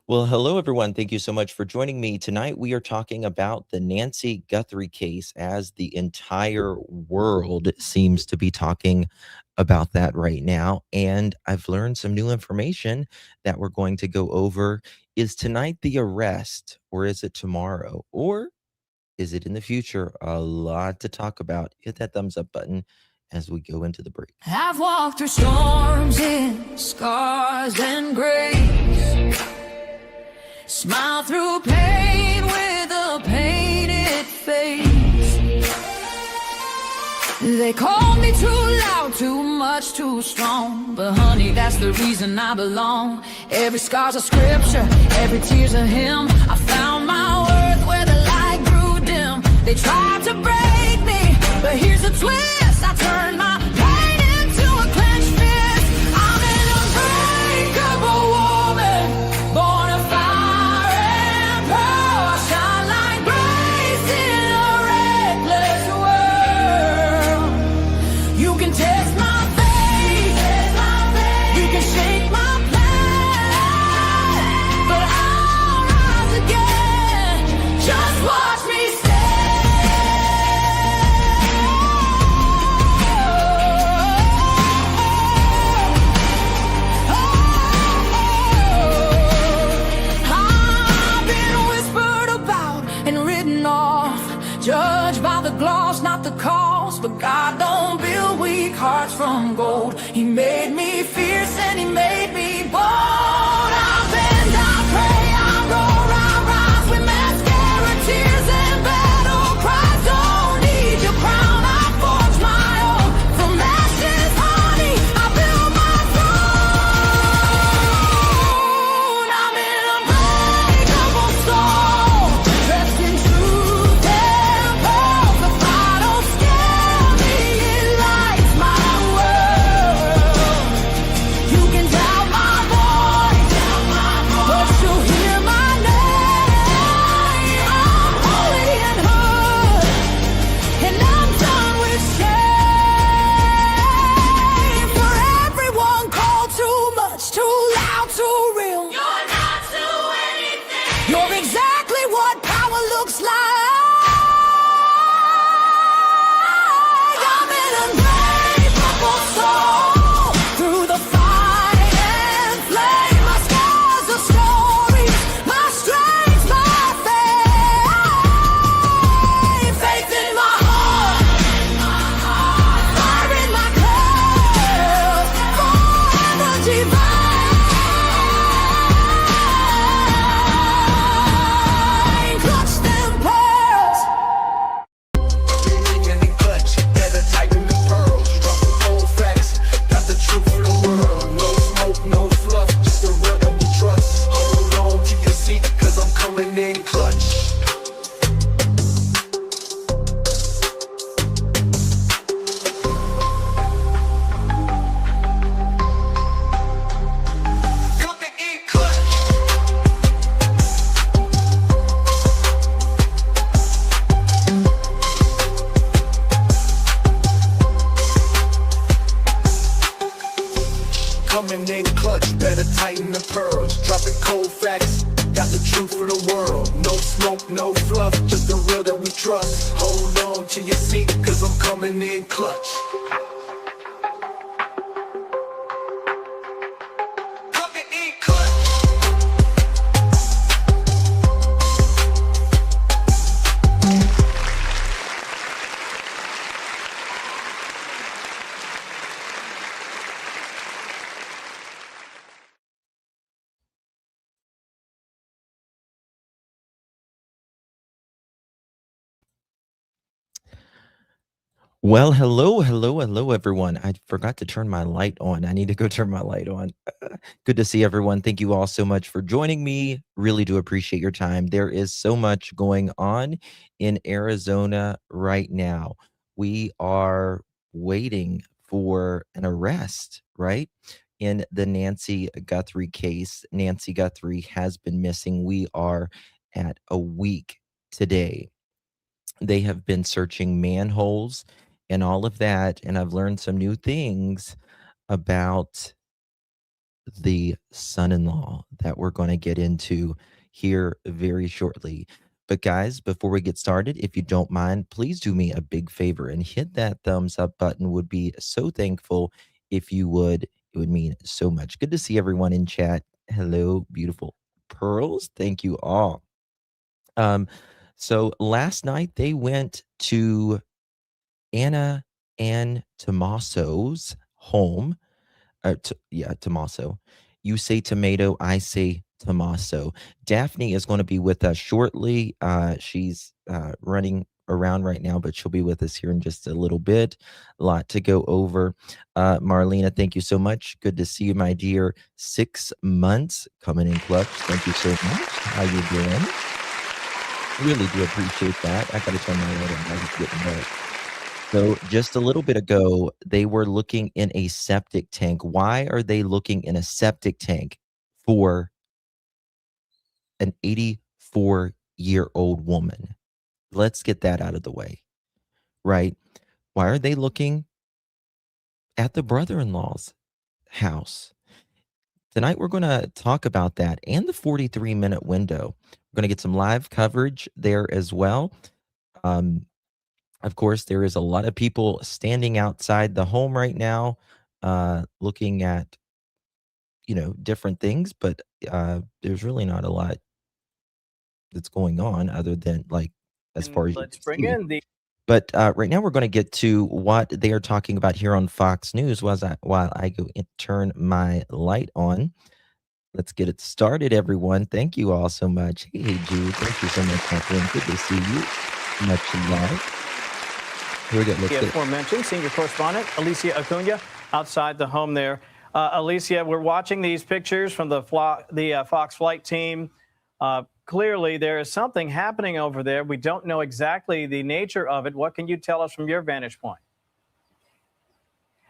Well, hello, everyone. Thank you so much for joining me. Tonight, we are talking about the Nancy Guthrie case, as the entire world seems to be talking about that right now. And I've learned some new information that we're going to go over. Is tonight the arrest, or is it tomorrow, or is it in the future? A lot to talk about. Hit that thumbs up button as we go into the break. I've walked through storms in scars and grace. Smile through pain with a painted face. They call me too loud, too much, too strong. But honey, that's the reason I belong. Every scar's a scripture, every tear's a hymn. I found my worth where the light grew dim. They tried to break me, but here's the twist. I turned my pain into a clenched fist. I'm an unbreakable woman, born of fire and pearl. I shine like grace in a reckless world. You can test my faith, you can shake my plan, but I'll rise again. Just watch me judged by the gloss, not the cause. But God don't build weak hearts from gold. He made me fierce and he made me bold. I bend, I pray, I roar, I rise with mascara, tears and battle cries. Don't need your crown, I forge my own. From ashes, honey, I build my throne. I'm an unbreakable soul, dressed in truth and pearls. The fire don't scare me, it lights my world. You can doubt my voice, but you'll hear my name. I'm holy and hood, and I'm done with shame. For everyone called too much, too loud, too real. You're not to anything. You're exactly what power looks like. I'm an unbreakable soul, through the fight and flame. My scars are stories, my strength, my faith. Faith in my heart, fire in my clouds, forever divine. Clutch them pearls. Any clutch, better tighten the pearls. Drop the cold facts, got the truth for the world. No smoke, no fluff, just the real that we trust. Hold on to your seat, cause I'm coming in clutch. Coming in clutch. Coming in clutch, better tighten the pearls. Dropping cold facts, got the truth for the world. No smoke, no fluff, just the real that we trust. Hold on to your seat, cause I'm coming in clutch. Coming in clutch. Well, hello, everyone. I forgot to turn my light on. I need to go turn my light on. Good to see everyone. Thank you all so much for joining me. Really do appreciate your time. There is so much going on in Arizona right now. We are waiting for an arrest, right? In the Nancy Guthrie case. Nancy Guthrie has been missing. We are at a week today. They have been searching manholes and all of that, and I've learned some new things about the son-in-law that we're going to get into here very shortly. But guys, before we get started, if you don't mind, please do me a big favor and hit that thumbs up button. Would be so thankful if you would. It would mean so much. Good to see everyone in chat. Hello, beautiful pearls. Thank you all. Um, so last night they went to Anna and Tommaso's home. Tommaso. You say tomato, I say Tommaso. Daphne is going to be with us shortly. She's running around right now, but she'll be with us here in just a little bit. A lot to go over. Marlena, thank you so much. Good to see you, my dear. 6 months coming in clutch. Thank you so much. How you doing? Really do appreciate that. I got to turn my light on. I was getting wet. So just a little bit ago, they were looking in a septic tank. Why are they looking in a septic tank for an 84-year-old woman? Let's get that out of the way, right? Why are they looking at the brother-in-law's house? Tonight, we're going to talk about that and the 43-minute window. We're going to get some live coverage there as well. Of course, there is a lot of people standing outside the home right now, looking at, different things, but there's really not a lot that's going on other than as far as you Let's can bring see. in the But right now, we're going to get to what they are talking about here on Fox News. While I go and turn my light on, let's get it started, everyone. Thank you all so much. Hey, Jude, thank you so much, my friend. Good to see you. Much love. Here we go. Let's get it. aforementioned senior correspondent Alicia Acuna outside the home there. Alicia, we're watching these pictures from the Fox flight team. Clearly, there is something happening over there. We don't know exactly the nature of it. What can you tell us from your vantage point?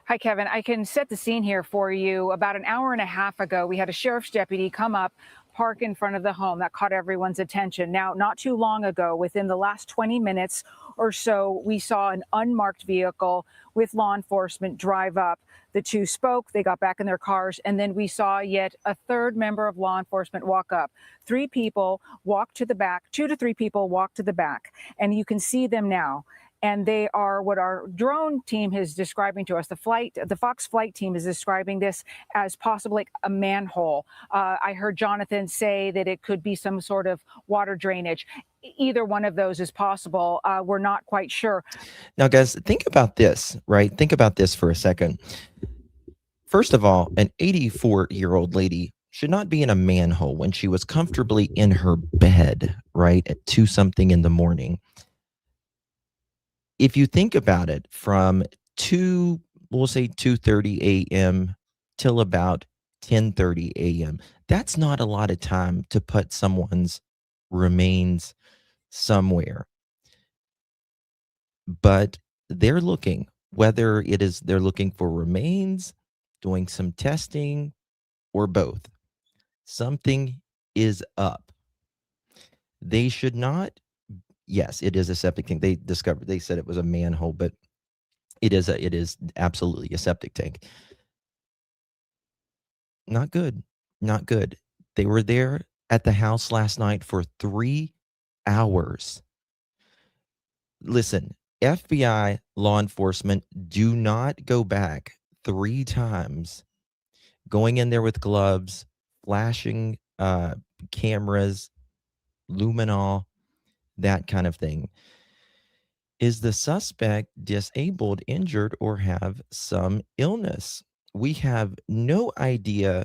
Hi, Kevin. I can set the scene here for you. About an hour and a half ago, we had a sheriff's deputy come up, park in front of the home. That caught everyone's attention. Now, not too long ago, within the last 20 minutes or so, we saw an unmarked vehicle with law enforcement drive up. The two spoke, they got back in their cars, and then we saw yet a third member of law enforcement walk up. 3 people walked to the back, 2 to 3 people walked to the back, and you can see them now. And they are what our drone team is describing to us. The Fox flight team is describing this as possibly a manhole. I heard Jonathan say that it could be some sort of water drainage. Either one of those is possible. We're not quite sure. Now, guys, think about this, right? Think about this for a second. First of all, an 84-year-old lady should not be in a manhole when she was comfortably in her bed, right, at 2-something in the morning. If you think about it, from we'll say 2:30 a.m. till about 10:30 a.m., that's not a lot of time to put someone's remains somewhere. But they're looking, whether they're looking for remains, doing some testing, or both. Something is up. They should not. Yes, it is a septic tank. They said it was a manhole, but it is absolutely a septic tank. Not good. Not good. They were there at the house last night for 3 hours. Listen, FBI, law enforcement, do not go back 3 times, going in there with gloves, flashing cameras, luminol, that kind of thing. Is the suspect disabled, injured, or have some illness? We have no idea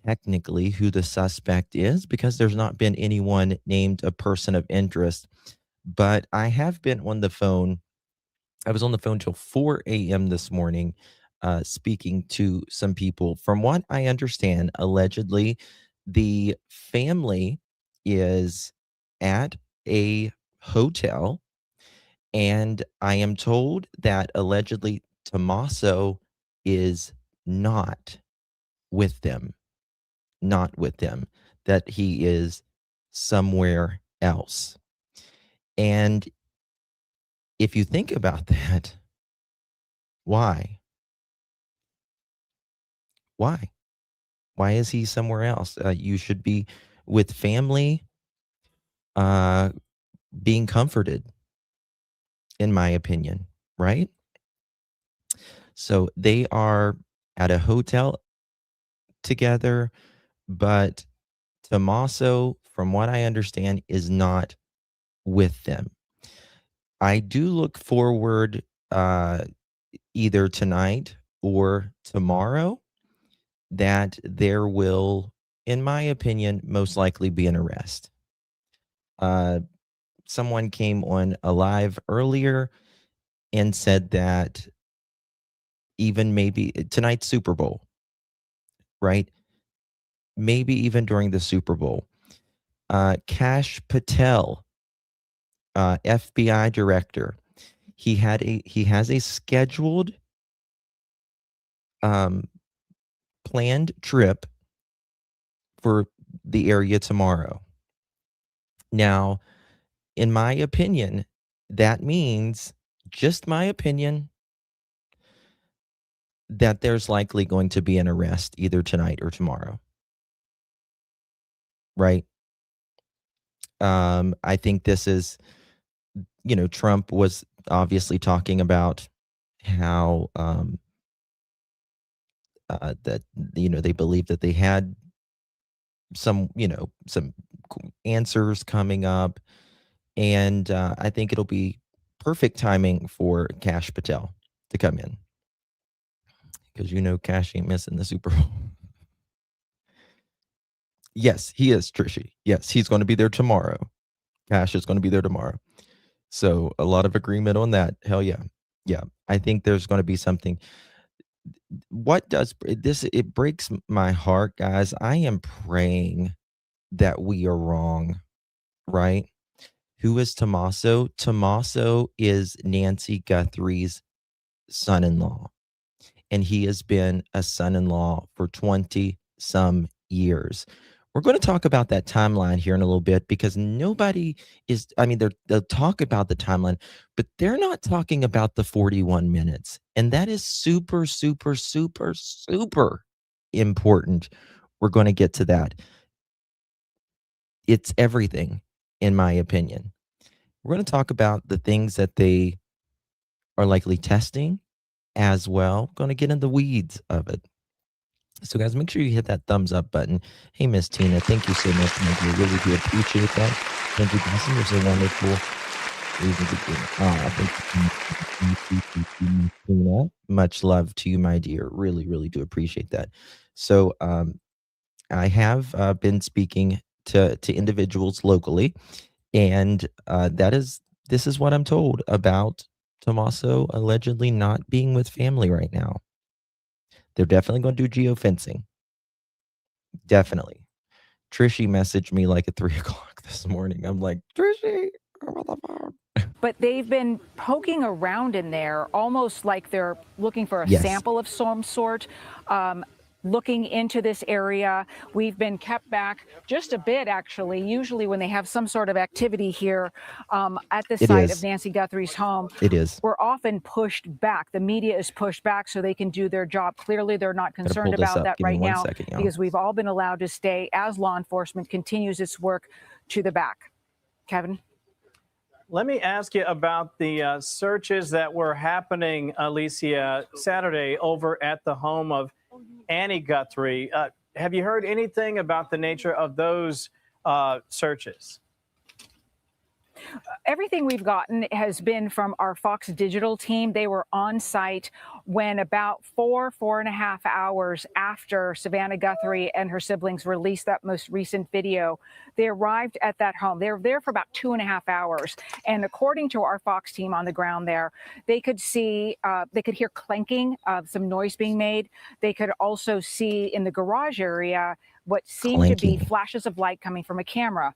technically who the suspect is because there's not been anyone named a person of interest. But I have been on the phone. I was on the phone till 4 a.m. this morning, speaking to some people. From what I understand, allegedly, the family is at a hotel, and I am told that allegedly Tommaso is not with them, that he is somewhere else. And if you think about that, why? Why? Why is he somewhere else? You should be with family, uh, being comforted, in my opinion, right? So they are at a hotel together, but Tommaso, from what I understand, is not with them. I do look forward either tonight or tomorrow that there will, in my opinion, most likely be an arrest. Uh, Someone came on a live earlier and said that even maybe tonight's Super Bowl, right? Maybe even during the Super Bowl. Kash Patel, FBI director, he has a scheduled um, planned trip for the area tomorrow. Now, in my opinion, that means, just my opinion, that there's likely going to be an arrest either tonight or tomorrow. Right? I think this is, Trump was obviously talking about how that they believe that they had some answers coming up, and I think it'll be perfect timing for Kash Patel to come in, because Kash ain't missing the Super Bowl. Yes, he is, Trishy. Yes, he's going to be there tomorrow. Kash is going to be there tomorrow. So a lot of agreement on that. Hell yeah. Yeah. I think there's going to be something. What does this? It breaks my heart, guys. I am praying that we are wrong, right? Who is Tommaso? Tommaso is Nancy Guthrie's son-in-law, and he has been a son-in-law for 20 some years. We're going to talk about that timeline here in a little bit, because nobody is, I mean, they'll talk about the timeline, but they're not talking about the 41 minutes. And that is super, super, super, super important. We're going to get to that. It's everything, in my opinion. We're going to talk about the things that they are likely testing as well. Going to get in the weeds of it. So, guys, make sure you hit that thumbs up button. Hey, Miss Tina, thank you so much. I really do appreciate that. Thank you, Dawson. You're so wonderful. Thank you, Tina. Much love to you, my dear. Really, really do appreciate that. So, I have been speaking to individuals locally, and this is what I'm told about Tommaso allegedly not being with family right now. They're definitely going to do geofencing. Definitely. Trishy messaged me like at 3:00 this morning. I'm like, Trishy, I'm on the phone. But they've been poking around in there almost like they're looking for a Yes. sample of some sort. Looking into this area. We've been kept back just a bit, actually. Usually when they have some sort of activity here at the site of Nancy Guthrie's home, It is. we're often pushed back. The media is pushed back so they can do their job. Clearly, they're not concerned about that right now, because we've all been allowed to stay as law enforcement continues its work to the back. Kevin? Let me ask you about the searches that were happening, Alicia, Saturday over at the home of Annie Guthrie. Have you heard anything about the nature of those searches? Everything we've gotten has been from our Fox Digital team. They were on site when about 4.5 hours after Savannah Guthrie and her siblings released that most recent video. They arrived at that home. They were there for about 2.5 hours. And according to our Fox team on the ground there, they could see, they could hear clanking of some noise being made. They could also see in the garage area what seemed to be flashes of light coming from a camera.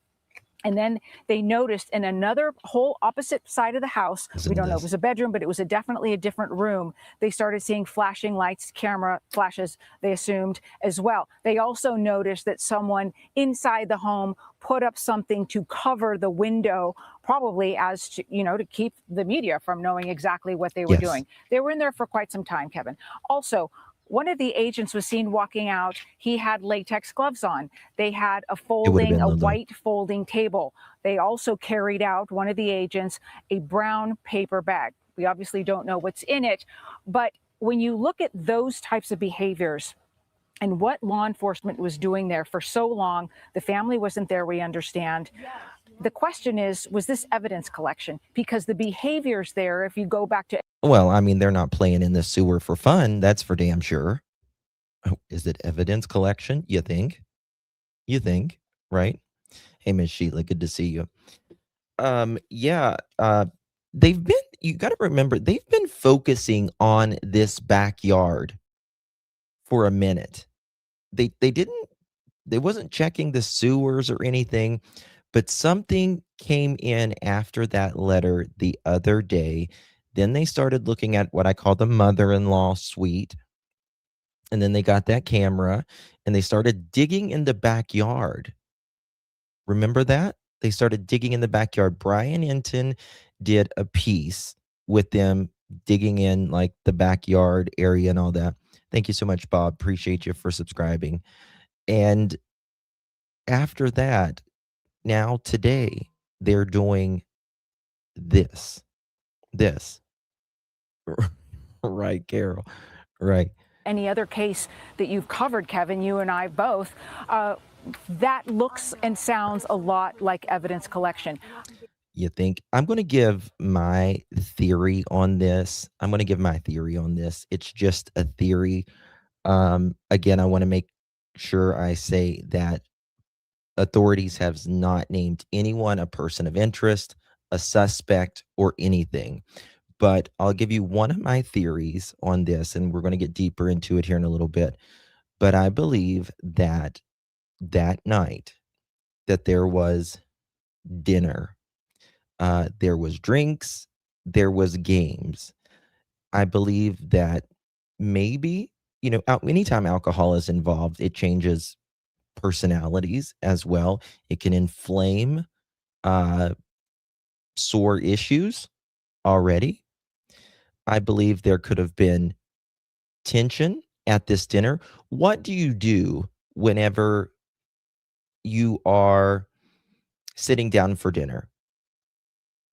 And then they noticed in another whole opposite side of the house, we don't know if it was a bedroom, but it was definitely a different room. They started seeing flashing lights, camera flashes, they assumed as well. They also noticed that someone inside the home put up something to cover the window, probably as to, to keep the media from knowing exactly what they were doing. They were in there for quite some time, Kevin. Also, One of the agents was seen walking out. He had latex gloves on. They had a It would have been a Lulu. white folding table. They also carried out, one of the agents, a brown paper bag. We obviously don't know what's in it, but when you look at those types of behaviors and what law enforcement was doing there for so long, the family wasn't there, we understand. The question is, was this evidence collection? Because the behaviors there, if you go back to... Well, I mean, they're not playing in the sewer for fun. That's for damn sure. Oh, is it evidence collection? You think? You think, right? Hey, Miss Sheila, good to see you. Yeah, they've been, you got to remember, they've been focusing on this backyard for a minute. They wasn't checking the sewers or anything, but something came in after that letter the other day. Then they started looking at what I call the mother-in-law suite. And then they got that camera and they started digging in the backyard. Remember that? They started digging in the backyard. Brian Enton did a piece with them digging in like the backyard area and all that. Thank you so much, Bob. Appreciate you for subscribing. And after that, now today, they're doing this. Right, Carol. Right. Any other case that you've covered, Kevin, you and I both, that looks and sounds a lot like evidence collection. You think? I'm going to give my theory on this. It's just a theory. Again, I want to make sure I say that authorities have not named anyone a person of interest, a suspect, or anything. But I'll give you one of my theories on this, and we're going to get deeper into it here in a little bit. But I believe that night that there was dinner, there was drinks, there was games. I believe that maybe, anytime alcohol is involved, it changes personalities as well. It can inflame sore issues already. I believe there could have been tension at this dinner. What do you do whenever you are sitting down for dinner?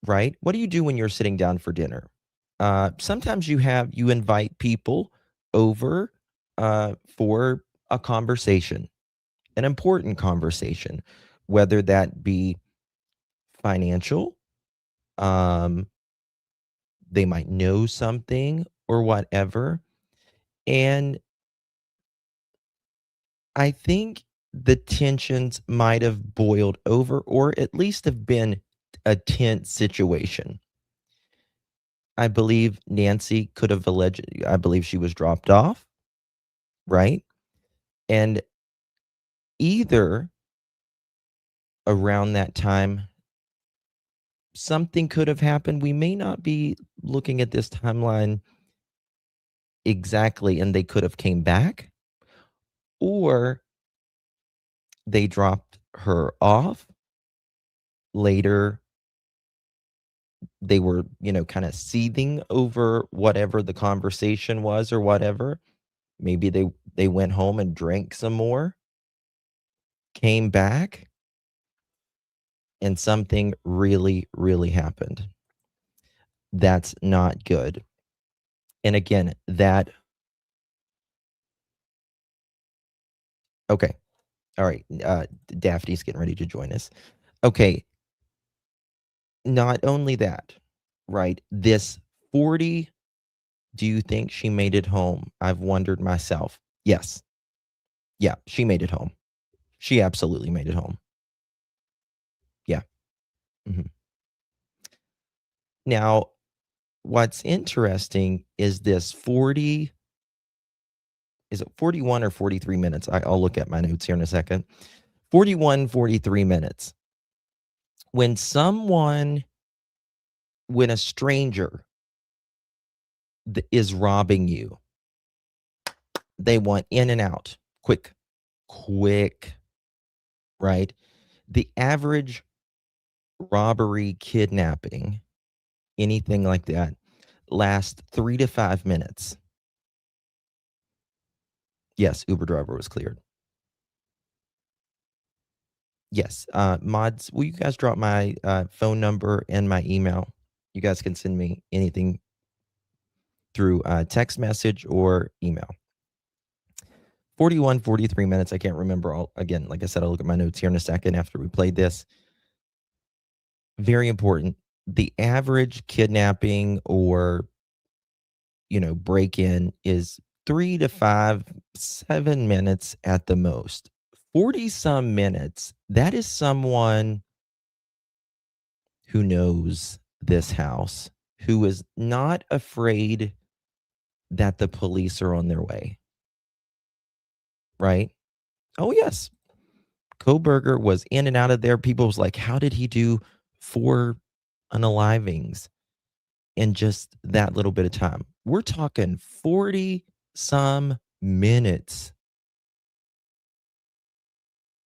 Right? What do you do when you're sitting down for dinner? Sometimes you invite people over for a conversation, an important conversation, whether that be financial, they might know something or whatever. And I think the tensions might have boiled over or at least have been a tense situation. I believe Nancy could have I believe she was dropped off, right? And either around that time, something could have happened. We may not be looking at this timeline exactly, and they could have came back, or they dropped her off. Later, they were, kind of seething over whatever the conversation was or whatever. Maybe they went home and drank some more, came back, and something really, really happened. That's not good. And again, okay. All right. Daphne's getting ready to join us. Okay. Not only that, right? This 40, do you think she made it home? I've wondered myself. Yes. Yeah, she made it home. She absolutely made it home. Yeah. Mhm. Now, what's interesting is this 40, is it 41 or 43 minutes? I'll look at my notes here in a second. 41, 43 minutes. When a stranger is robbing you, they want in and out, quick, right? The average robbery, kidnapping, anything like that, lasts 3 to 5 minutes. Yes, Uber driver was cleared. Yes, mods, will you guys drop my phone number and my email? You guys can send me anything through text message or email. 41, 43 minutes. I can't remember all. Again, like I said, I'll look at my notes here in a second after we played this. Very important. The average kidnapping or, break in is 3 to 5, 7 minutes at the most. 40 some minutes. That is someone who knows this house, who is not afraid that the police are on their way. Right? Oh, yes. Koberger was in and out of there. People was like, how did he do 4 unalivings in just that little bit of time? We're talking 40 some minutes.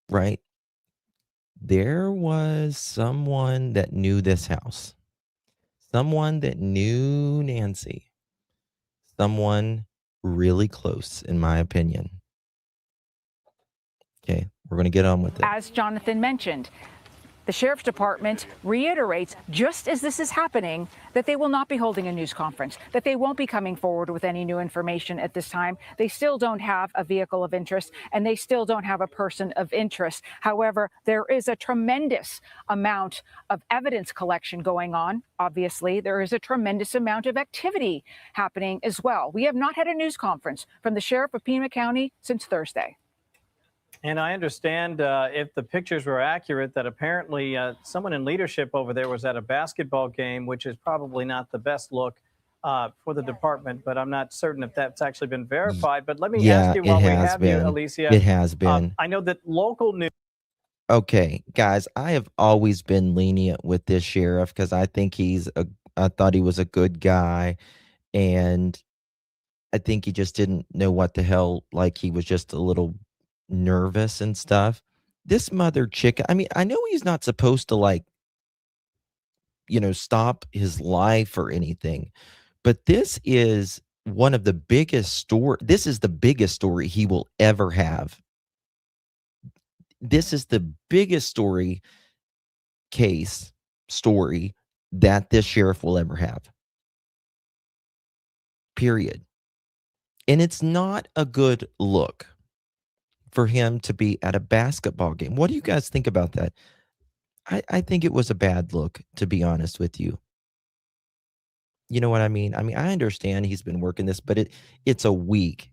Right? There was someone that knew this house. Someone that knew Nancy. Someone really close, in my opinion. Okay, we're going to get on with it. As Jonathan mentioned, the Sheriff's Department reiterates, just as this is happening, that they will not be holding a news conference, that they won't be coming forward with any new information at this time. They still don't have a vehicle of interest, and they still don't have a person of interest. However, there is a tremendous amount of evidence collection going on. Obviously, there is a tremendous amount of activity happening as well. We have not had a news conference from the Sheriff of Pima County since Thursday. And I understand if the pictures were accurate, that apparently someone in leadership over there was at a basketball game, which is probably not the best look for the department, but I'm not certain if that's actually been verified. But let me ask you while we have you, Alicia. It has been. I know that local news. Okay, guys, I have always been lenient with this sheriff because I think I thought he was a good guy, and I think he just didn't know what the hell, like he was just a little nervous and stuff. This mother chicken, I mean, I know he's not supposed to stop his life or anything, but this is one of the biggest this is the biggest story he will ever have. This is the biggest story that this sheriff will ever have. Period. And it's not a good look for him to be at a basketball game. What do you guys think about that? I think it was a bad look, to be honest with you. You know what I mean? I mean, I understand he's been working this, but it's a week.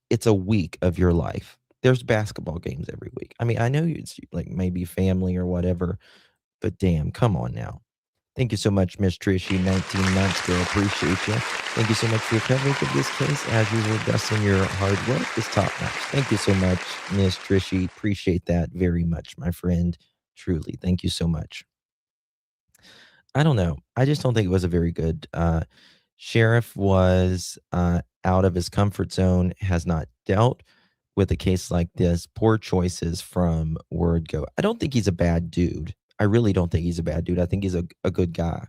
It's a week of your life. There's basketball games every week. I mean, I know it's like maybe family or whatever, but damn, come on now. Thank you so much, Miss Trishy, 19 months girl. Appreciate you. Thank you so much for your coverage of this case. As usual, Dustin, your hard work is top notch. Thank you so much, Miss Trishy. Appreciate that very much, my friend. Truly. Thank you so much. I don't know. I just don't think it was a very good sheriff was out of his comfort zone, has not dealt with a case like this. Poor choices from word go. I don't think he's a bad dude. I really don't think he's a bad dude. I think he's a good guy.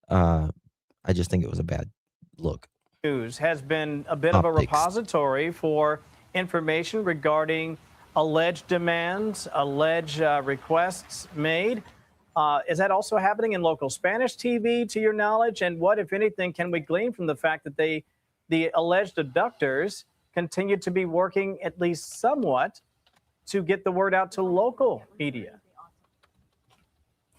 I just think it was a bad look. News has been a bit of a repository for information regarding alleged demands, alleged requests made. Is that also happening in local Spanish TV, to your knowledge? And what, if anything, can we glean from the fact that the alleged abductors continue to be working at least somewhat to get the word out to local media?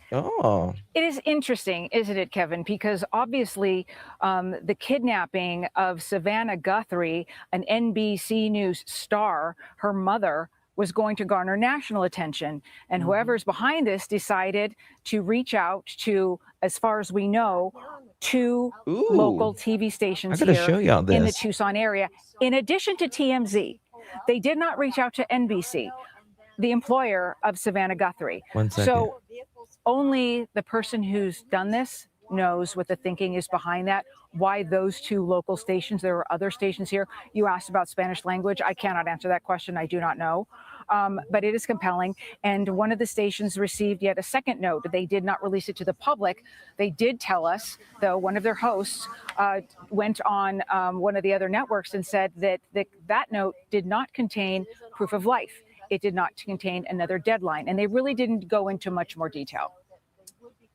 Oh. It is interesting, isn't it, Kevin? Because obviously the kidnapping of Savannah Guthrie, an NBC News star, her mother, was going to garner national attention. And whoever's behind this decided to reach out to, as far as we know, 2 local TV stations here in the Tucson area. In addition to TMZ, they did not reach out to NBC, the employer of Savannah Guthrie. 1 second. So only the person who's done this knows what the thinking is behind that, why those 2 local stations. There are other stations here. You asked about Spanish language. I cannot answer that question. I do not know. but it is compelling. And one of the stations received yet a second note. They did not release it to the public. They did tell us, though, one of their hosts went on one of the other networks and said that that note did not contain proof of life. It did not contain another deadline. And they really didn't go into much more detail.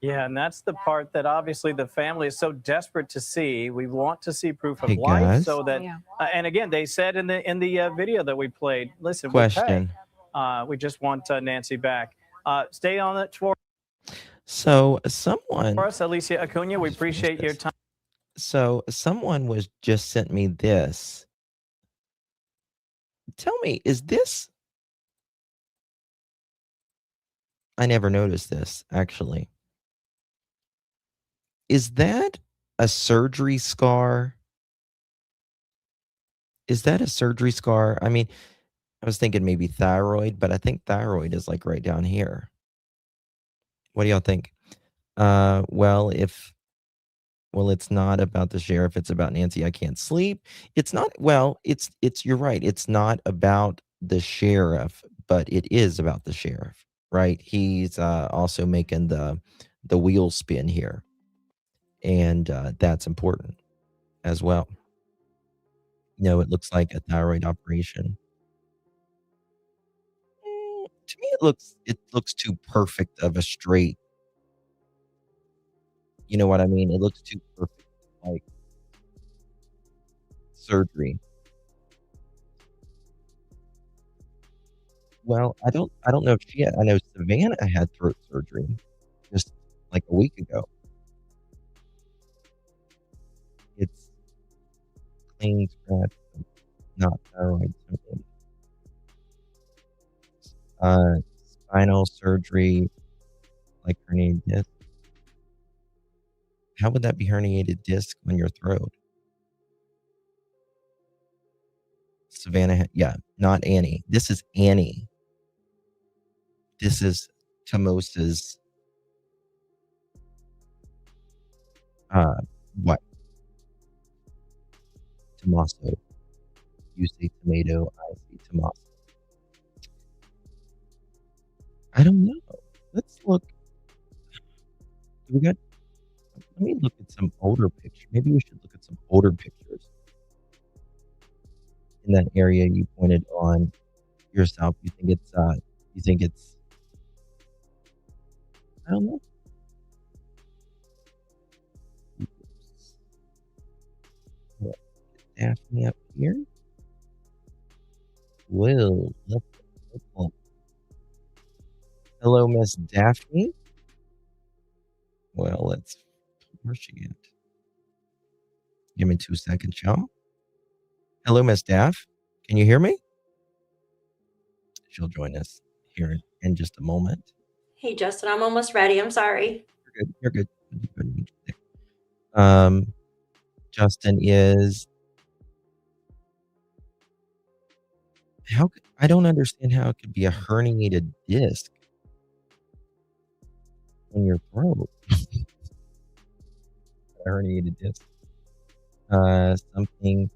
Yeah, and that's the part that obviously the family is so desperate to see. We want to see proof of Hey, life, guys. so that, and again, they said in the video that we played, listen, Question. we just want Nancy back. Stay on it for So someone us, Alicia Acuna. We appreciate your time. So someone was just sent me this. Tell me, is this? I never noticed this, actually. Is that a surgery scar? Is that a surgery scar? I mean, I was thinking maybe thyroid, but I think thyroid is like right down here. What do y'all think? Well, it's not about the sheriff, it's about Nancy. I can't sleep. It's not, well, it's you're right. It's not about the sheriff, but it is about the sheriff, right? He's also making the wheel spin here. And that's important as well. No, it looks like a thyroid operation. To me, it looks too perfect of a straight. You know what I mean? It looks too perfect, like surgery. Well, I don't know if she had, I know Savannah had throat surgery just like a week ago. It's clean scratch, not thyroid symptoms. Spinal surgery, like herniated disc. How would that be herniated disc on your throat? Savannah, yeah, not Annie. This is Annie. This is Tomosa's what? Tomaso. You say tomato, I say Tomaso. I don't know. Let's look. Let me look at some older pictures. Maybe we should look at some older pictures. In that area you pointed on yourself, you think it's I don't know. Daphne up here. Well, let's look. Hello, Miss Daphne. Well, where's she at? Give me 2 seconds, y'all. Hello, Miss Daff. Can you hear me? She'll join us here in just a moment. Hey, Justin, I'm almost ready. I'm sorry. You're good. Justin is. I don't understand how it could be a herniated disc on your throat. A herniated disc. Something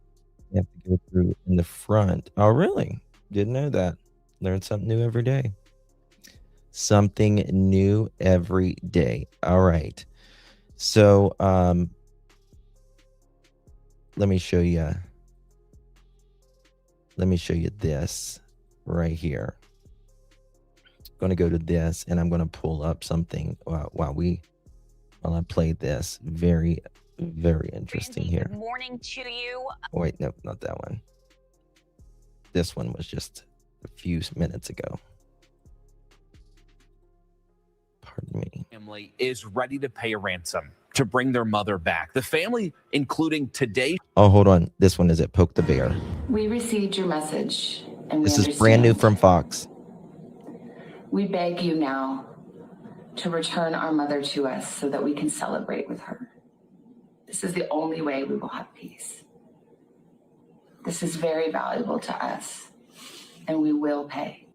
you have to go through in the front. Oh, really? Didn't know that. Learn something new every day. Something new every day. All right. So, let me show you. Let me show you this right here. I'm going to go to this, and I'm going to pull up something while I play this. Very, very interesting here. Good morning to you. Oh, wait, no, not that one. This one was just a few minutes ago. Pardon me. Family is ready to pay a ransom to bring their mother back. The family, including today. Oh, hold on. This one is at Poke the Bear. We received your message, and this is brand new from Fox. We beg you now to return our mother to us so that we can celebrate with her. This is the only way we will have peace. This is very valuable to us, and we will pay.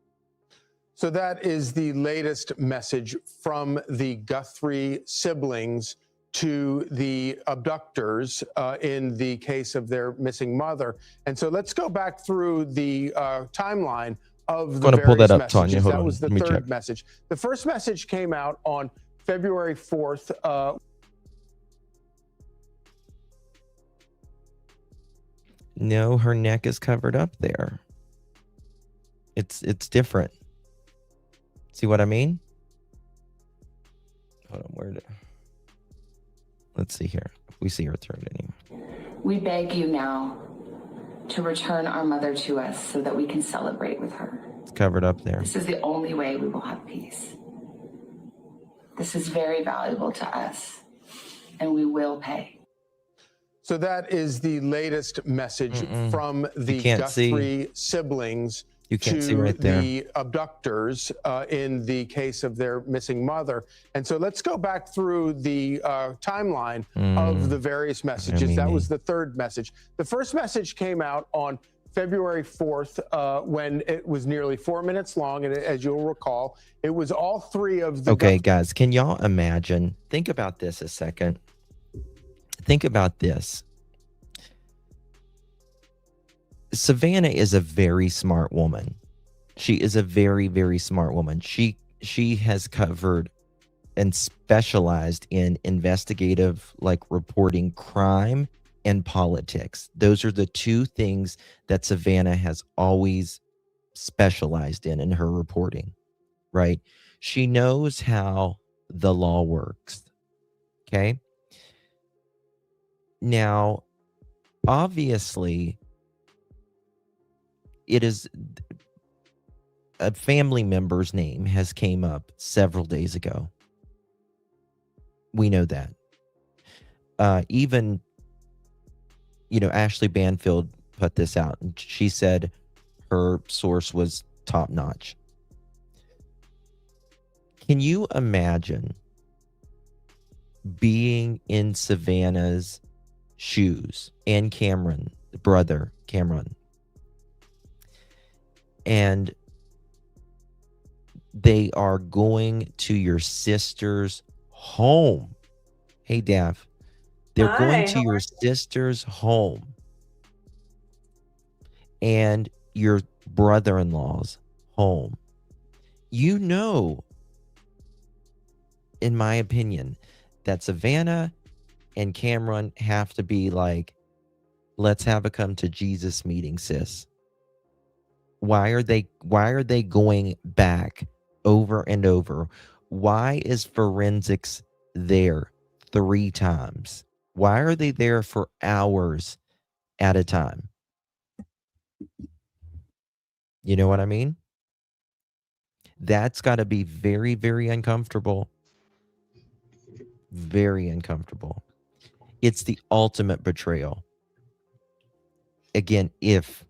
So that is the latest message from the Guthrie siblings to the abductors in the case of their missing mother. And so let's go back through the timeline of the Going to pull that various up, Tanya. messages. Hold That on. was the Let me check. third message. The first message came out on February 4th. No, her neck is covered up there. It's different. See what I mean? Hold on, let's see here. We see her throat anyway. We beg you now to return our mother to us so that we can celebrate with her. It's covered up there. This is the only way we will have peace. This is very valuable to us, and we will pay. So that is the latest message from the Guthrie siblings You can't to see right there. the abductors in the case of their missing mother. And so let's go back through the timeline of the various messages. That was the third message. The first message came out on February 4th when it was nearly 4 minutes long. And as you'll recall, it was all three of the... Okay, guys, can y'all imagine? Think about this a second. Think about this. Savannah is a very smart woman. She is a very, very smart woman. She has covered and specialized in investigative, like reporting crime and politics. Those are the two things that Savannah has always specialized in her reporting, right? She knows how the law works. Okay. Now, obviously, it is a family member's name has came up several days ago. We know that. Even, Ashley Banfield put this out, and she said her source was top notch. Can you imagine being in Savannah's shoes and Cameron, the brother Cameron, and they are going to your sister's home? Hey, Dav. They're going to your sister's home and your brother-in-law's home. In my opinion, that Savannah and Cameron have to be like, let's have a come to Jesus meeting, sis. Why are they going back over and over? Why is forensics there 3 times? Why are they there for hours at a time? You know what I mean? That's got to be very, very uncomfortable. Very uncomfortable. It's the ultimate betrayal. Again, if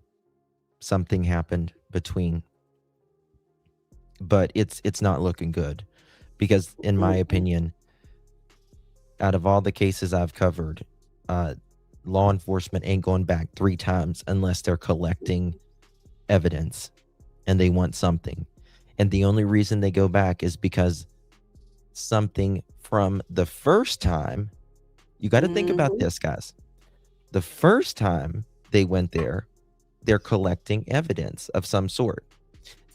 something happened between, but it's not looking good, because in my opinion, out of all the cases I've covered, law enforcement ain't going back 3 times unless they're collecting evidence and they want something. And the only reason they go back is because something from the first time, you got to think about this, guys. The first time they went there, they're collecting evidence of some sort.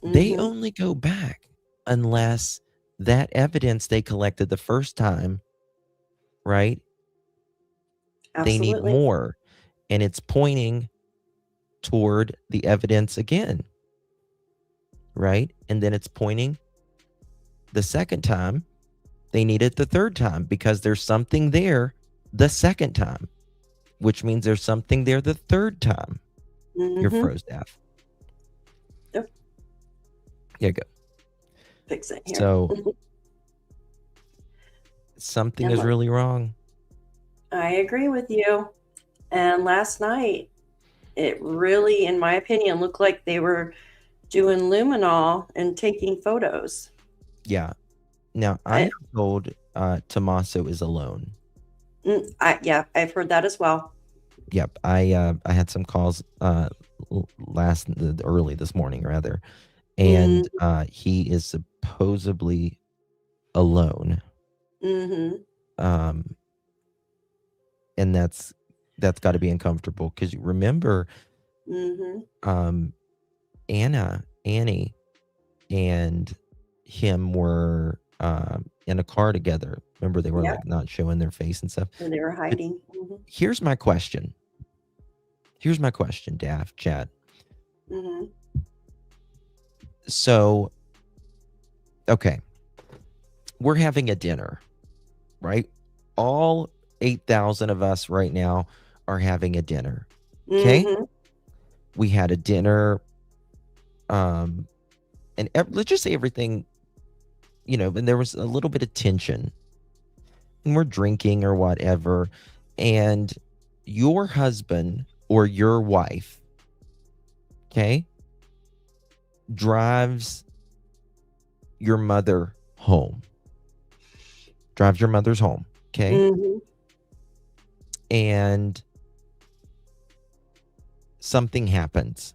They only go back unless that evidence they collected the first time, right? They need more. And it's pointing toward the evidence again, right? And then it's pointing the second time. They need it the third time because there's something there the second time, which means there's something there the third time. You're froze, Daff. Yep. Yeah, go. Fix it here. So something is really wrong. I agree with you. And last night, it really, in my opinion, looked like they were doing luminol and taking photos. Yeah. Now, I'm told Tommaso is alone. Yeah, I've heard that as well. Yep. I had some calls early this morning, rather, and he is supposedly alone. And that's got to be uncomfortable, because you remember Anna Annie and him were in a car together. Remember, they were Yeah. like not showing their face and stuff. And they were hiding. Here's my question. Daft, Chad. Mhm. So, okay, we're having a dinner, right? All 8,000 of us right now are having a dinner. Okay, Mhm. we had a dinner, and let's just say everything, and there was a little bit of tension, and we're drinking or whatever, and your husband or your wife, okay, drives your mother home. Drives your mother's home, okay? Mhm. And something happens.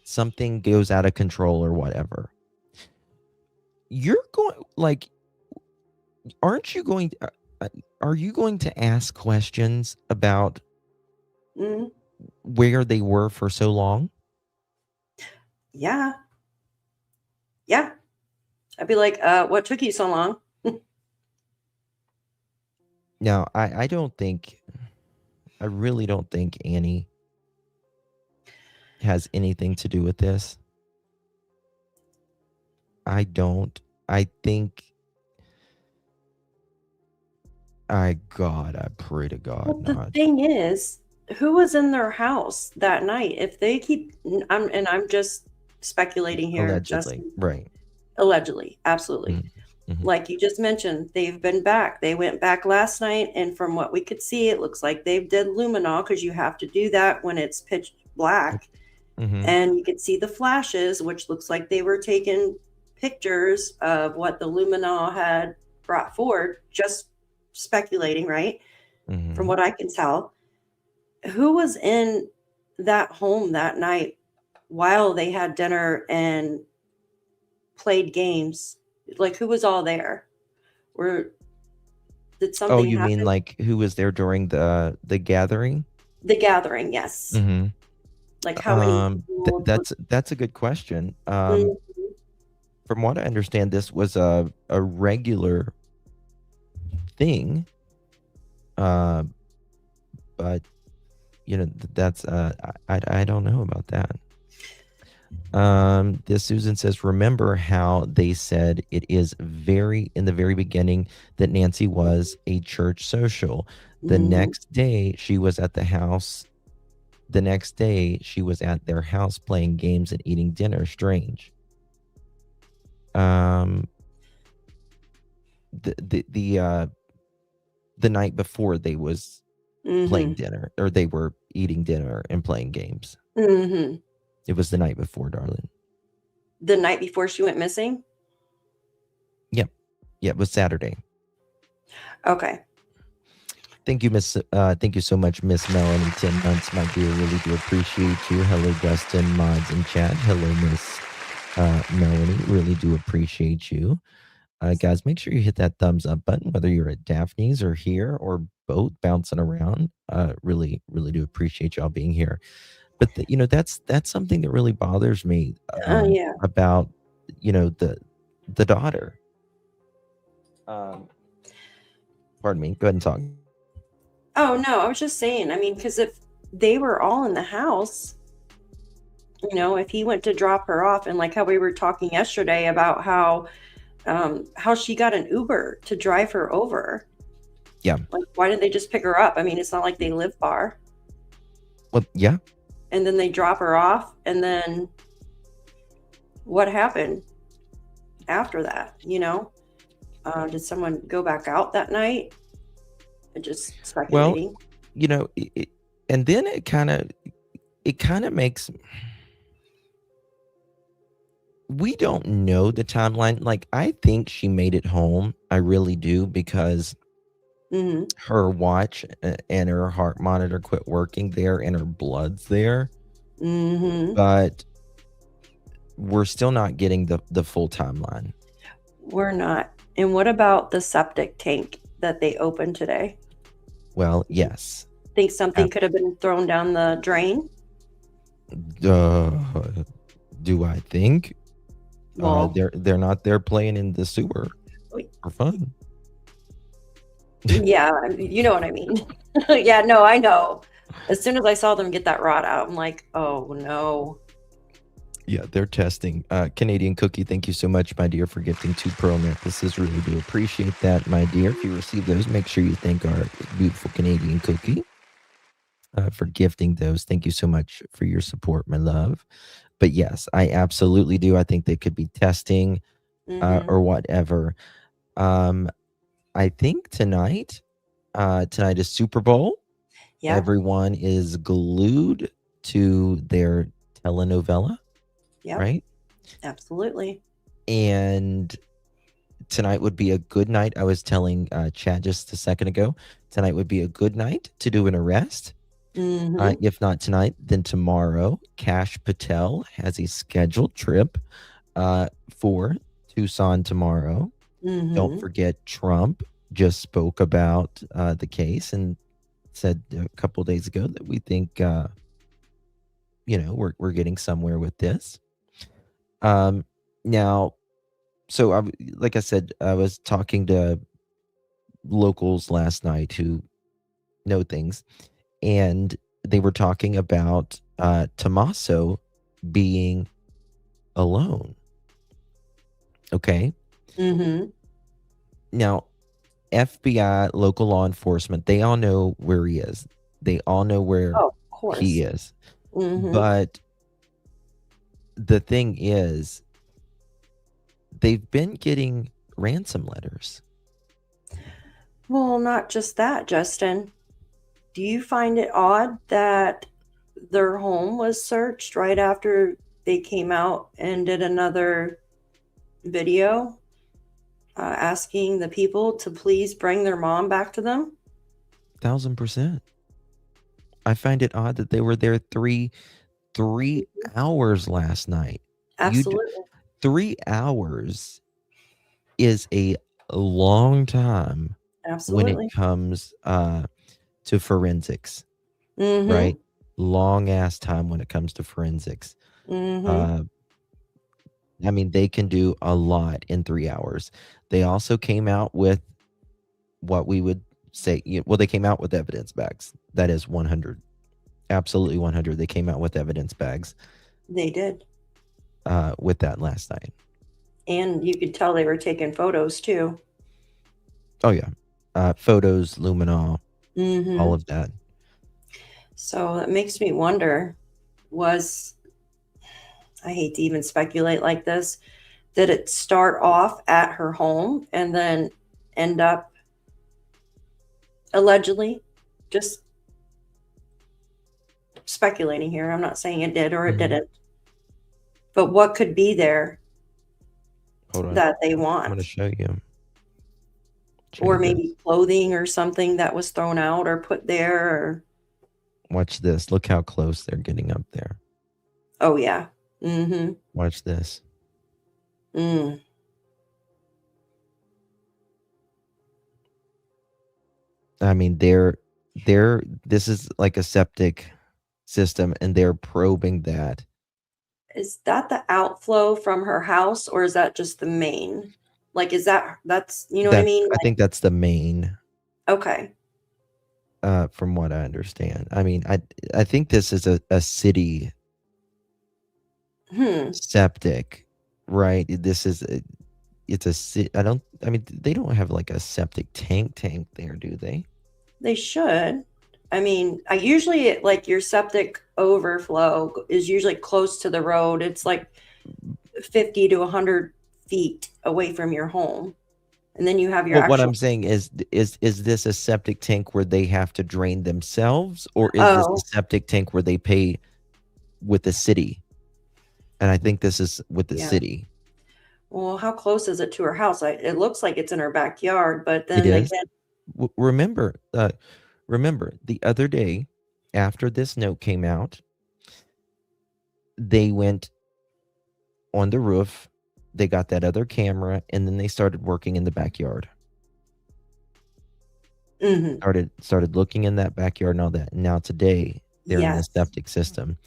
Something goes out of control or whatever. You're going, like, aren't you going, are you going to ask questions about Mhm. where they were for so long? Yeah. Yeah. I'd be like, what took you so long? Now, I really don't think Annie has anything to do with this. I don't. I think, I pray to God Well, the not. thing is, who was in their house that night? If they keep, I'm just speculating here, Allegedly, Justin. right. Allegedly, absolutely. Mhm. Like you just mentioned, they've been back. They went back last night, and from what we could see, it looks like they've did luminol, because you have to do that when it's pitch black. Mhm. And you could see the flashes, which looks like they were taking pictures of what the luminol had brought forward, just speculating, right? Mhm. From what I can tell. Who was in that home that night while they had dinner and played games? Like, who was all there? Or did Oh, something you mean happen? like who was there during the gathering? The gathering, yes. Mhm. Like, how many people? That's a good question. Mhm. From what I understand, this was a regular thing. But that's I don't know about that. This Susan says, remember how they said it is in the very beginning that Nancy was a church social. The Mhm. next day she was at the house. The next day she was at their house playing games and eating dinner. Strange. The night before they was playing Mhm. dinner, or they were eating dinner and playing games. Mhm. It was the night before, darling. The night before she went missing? Yep. Yeah, it was Saturday. Okay. Thank you, thank you so much, Miss Melanie. 10 months, my dear. Really do appreciate you. Hello, Dustin, Mods, and Chad. Hello, Miss Melanie. Really do appreciate you. Guys, make sure you hit that thumbs up button, whether you're at Daphne's or here or both, bouncing around. Really, really do appreciate y'all being here. But that's something that really bothers me Yeah. about the daughter. Pardon me. Go ahead and talk. Oh, no, I was just saying, I mean, because if they were all in the house, if he went to drop her off, and like how we were talking yesterday about how she got an Uber to drive her over. Yeah. Like, why didn't they just pick her up? I mean, it's not like they live far. Well, yeah. And then they drop her off, and then what happened after that? Did someone go back out that night? Just speculating. Well, and then it kind of makes, we don't know the timeline. Like, I think she made it home. I really do, because her watch and her heart monitor quit working there, and her blood's there. But we're still not getting the full timeline. We're not. And what about the septic tank that they opened today? Well, yes. Think something could have been thrown down the drain? Do I think? Well, They're not there playing in the sewer for fun. yeah, you know what I mean. Yeah, no, I know. As soon as I saw them get that rod out, I'm like, oh no. Yeah, they're testing. Canadian Cookie, thank you so much, my dear, for gifting 2 pearl necklaces. Really do appreciate that, my dear. If you receive those, make sure you thank our beautiful Canadian Cookie for gifting those. Thank you so much for your support, my love. But yes, I absolutely do. I think they could be testing or whatever. I think tonight is Super Bowl. Yeah, Everyone is glued to their telenovela, yeah, right? absolutely. And tonight would be a good night. I was telling Chad just a second ago, tonight would be a good night to do an arrest. If not tonight, then tomorrow. Kash Patel has a scheduled trip for Tucson tomorrow. Don't forget, Trump just spoke about the case and said a couple days ago that we think, we're getting somewhere with this. Now, so like I said, I was talking to locals last night who know things, and they were talking about Tommaso being alone. Okay. Now, FBI, local law enforcement, they all know where he is. They all know where Oh, of course. he is. But the thing is, they've been getting ransom letters. Well, not just that, Justin. Do you find it odd that their home was searched right after they came out and did another video asking the people to please bring their mom back to them? 1,000%. I find it odd that they were there three hours last night. Absolutely. 3 hours is a long time when Absolutely. it comes to forensics, right? Long ass time when it comes to forensics. I mean, they can do a lot in 3 hours. They also came out with what we would say, they came out with evidence bags. That is 100. Absolutely 100. They came out with evidence bags. They did. With that last night. And you could tell they were taking photos too. Oh, yeah. Photos, luminol, all of that. So that makes me wonder, I hate to even speculate like this, did it start off at her home and then end up allegedly, just speculating here. I'm not saying it did or it didn't. But what could be there that they want? I'm going to show you. Or maybe clothing or something that was thrown out or put there. Or... Watch this. Look how close they're getting up there. Oh, yeah. Watch this. I mean, this is like a septic system, and they're probing that. Is that the outflow from her house, or is that just the main? Like, that's, you know what I mean? I think that's the main. Okay. From what I understand. I mean, I think this is a city septic, right? It's a city. They don't have like a septic tank there, do they? They should. I mean, usually like your septic overflow is usually close to the road. It's like 50 to 100 feet away from your home. And then you have your what I'm saying is this a septic tank where they have to drain themselves, or is this a septic tank where they pay with the city? And I think this is with the city. Well, how close is it to her house? It looks like it's in her backyard, but then It is. again, Remember the other day after this note came out, they went on the roof, they got that other camera, and then they started working in the backyard. Started looking in that backyard and all that. And now today they're in the septic system.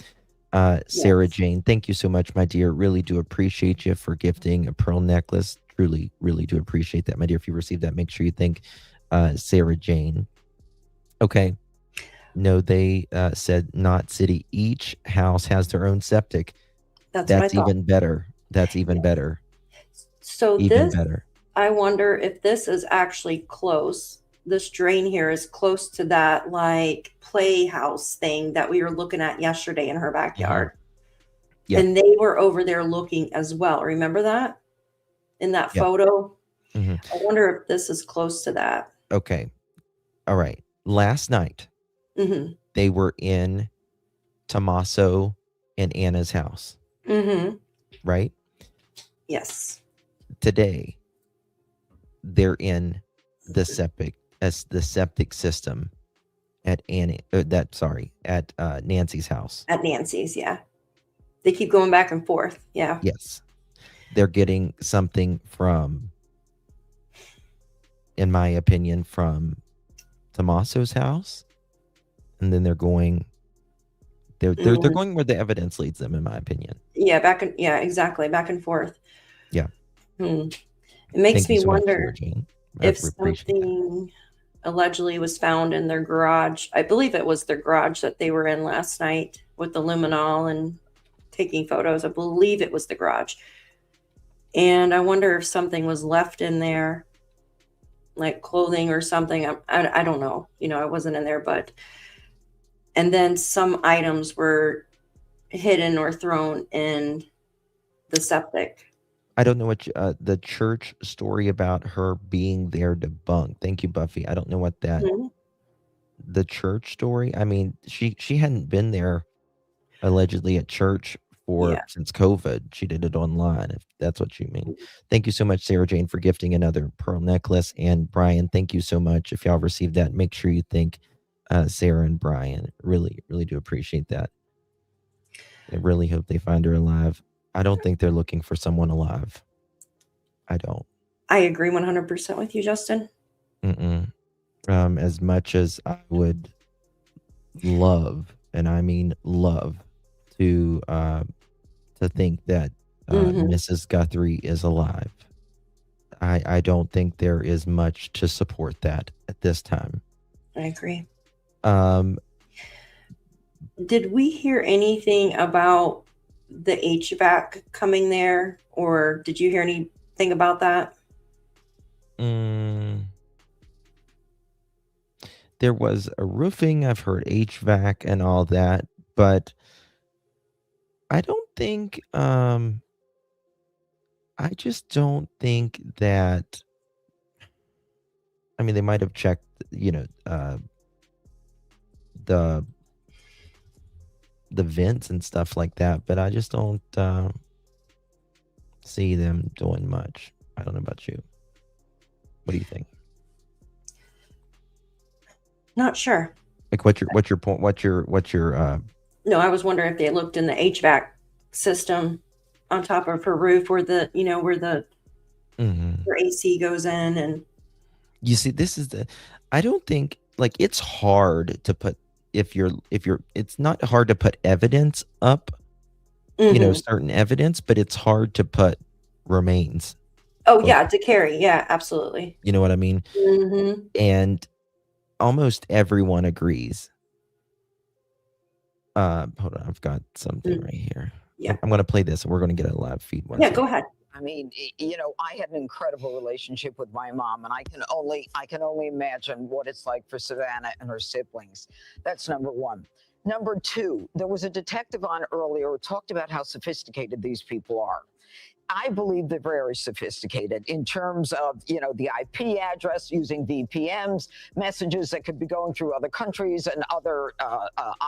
Sarah Yes. Jane, thank you so much, my dear. Really do appreciate you for gifting a pearl necklace. Truly, really do appreciate that, my dear. If you received that, make sure you thank Sarah Jane. Okay. No, they said not city. Each house has their own septic. That's what I That's thought. even better. That's even better. So Even this, better. I wonder if this is actually close. This drain here is close to that like playhouse thing that we were looking at yesterday in her backyard. Yep. And they were over there looking as well. Remember that in that Yep. photo? hmm I wonder if this is close to that. Okay. All right. Last night, Mm-hmm. they were in Tommaso and Anna's house, Mm-hmm. right? Yes. Today, they're in the septic system at Nancy's house. At Nancy's, yeah. They keep going back and forth. Yeah. Yes. They're getting something from, in my opinion, from Tommaso's house. And then they're going going where the evidence leads them, in my opinion. Yeah, exactly. Back and forth. Yeah. It makes Thank you me so much, wonder Sarah Jane. I if appreciate that. something allegedly was found in their garage. I believe it was their garage that they were in last night with the luminol and taking photos. I believe it was the garage. And I wonder if something was left in there, like clothing or something. I don't know. I wasn't in there, and then some items were hidden or thrown in the septic. I don't know what the church story about her being there debunked. Thank you, Buffy. I don't know what that Mhm. the church story. I mean, she hadn't been there allegedly at church since COVID. She did it online, if that's what you mean. Thank you so much, Sarah Jane, for gifting another pearl necklace. And Brian, thank you so much. If y'all received that, make sure you thank Sarah and Brian. Really, really do appreciate that. I really hope they find her alive. I don't think they're looking for someone alive. I don't. I agree 100% with you, Justin. As much as I would love, and I mean love, to think that Mrs. Guthrie is alive, I don't think there is much to support that at this time. I agree. Um, Did we hear anything about the HVAC coming there, or did you hear anything about that? There was a roofing. I've heard HVAC and all that, but I don't think. I just don't think that. I mean, they might have checked, the vents and stuff like that, but I just don't see them doing much. I don't know about you. What do you think? Not sure. Like, what's your point? What's your No, I was wondering if they looked in the HVAC system on top of her roof, where where her AC goes in, and You see, this is I don't think, like, it's hard to put, it's not hard to put evidence up, certain evidence, but it's hard to put remains. Oh yeah, to carry. Yeah, absolutely. You know what I mean? Mm-hmm. And almost everyone agrees. Hold on, I've got something right here. Yeah. I'm going to play this, and we're going to get a live feed. Yeah, go ahead. I mean, I had an incredible relationship with my mom, and I can only imagine what it's like for Savannah and her siblings. That's number one. Number two, there was a detective on earlier who talked about how sophisticated these people are. I believe they're very sophisticated in terms of, the IP address, using VPNs, messages that could be going through other countries and other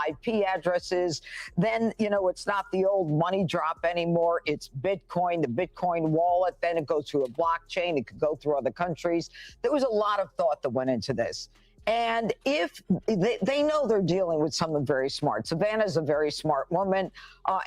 IP addresses. Then, it's not the old money drop anymore. It's Bitcoin, the Bitcoin wallet. Then it goes through a blockchain. It could go through other countries. There was a lot of thought that went into this. And if they know they're dealing with someone very smart. Savannah's a very smart woman,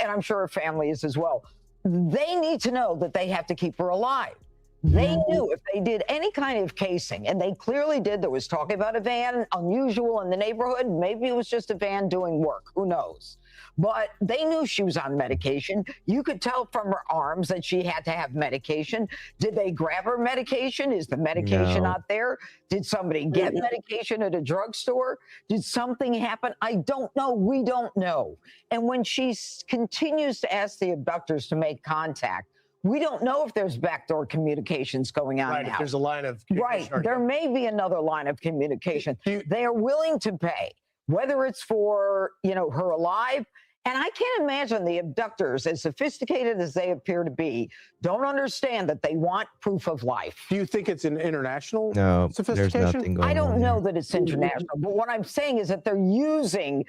and I'm sure her family is as well. They need to know that they have to keep her alive. They knew if they did any kind of casing, and they clearly did, there was talk about a van unusual in the neighborhood. Maybe it was just a van doing work. Who knows? but they knew she was on medication. You could tell from her arms that she had to have medication. Did they grab her medication? Is the medication No. not there? Did somebody get medication at a drugstore? Did something happen? I don't know. We don't know. And when she continues to ask the abductors to make contact, we don't know if there's backdoor communications going on Right, now. if there's a line of Right. communication. There may be another line of communication. They are willing to pay, whether it's for, her alive. And I can't imagine the abductors, as sophisticated as they appear to be, don't understand that they want proof of life. Do you think it's an international No, there's sophistication? nothing going I don't on know there. that it's international, but what I'm saying is that they're using,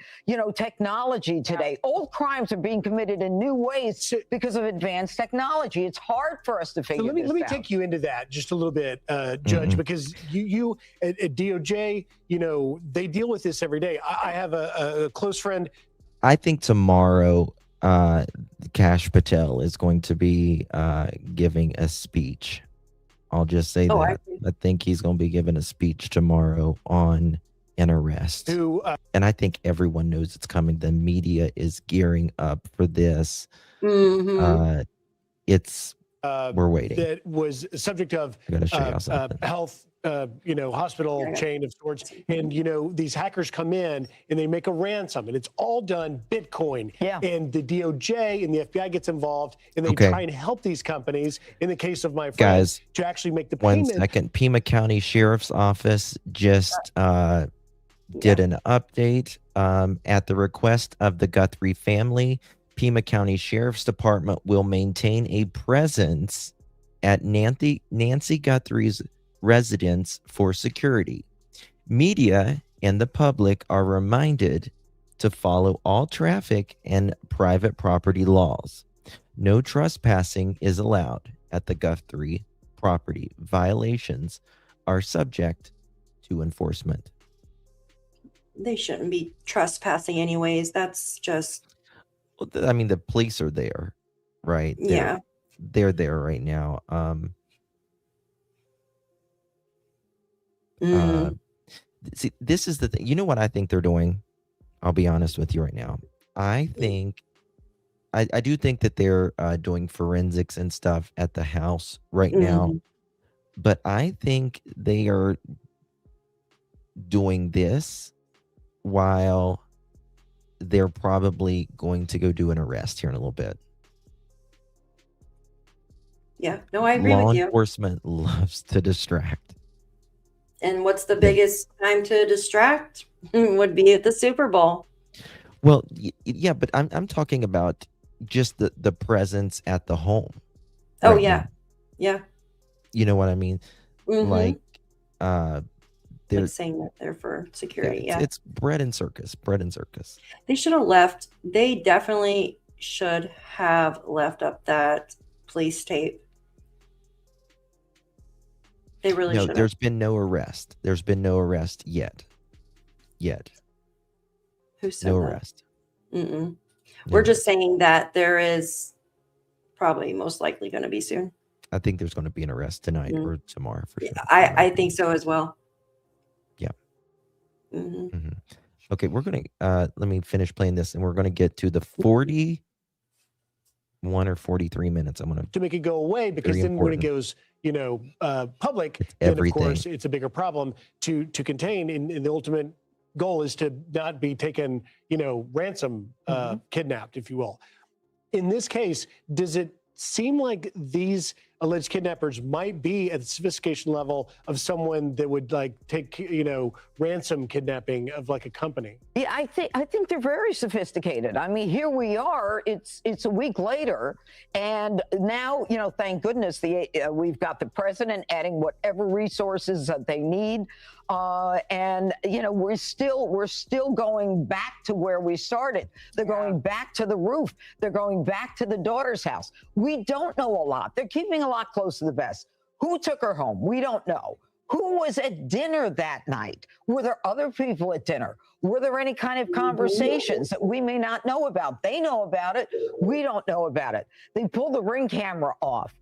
technology today. Old crimes are being committed in new ways because of advanced technology. It's hard for us to figure So let me out. take you into that just a little bit, Judge, because you at DOJ, they deal with this every day. I have a close friend. I think tomorrow, Kash Patel is going to be giving a speech. I'll just say that. I think he's going to be giving a speech tomorrow on an arrest. And I think everyone knows it's coming. The media is gearing up for this. We're waiting. That was subject of I gotta show y'all something. health, hospital chain of sorts. And, these hackers come in and they make a ransom, and it's all done Bitcoin. Yeah. And the DOJ and the FBI gets involved, and they Okay. try and help these companies, in the case of my friend, Guys, to actually make the 1 payment. second. Pima County Sheriff's Office just did an update at the request of the Guthrie family. Pima County Sheriff's Department will maintain a presence at Nancy Guthrie's residence for security. Media and the public are reminded to follow all traffic and private property laws. No trespassing is allowed at the Guthrie property. Violations are subject to enforcement. They shouldn't be trespassing anyways. That's just I mean, the police are there, right? Yeah. They're there right now. See, this is the thing. You know what I think they're doing? I'll be honest with you right now. I do think that they're doing forensics and stuff at the house right now. But I think they are doing this while they're probably going to go do an arrest here in a little bit. Yeah. No, I agree Law with you. enforcement loves to distract. And what's the biggest time to distract? Would be at the Super Bowl. Well, yeah, but I'm talking about just the presence at the home. Oh right yeah. now. Yeah. You know what I mean? Like they're Like saying that they're for security. Yeah. it's bread and circus. They should have left. They definitely should have left up that police tape. They really No, should have. there's been no arrest. There's been no arrest yet. Who said No that? arrest. Mm-mm. We're just saying that there is probably most likely going to be soon. I think there's going to be an arrest tonight or tomorrow for sure. I think so as well. Yeah. Mm-hmm. Okay, we're gonna let me finish playing this, and we're gonna get to the 41 or 43 minutes. I'm gonna To make it go away, because Very then when it important. goes, public, then of everything. course it's a bigger problem to contain. And the ultimate goal is to not be taken, ransom, kidnapped, if you will. In this case, does it seem like these alleged kidnappers might be at the sophistication level of someone that would take, ransom kidnapping of a company? Yeah, I think they're very sophisticated. I mean, here we are. It's a week later, and now thank goodness we've got the president adding whatever resources that they need, and we're still going back to where we started. They're going back to the roof. They're going back to the daughter's house. We don't know a lot. They're keeping a lot close to the vest. Who took her home? We don't know. Who was at dinner that night? Were there other people at dinner? Were there any kind of conversations that we may not know about? They know about it. We don't know about it. They pulled the Ring camera off.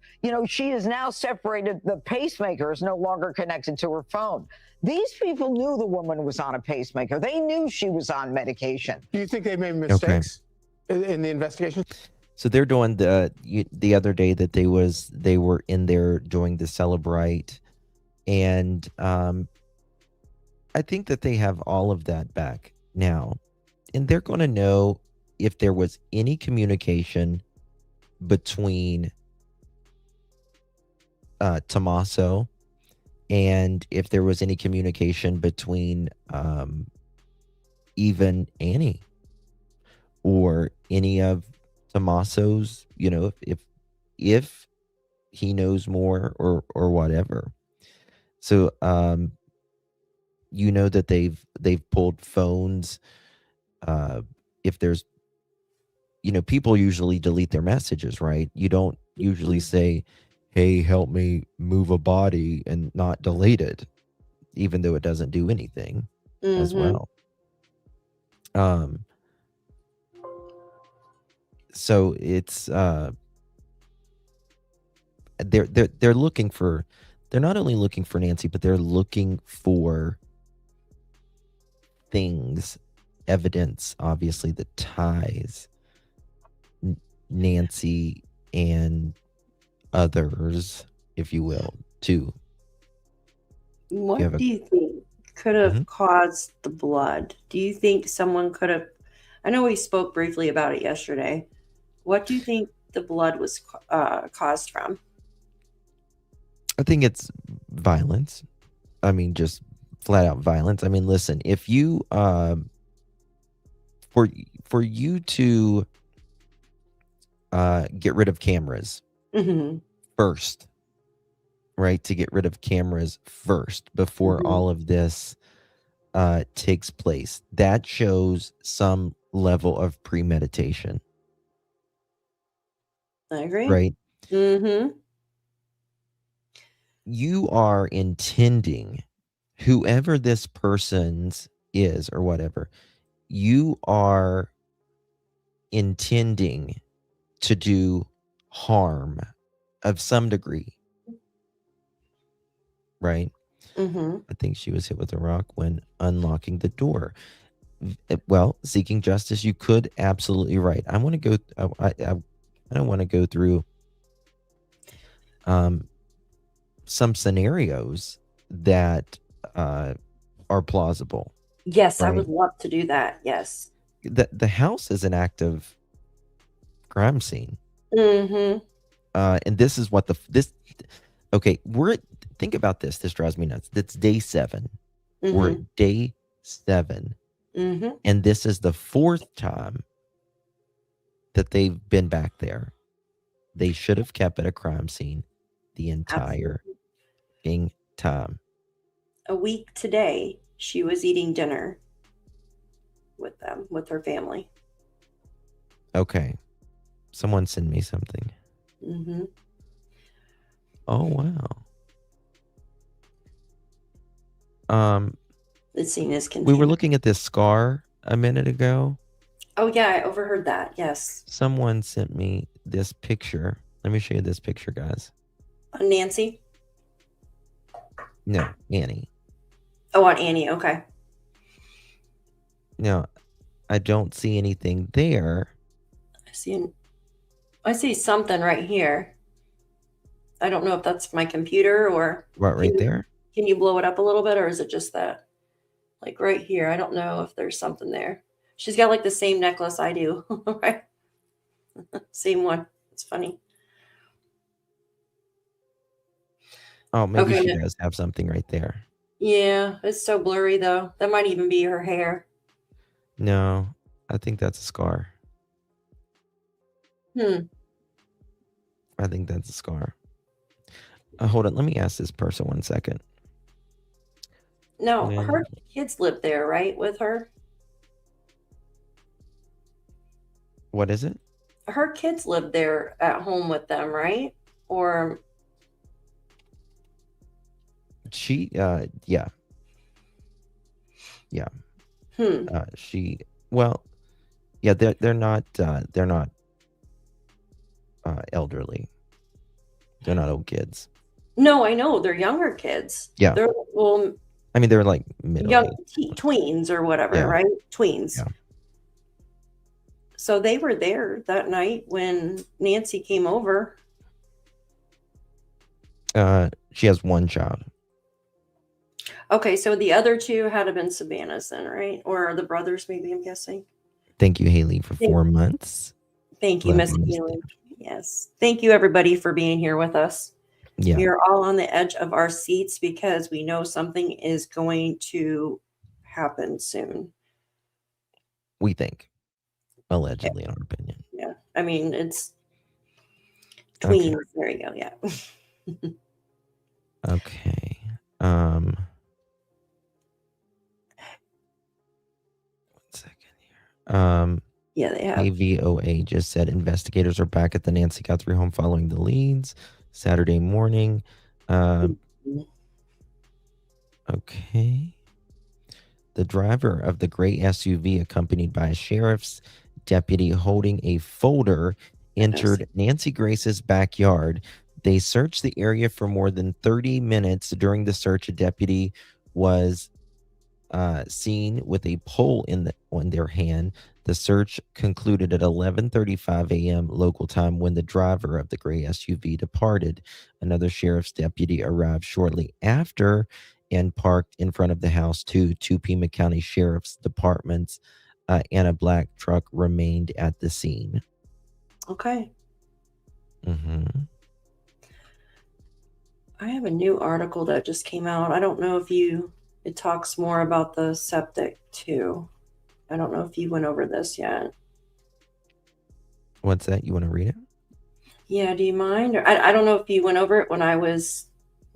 She is now separated. The pacemaker is no longer connected to her phone. These people knew the woman was on a pacemaker. They knew she was on medication. Do you think they made mistakes? in the investigation? So they're doing the other day that they were in there doing the Cellebrite, and I think that they have all of that back now, and they're going to know if there was any communication between Tommaso, and if there was any communication between even Annie or any of Tommaso's, if he knows more or whatever. So that they've pulled phones. If there's, people usually delete their messages, right? You don't usually say, hey, help me move a body, and not delete it, even though it doesn't do anything as well. So it's they're looking for, they're not only looking for Nancy, but they're looking for things, evidence, obviously, that ties Nancy and others, if you will, to. What do you think could have caused the blood? Do you think someone could have? I know we spoke briefly about it yesterday. What do you think the blood was caused from? I think it's violence. I mean, just flat out violence. I mean, listen, if you for you to get rid of cameras first, right? To get rid of cameras first before all of this takes place, that shows some level of premeditation. I agree. Right? You are intending, whoever this person's is or whatever, you are intending to do harm of some degree. Right? I think she was hit with a rock when unlocking the door. Well, seeking justice, you could absolutely right. I want to go. I don't want to go through some scenarios that are plausible. Yes, right? I would love to do that. Yes. The house is an active crime scene. And this is what okay, think about this. This drives me nuts. It's day 7. We're at day 7. And this is the 4th time that they've been back there. They should have kept at a crime scene the entire time. A week today, she was eating dinner with them, with her family. Okay. Someone send me something. Oh, wow. The scene is We continuing. were looking at this scar a minute ago. Oh, yeah, I overheard that. Yes. Someone sent me this picture. Let me show you this picture, guys. Nancy? No, Annie. Oh, on Annie. Okay. No, I don't see anything there. I see something right here. I don't know if that's my computer or... What, right there? Can you blow it up a little bit, or is it just that? Like right here. I don't know if there's something there. She's got like the same necklace I do, right? Same one. It's funny. Oh, maybe Okay, she no. does have something right there. Yeah, it's so blurry though. That might even be her hair. No, I think that's a scar. I think that's a scar. Hold on. Let me ask this person 1 second. No, her kids live there, right? With her? What is it? Her kids live there at home with them, right? Or... She, yeah. Well, yeah, they're not elderly. They're not old kids. No, I know. They're younger kids. Yeah. They're, well, I mean, they're like middle young age. tweens or whatever, Yeah. right? Tweens. Yeah. So they were there that night when Nancy came over. She has one child. Okay, so the other two had to have been Savannah's then, right? Or the brothers, maybe, I'm guessing. Thank you, Haley, for 4 months. Thank you, Love Miss you, Miss Haley. Yes. Thank you, everybody, for being here with us. Yeah. We are all on the edge of our seats because we know something is going to happen soon. We think. Allegedly, in our opinion. Yeah. I mean, it's tweens. Okay. There you go. Yeah. Okay. One second here. Yeah, they have. AVOA just said investigators are back at the Nancy Guthrie home following the leads Saturday morning. Okay. The driver of the gray SUV, accompanied by a sheriff's deputy holding a folder, entered Nancy Grace's backyard. They searched the area for more than 30 minutes. During the search, a deputy was seen with a pole on their hand. The search concluded at 11:35 a.m. local time when the driver of the gray SUV departed. Another sheriff's deputy arrived shortly after and parked in front of the house. Two Pima County Sheriff's Departments and a black truck remained at the scene. Okay. Mm-hmm. I have a new article that just came out. I don't know if it talks more about the septic too. I don't know if you went over this yet. What's that? You want to read it? Yeah, do you mind? Or I don't know if you went over it when I was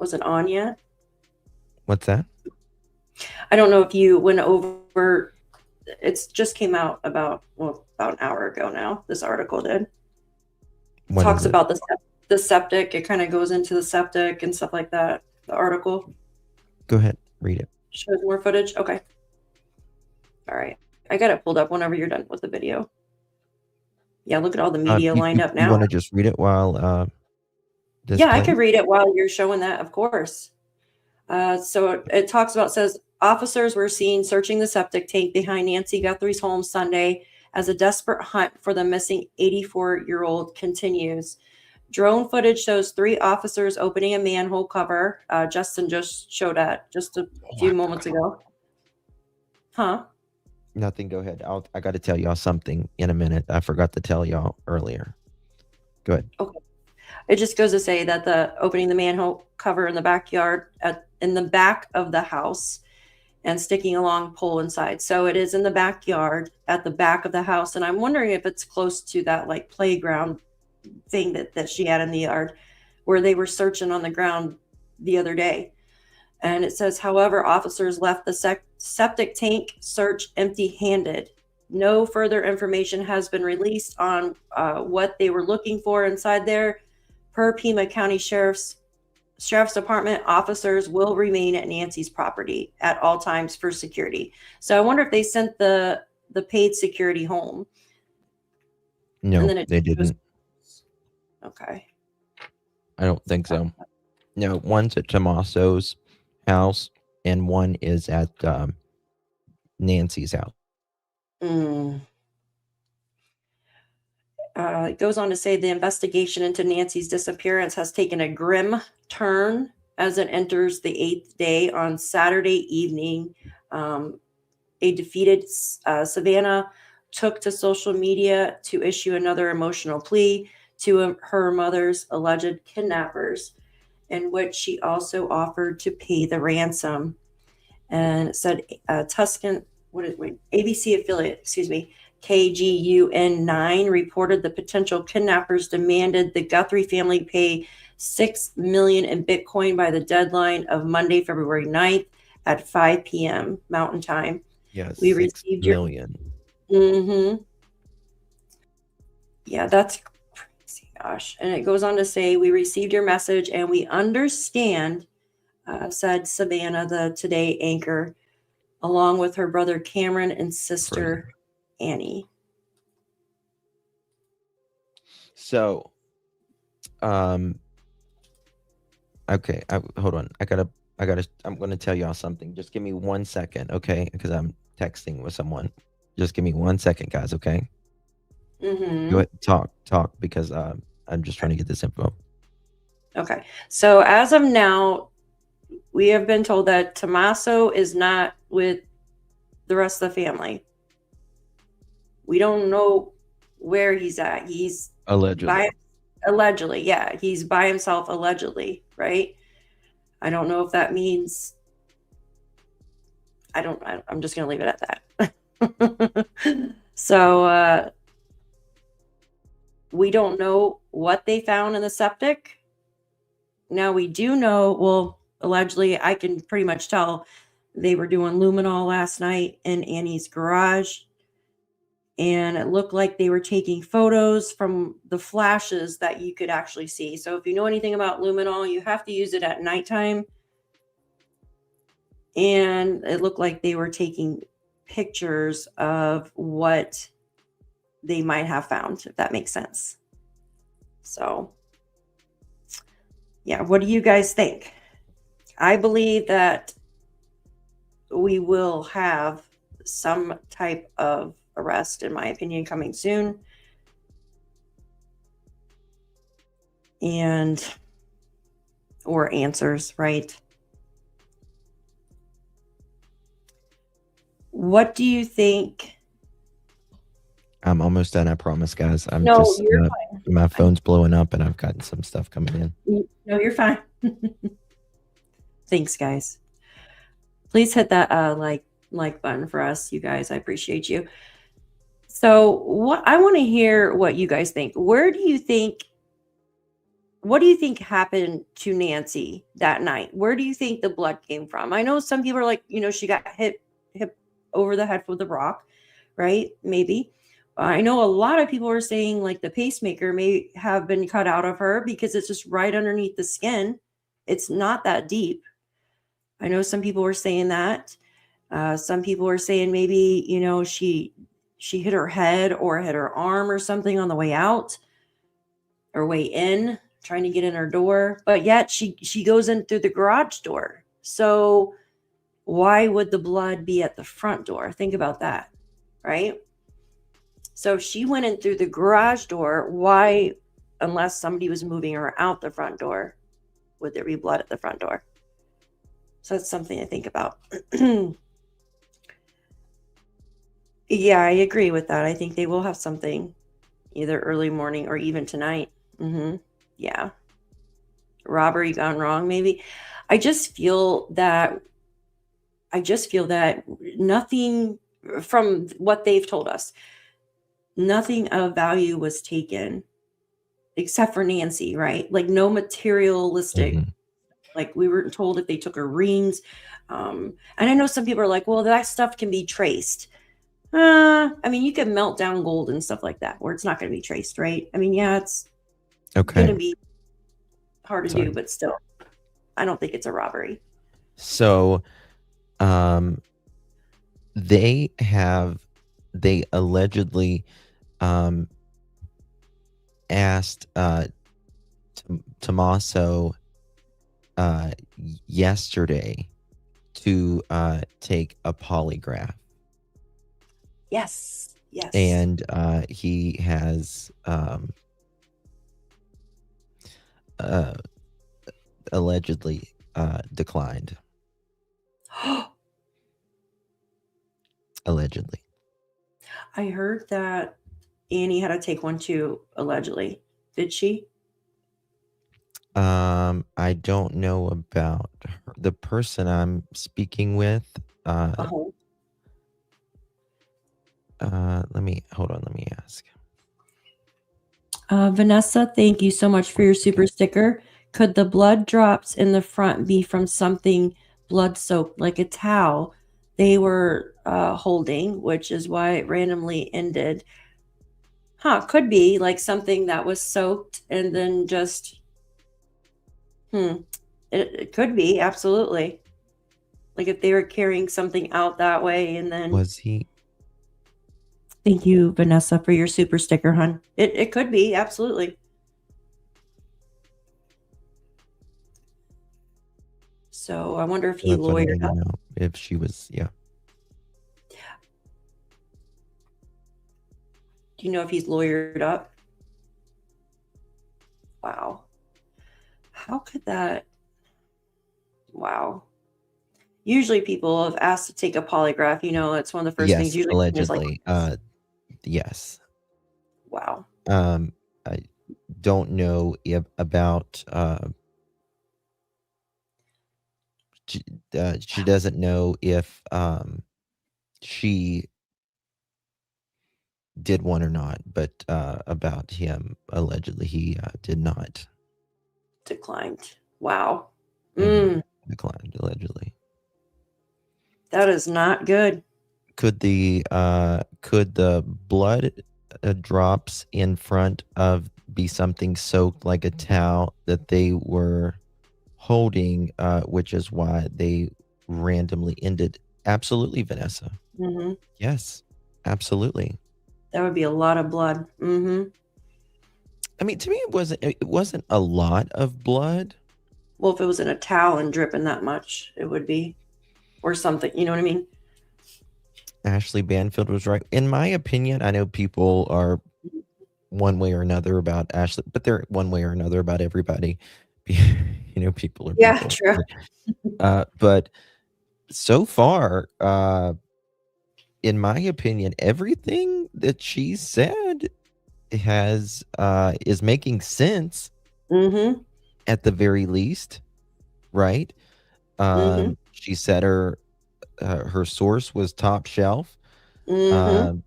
it on yet? What's that? I don't know if you went over, it's just came out about an hour ago now. This article did. What Talks is it? about the septic. It kind of goes into the septic and stuff like that. The article Go ahead, read it. shows more footage. Okay. All right. I got it pulled up whenever you're done with the video. Yeah, look at all the media lined up You now. want to just read it while this Yeah, I plays? could read it while you're showing that, of course. So it talks about, says, officers were seen searching the septic tank behind Nancy Guthrie's home Sunday as a desperate hunt for the missing 84-year-old continues. Drone footage shows 3 officers opening a manhole cover. Justin just showed that just a few moments ago. Huh? Nothing. Go ahead. I got to tell y'all something in a minute. I forgot to tell y'all earlier. Go ahead. Okay. It just goes to say that the opening the manhole cover in the backyard in the back of the house and sticking a long pole inside. So it is in the backyard at the back of the house. And I'm wondering if it's close to that like playground thing that she had in the yard where they were searching on the ground the other day. And it says, however, officers left the septic tank search empty-handed. No further information has been released on what they were looking for inside there. Per Pima County Sheriff's Department, officers will remain at Nancy's property at all times for security. So I wonder if they sent the paid security home. No, And then they didn't. Okay. I don't think so. No, one's at Tommaso's house and one is at Nancy's house. It goes on to say the investigation into Nancy's disappearance has taken a grim turn as it enters the 8th day. On Saturday evening, a defeated Savannah took to social media to issue another emotional plea to her mother's alleged kidnappers, in which she also offered to pay the ransom. And it said ABC affiliate, KGUN9 reported the potential kidnappers demanded the Guthrie family pay $6 million in Bitcoin by the deadline of Monday, February 9th at 5 p.m. Mountain Time. Yes, we 6 received million. Yeah, that's crazy, gosh. And it goes on to say, we received your message and we understand, said Savannah, the Today anchor, along with her brother Cameron and sister Annie. So, okay, hold on. I'm going to tell y'all something. Just give me 1 second, okay? Because I'm texting with someone. Just give me 1 second, guys, okay? Mm-hmm. Go ahead, talk, because I'm just trying to get this info. Okay. So as of now, we have been told that Tommaso is not with the rest of the family. We don't know where he's at. He's Allegedly. allegedly, yeah, he's by himself allegedly, right? I don't know if that means I'm just going to leave it at that. So we don't know what they found in the septic. Now we do know, well, allegedly, I can pretty much tell they were doing luminol last night in Annie's garage. And it looked like they were taking photos from the flashes that you could actually see. So if you know anything about luminol, you have to use it at nighttime. And it looked like they were taking pictures of what they might have found, if that makes sense. So, yeah, what do you guys think? I believe that we will have some type of arrest, in my opinion, coming soon. Or answers, right? What do you think? I'm almost done, I promise, guys. I'm No, just you're fine. my phone's blowing up and I've gotten some stuff coming in. No, you're fine. Thanks, guys. Please hit that like button for us, you guys. I appreciate you. So I want to hear what you guys think. What do you think happened to Nancy that night? Where do you think the blood came from? I know some people are like, she got hit over the head with a rock, right? Maybe. I know a lot of people are saying like the pacemaker may have been cut out of her because it's just right underneath the skin. It's not that deep. I know some people were saying that. Some people are saying maybe, she hit her head or hit her arm or something on the way out or way in, trying to get in her door. But yet she goes in through the garage door. So why would the blood be at the front door? Think about that, right? So if she went in through the garage door, why, unless somebody was moving her out the front door, would there be blood at the front door? So that's something to think about. Yeah, I agree with that. I think they will have something either early morning or even tonight. Yeah. Robbery gone wrong, maybe. I just feel that nothing from what they've told us, nothing of value was taken except for Nancy, right? Like no materialistic, like we were told if they took her rings. And I know some people are like, well, that stuff can be traced. I mean, you can melt down gold and stuff like that where it's not going to be traced, right? I mean, yeah, it's going to be hard to do, but still, I don't think it's a robbery. So, they allegedly asked Tommaso yesterday to take a polygraph. Yes. And he has allegedly declined. Allegedly. I heard that Annie had to take one too, allegedly. Did she? I don't know about her. The person I'm speaking with. Let me ask. Vanessa, thank you so much for your super sticker. Could the blood drops in the front be from something blood soaked, like a towel they were holding, which is why it randomly ended? Could be like something that was soaked and then just, it could be, absolutely. Like if they were carrying something out that way and then. Was he? Thank you, Vanessa, for your super sticker, hon. It could be, absolutely. So I wonder if he lawyered up. If she was, yeah. Do you know if he's lawyered up? Wow. How could that? Wow. Usually people have asked to take a polygraph. You know, it's one of the first things Yes, usually is like, allegedly. Yes. wow. I don't know if about she doesn't know if she did one or not, but about him allegedly he did not. Declined. Wow. Declined allegedly. That is not good. Could the blood drops in front of be something soaked like a towel that they were holding, which is why they randomly ended? Absolutely, Vanessa. Mm-hmm. Yes, absolutely. That would be a lot of blood. Mm-hmm. I mean, to me, it wasn't a lot of blood. Well, if it was in a towel and dripping that much, it would be, or something. You know what I mean? Ashley Banfield was right. In my opinion, I know people are one way or another about Ashley, but they're one way or another about everybody. You know, people are Yeah, people. true. But so far, in my opinion, everything that she said is making sense. Mm-hmm. At the very least, right? Mm-hmm. She said her source was top shelf. Mm-hmm.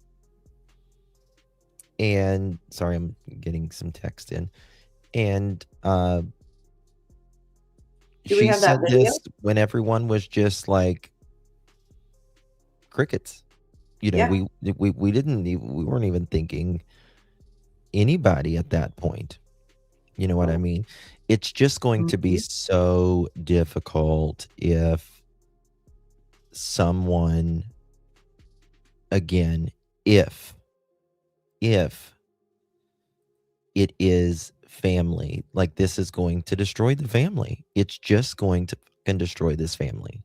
And sorry, I'm getting some text in. And Do we she have that said video? this when everyone was just like crickets. You know, Yeah. we weren't even thinking anybody at that point. You know what I mean? It's just going to be so difficult if someone, again, if it is family, like this is going to destroy the family. It's just going to fucking destroy this family.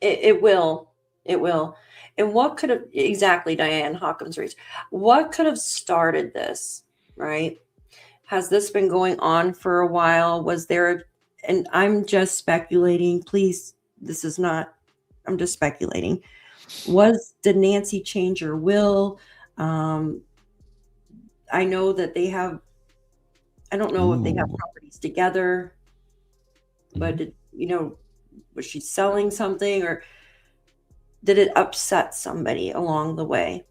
It will. It will. And what could have exactly, Diane Hawkins Reese? What could have started this? Right? Has this been going on for a while? Was there? And I'm just speculating. Please, this is not. I'm just speculating. Did Nancy change her will? I know that they have. I don't know if they have properties together, but was she selling something, or did it upset somebody along the way?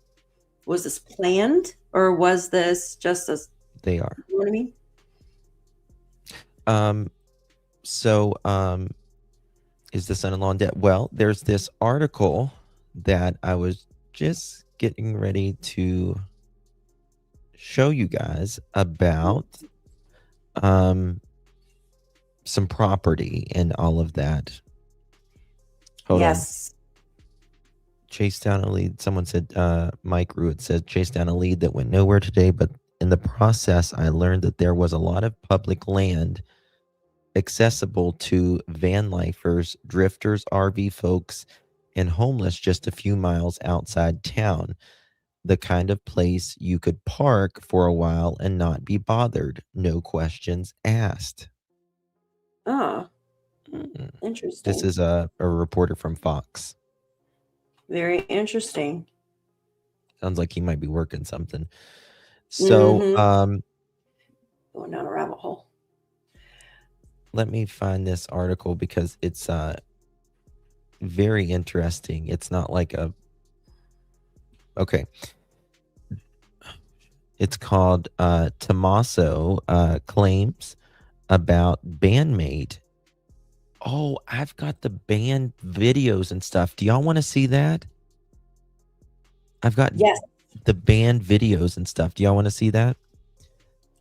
Was this planned, or was this just a? They are. You know what I mean? Is the son-in-law in debt? Well, there's this article that I was just getting ready to show you guys about some property and all of that. Hold on. Chase down a lead. Someone said, Mike Ruitt said, chase down a lead that went nowhere today, but in the process, I learned that there was a lot of public land accessible to van lifers, drifters, RV folks, and homeless just a few miles outside town. The kind of place you could park for a while and not be bothered. No questions asked. Oh, interesting. This is a reporter from Fox. Very interesting. Sounds like he might be working something. So, going down a rabbit hole. Let me find this article because it's very interesting. It's not like a. Okay. It's called Tommaso claims about bandmate. Oh, I've got the band videos and stuff. Do y'all want to see that? I've got the band videos and stuff. Do y'all want to see that?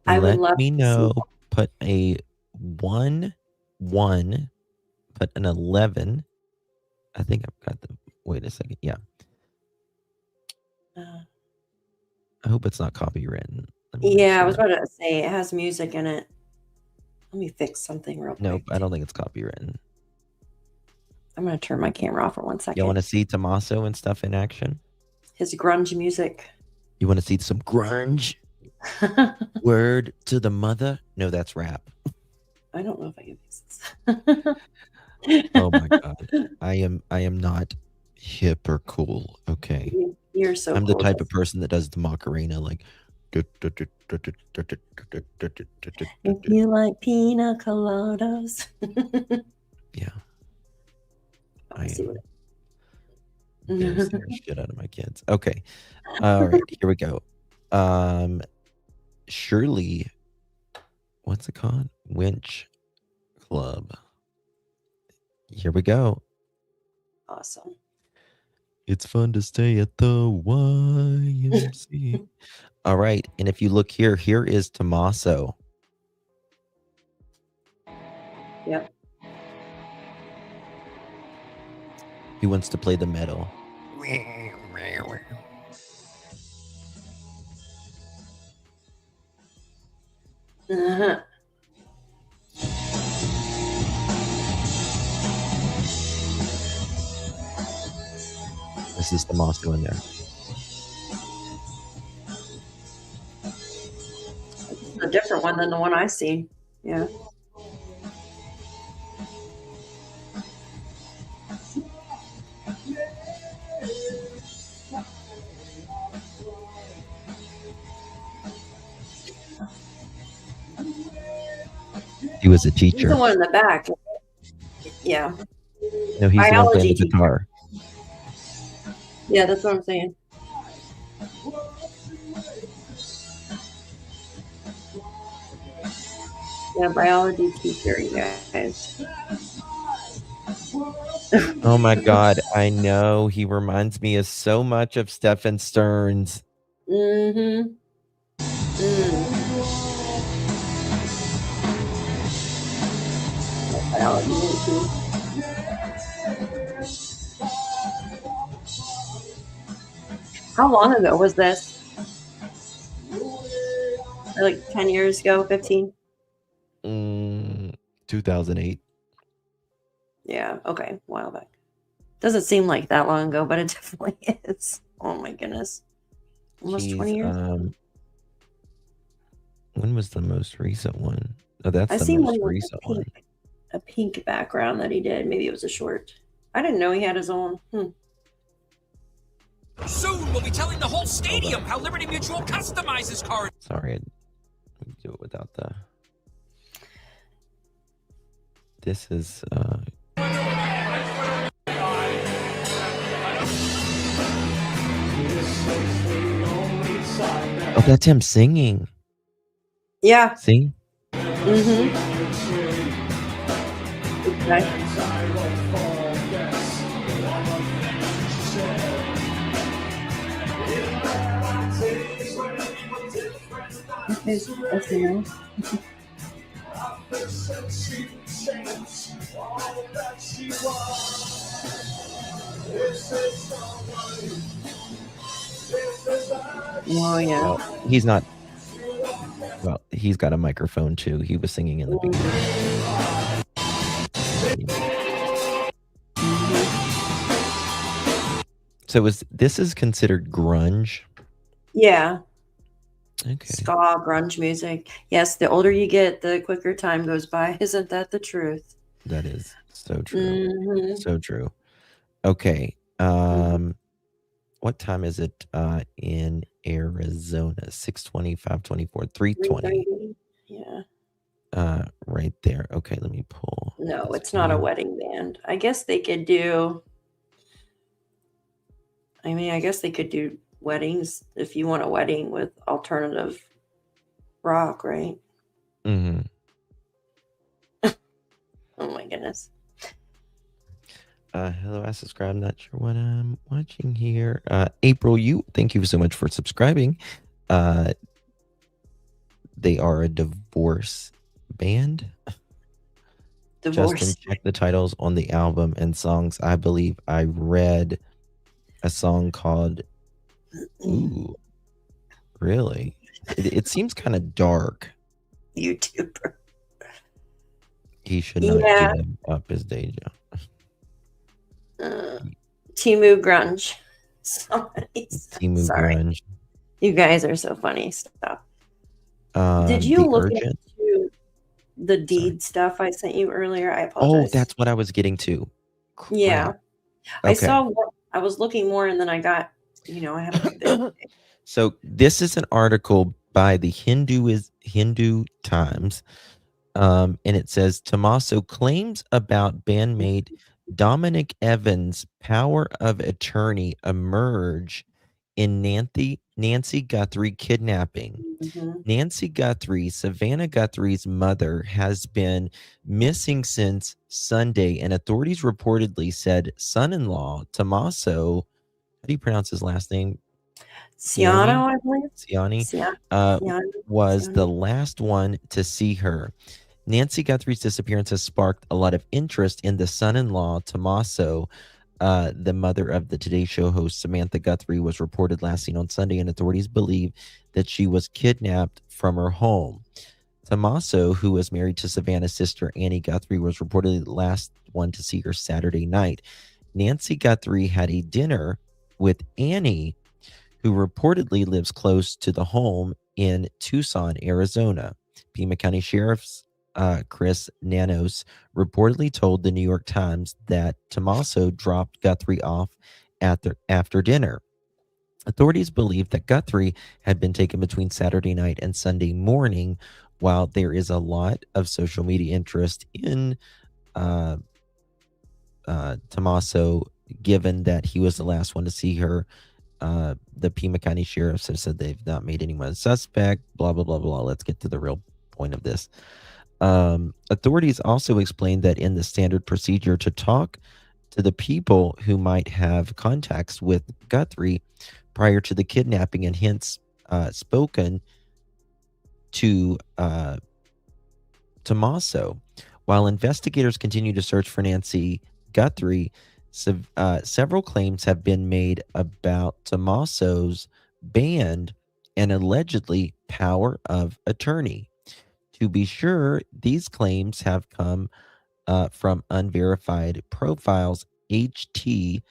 I would love me to know. see. Put a 1, put an 11. I think I've got the. Wait a second. Yeah. I hope it's not copywritten. Yeah, I was about to say it has music in it. Let me fix something real quick. Nope, I don't think it's copywritten. I'm going to turn my camera off for 1 second. You want to see Tommaso and stuff in action? His grunge music. You want to see some grunge? Word to the mother? No, that's rap. I don't know if I can fix this. Oh my god. I am not hip or cool. Okay. You're so I'm the cool, type of Justin. person that does the Macarena like If you like pina coladas. yeah. I see am what embarrassing the shit out of my kids. Okay. All right, here we go. Shirley, what's it called? Winch Club. Here we go. Awesome. It's fun to stay at the YMCA. All right, and if you look here, here is Tommaso. Yep. He wants to play the metal. This is Tommaso in there. It's a different one than the one I see. Yeah. He was a He's teacher. the one in the back. Yeah. No, he's the one playing the teacher. guitar. Yeah, that's what I'm saying. Yeah, biology teacher, you guys. Oh my god, I know. He reminds me of so much of Stephen Stearns. Mm-hmm. How long ago was this? Like 10 years ago, 15? 2008. Yeah, okay, a while back. Doesn't seem like that long ago, but it definitely is. Oh my goodness. Almost 20 years? When was the most recent one? Oh, that's I the seen most one with recent one. a pink background that he did. Maybe it was a short. I didn't know he had his own. Soon we'll be telling the whole stadium how Liberty Mutual customizes cars. Sorry, I do it without the. This is. Oh, that's him singing. Yeah. See? Mm-hmm. Okay. That's nice. Oh yeah. Well, he's not. Well, he's got a microphone too. He was singing in the beginning. So this is considered grunge? Yeah. Okay. Ska, grunge music. Yes, the older you get, the quicker time goes by. Isn't that the truth? That is so true. Mm-hmm. So true. Okay. What time is it in Arizona? 6:20, 5:24, 3:20. Yeah. Right there. Okay, let me pull. No, it's not a wedding band. I guess they could do. I mean, I guess they could do weddings if you want a wedding with alternative rock, right? Mm-hmm. Oh my goodness. Hello, I subscribe. Not sure what I'm watching here. April, thank you so much for subscribing. They are a divorce band. Divorce. Justin, check the titles on the album and songs. I believe I read a song called Ooh. Really? It seems kind of dark. YouTuber. He should not give up his day job. Timu grunge. Timu grunge. You guys are so funny stuff. Did you The look urgent. into the deed stuff I sent you earlier? I Oh, apologize. that's what I was getting to. Yeah. Crap. I Okay. saw more, I was looking more and then I got, I haven't So this is an article by the Hindu Times, and it says Tommaso claims about bandmate Dominic Evans' power of attorney emerge in Nancy Guthrie kidnapping. Nancy Guthrie, Savannah Guthrie's mother, has been missing since Sunday, and authorities reportedly said son-in-law Tommaso, how do you pronounce his last name? Ciano, I believe. Ciani, was the last one to see her. Nancy Guthrie's disappearance has sparked a lot of interest in the son-in-law, Tommaso. The mother of the Today Show host, Samantha Guthrie, was reported last seen on Sunday, and authorities believe that she was kidnapped from her home. Tommaso, who was married to Savannah's sister, Annie Guthrie, was reportedly the last one to see her Saturday night. Nancy Guthrie had a dinner with Annie, who reportedly lives close to the home in Tucson, Arizona. Pima County Sheriff's Chris Nanos reportedly told the New York Times that Tommaso dropped Guthrie off after dinner. Authorities believe that Guthrie had been taken between Saturday night and Sunday morning. While there is a lot of social media interest in Tommaso, given that he was the last one to see her, the Pima County sheriffs have said they've not made anyone suspect, blah, blah, blah, blah. Let's get to the real point of this. Authorities also explained that in the standard procedure to talk to the people who might have contacts with Guthrie prior to the kidnapping and hence spoken to Tommaso. While investigators continue to search for Nancy Guthrie, several claims have been made about Tommaso's band and allegedly power of attorney. To be sure, these claims have come from unverified profiles. HT,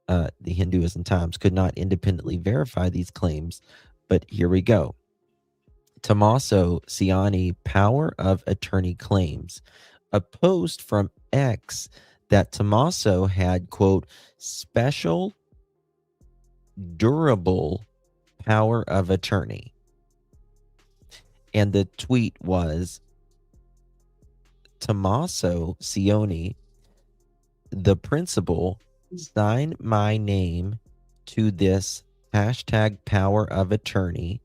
the Hinduism Times, could not independently verify these claims, but here we go. Tommaso Ciani, power of attorney claims. A post from X that Tommaso had, quote, special durable power of attorney. And the tweet was, Tommaso Ciani, the principal, sign my name to this hashtag power of attorney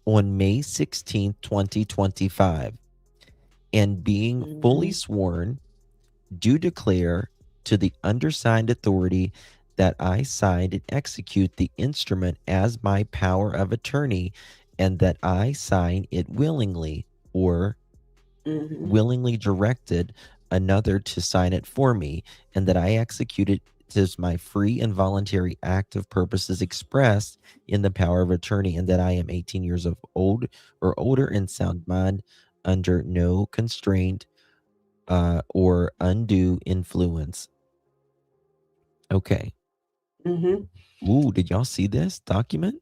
on May 16th, 2025, and being fully sworn, do declare to the undersigned authority that I signed and execute the instrument as my power of attorney, and that I sign it willingly or willingly directed another to sign it for me, and that I execute it as my free and voluntary act of purposes expressed in the power of attorney, and that I am 18 years of old or older in sound mind, under no constraint or undue influence. Okay. Ooh, did y'all see this document?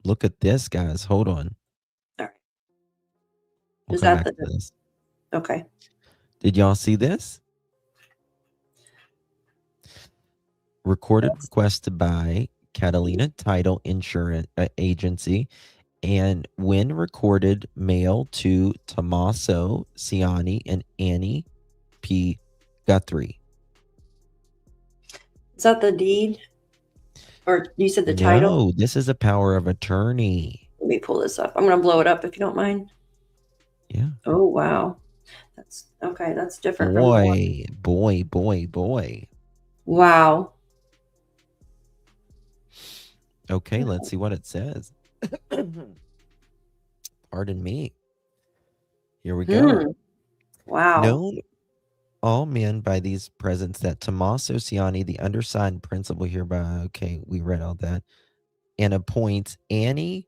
Look at this, guys. Hold on. All right. We'll Is come that back to this. Okay. Did y'all see this? Recorded requested by Catalina Title Insurance Agency, and when recorded, mail to Tommaso Ciani and Annie P. Guthrie. Is that the deed? Or you said the title? No, this is a power of attorney. Let me pull this up. I'm going to blow it up if you don't mind. Yeah. Oh, wow. That's okay. That's different. Boy. Wow. Okay, let's see what it says. Pardon me. Here we go. Wow. Known all men by these presents that Tommaso Ciani, the undersigned principal hereby, okay, we read all that, and appoints Annie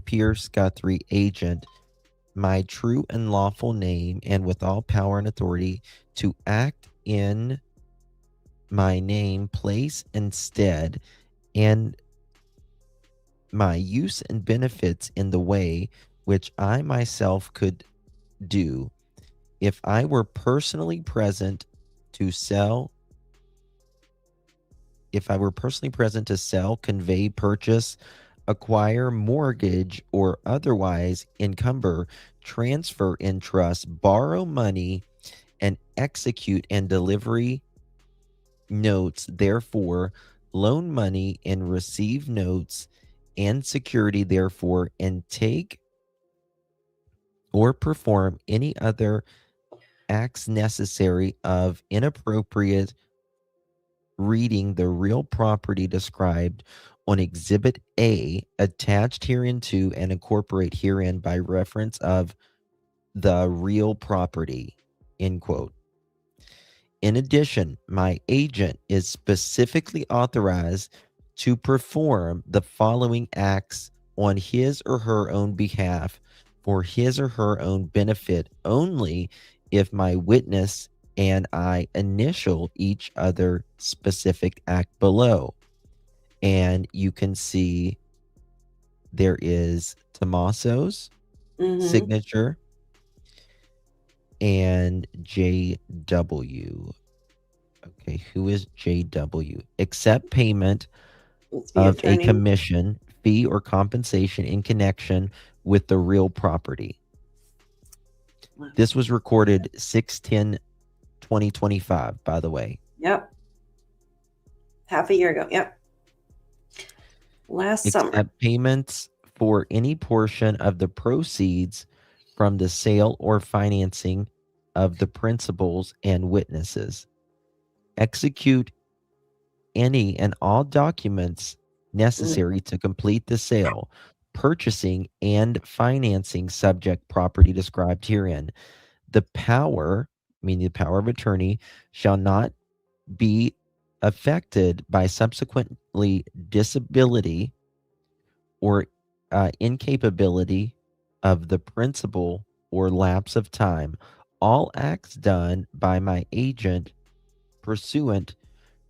Pierce Guthrie, agent, my true and lawful name, and with all power and authority to act in my name, place, and stead, and my use and benefits in the way which I myself could do if I were personally present to sell, convey, purchase, acquire, mortgage, or otherwise encumber, transfer, entrust, borrow money, and execute and delivery notes, therefore, loan money and receive notes and security, therefore, and take or perform any other acts necessary of inappropriate reading the real property described on Exhibit A attached hereinto and incorporate herein by reference of the real property, end quote. In addition, my agent is specifically authorized to perform the following acts on his or her own behalf for his or her own benefit only if my witness and I initial each other specific act below. And you can see there is Tommaso's signature and JW. Okay, who is JW? Accept payment of a commission, fee, or compensation in connection with the real property. This was recorded 6/10/2025, by the way. Yep. Half a year ago. Yep. Last summer. Accept payments for any portion of the proceeds from the sale or financing of the principals and witnesses. Execute any and all documents necessary to complete the sale, purchasing, and financing subject property described herein. The power, meaning the power of attorney, shall not be affected by subsequently disability or incapability of the principal or lapse of time. All acts done by my agent pursuant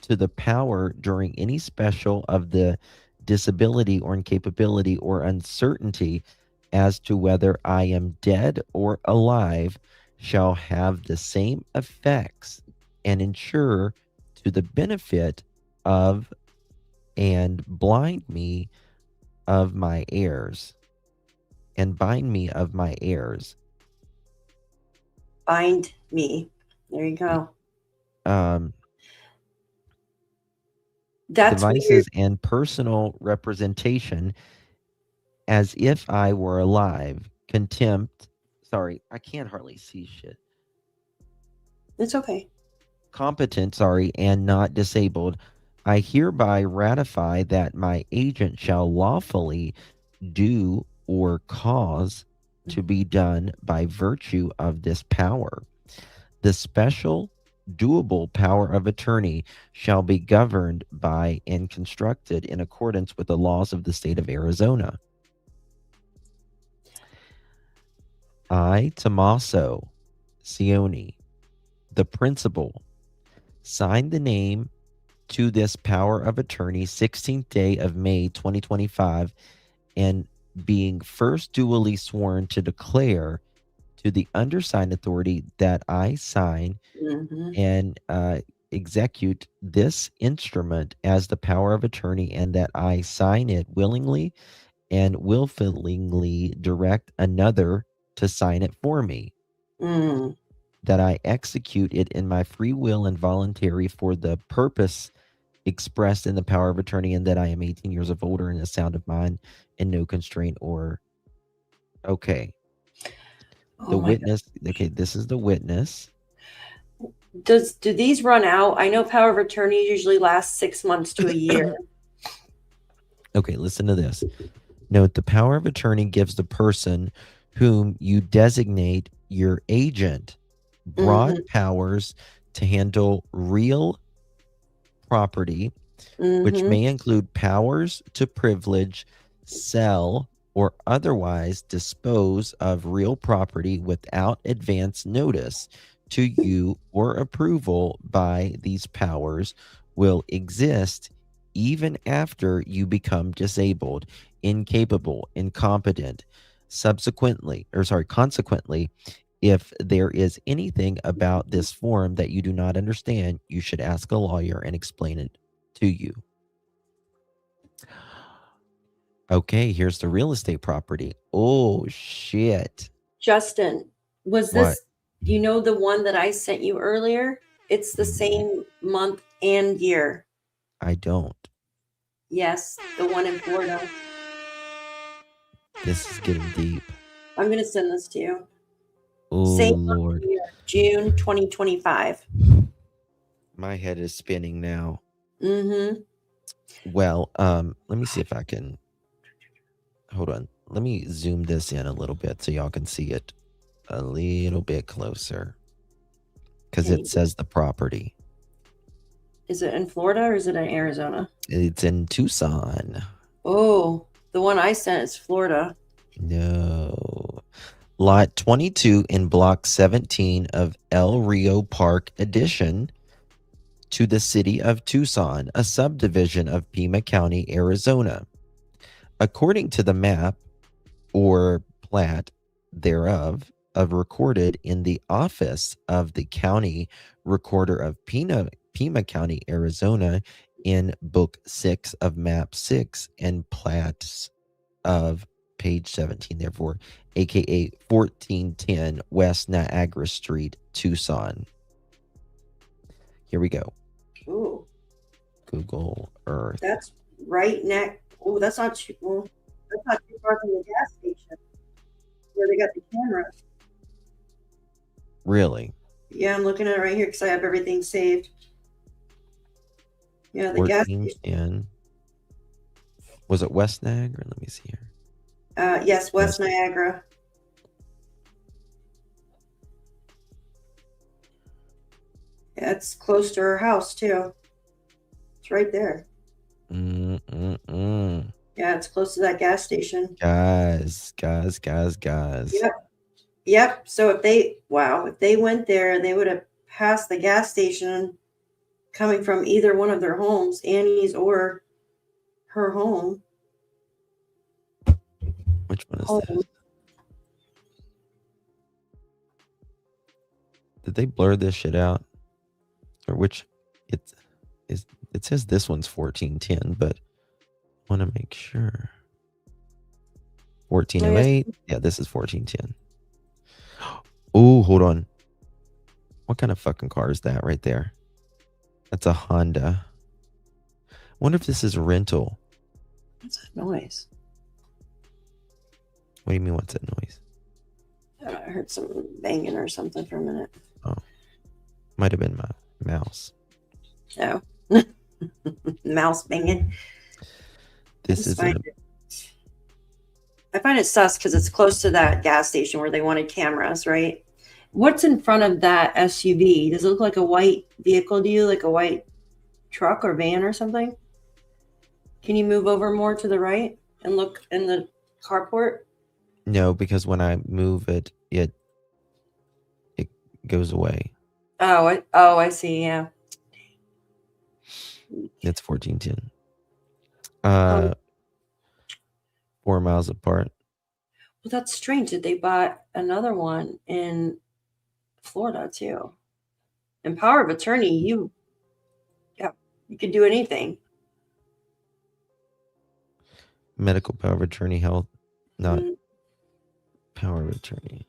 to the power during any special of the disability or incapability or uncertainty as to whether I am dead or alive shall have the same effects and ensure to the benefit of and blind me of my heirs and bind me of my heirs. Bind me. There you go. That's Devices weird. and personal representation as if I were alive. Contempt. Sorry, I can't hardly see shit. It's okay. Competent, and not disabled. I hereby ratify that my agent shall lawfully do or cause to be done by virtue of this power. The special doable power of attorney shall be governed by and constructed in accordance with the laws of the state of Arizona. I, Tommaso Cioni, the principal, sign the name to this power of attorney 16th day of May 2025, and being first duly sworn to declare to the undersigned authority that I sign and execute this instrument as the power of attorney, and that I sign it willingly and willfully direct another to sign it for me. That I execute it in my free will and voluntary for the purpose expressed in the power of attorney, and that I am 18 years of older and a sound of mind and no constraint or... Okay. The witness. Okay, this is the witness. Do these run out? I know power of attorney usually lasts 6 months to a year. Okay, listen to this. Note, the power of attorney gives the person whom you designate your agent broad powers to handle real property, which may include powers to privilege, sell, or otherwise dispose of real property without advance notice to you or approval by these powers will exist even after you become disabled, incapable, incompetent. Consequently, if there is anything about this form that you do not understand, you should ask a lawyer and explain it to you. Okay, here's the real estate property. Oh, shit. Justin, was What? this, you know, the one that I sent you earlier? It's the same month and year. I don't. Yes, the one in Florida. This is getting deep. I'm going to send this to you. Oh, Same month Lord. and year, June 2025. My head is spinning now. Mm-hmm. Well, let me see if I can. Hold on. Let me zoom this in a little bit so y'all can see it a little bit closer. Because it says the property. Is it in Florida or is it in Arizona? It's in Tucson. Oh, the one I sent is Florida. No. Lot 22 in Block 17 of El Rio Park Addition to the city of Tucson, a subdivision of Pima County, Arizona. According to the map or plat thereof, recorded in the office of the county recorder of Pima County, Arizona, in Book 6 of Map 6 and plats of page 17, therefore, aka 1410 West Niagara Street, Tucson. Here we go. Ooh. Google Earth. That's right next. Oh, that's not too. Well, that's not too far from the gas station where they got the cameras. Really? Yeah, I'm looking at it right here because I have everything saved. Yeah, the gas station. In. Was it West Niagara? Let me see here. Yes, West Niagara. Yeah, it's close to her house too. It's right there. Yeah, it's close to that gas station. Guys. Yep. So if they went there, they would have passed the gas station coming from either one of their homes, Annie's or her home. Which one is this? Did they blur this shit out? Or which it says this one's 1410, but I want to make sure. 1408. Yeah, this is 1410. Oh, hold on. What kind of fucking car is that right there? That's a Honda. Wonder if this is rental. What's that noise? What do you mean, what's that noise? I heard some banging or something for a minute. Oh. Might have been my mouse. Oh. Mouse banging. I find it sus because it's close to that gas station where they wanted cameras, right? What's in front of that SUV? Does it look like a white vehicle to you, like a white truck or van or something? Can you move over more to the right and look in the carport? No, because when I move it, it goes away. Oh, I see. Yeah. It's 1410. 4 miles apart. Well, that's strange that they bought another one in Florida too. And power of attorney, you could do anything. Medical power of attorney, health, not power of attorney.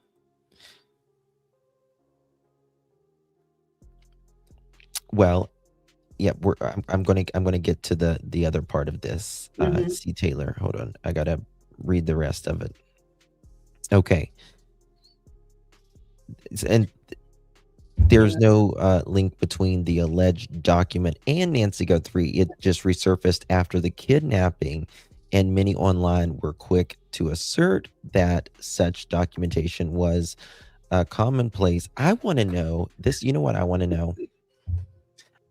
Well, yeah, I'm gonna get to the other part of this. C. Taylor, hold on, I gotta read the rest of it. Okay, and there's no link between the alleged document and Nancy Guthrie. It just resurfaced after the kidnapping, and many online were quick to assert that such documentation was commonplace. I want to know this. You know what I want to know?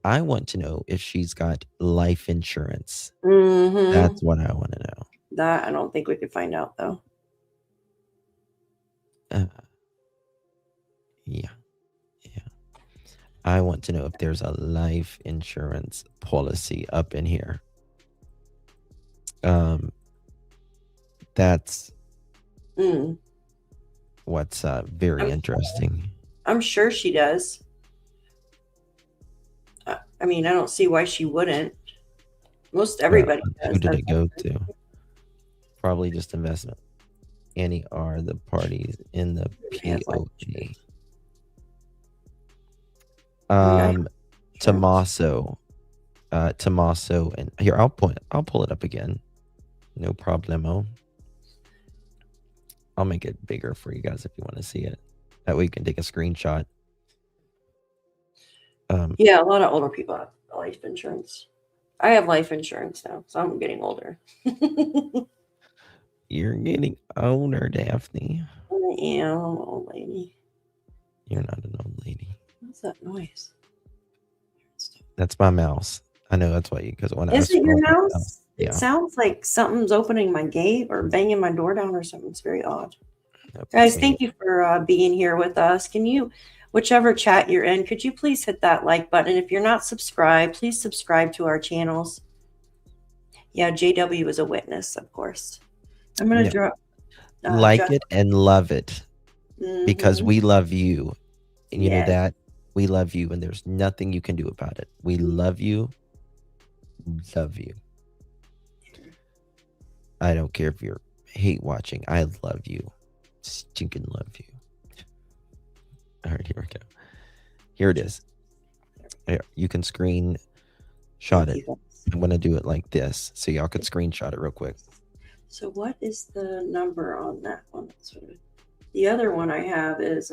I want to know if she's got life insurance. That's what I want to know. That I don't think we could find out though. Yeah. I want to know if there's a life insurance policy up in here. That's Mm. what's very interesting. I'm sure she does. I mean, I don't see why she wouldn't. Most everybody does. Who did it go to? Probably just investment. Any are the parties in the POA. Tommaso, and here I'll pull it up again. No problemo. I'll make it bigger for you guys if you want to see it. That way you can take a screenshot. Yeah, a lot of older people have life insurance. I have life insurance now, so I'm getting older. You're getting older, Daphne. I am. I'm an old lady. You're not an old lady. What's that noise? That's my mouse. I know that's why you, because when Is it your mouse? Yeah. It sounds like something's opening my gate or banging my door down or something. It's very odd. Guys, thank you for being here with us. Can you, whichever chat you're in, could you please hit that like button? If you're not subscribed, please subscribe to our channels. Yeah, JW is a witness, of course. I'm going to drop. Like it and love it because we love you. And you know that we love you and there's nothing you can do about it. We love you. Love you. I don't care if you're hate watching. I love you. Stinking love you. All right, here we go. Here it is. Here, you can screenshot it. I'm going to do it like this so y'all can screenshot it real quick. So what is the number on that one? The other one I have is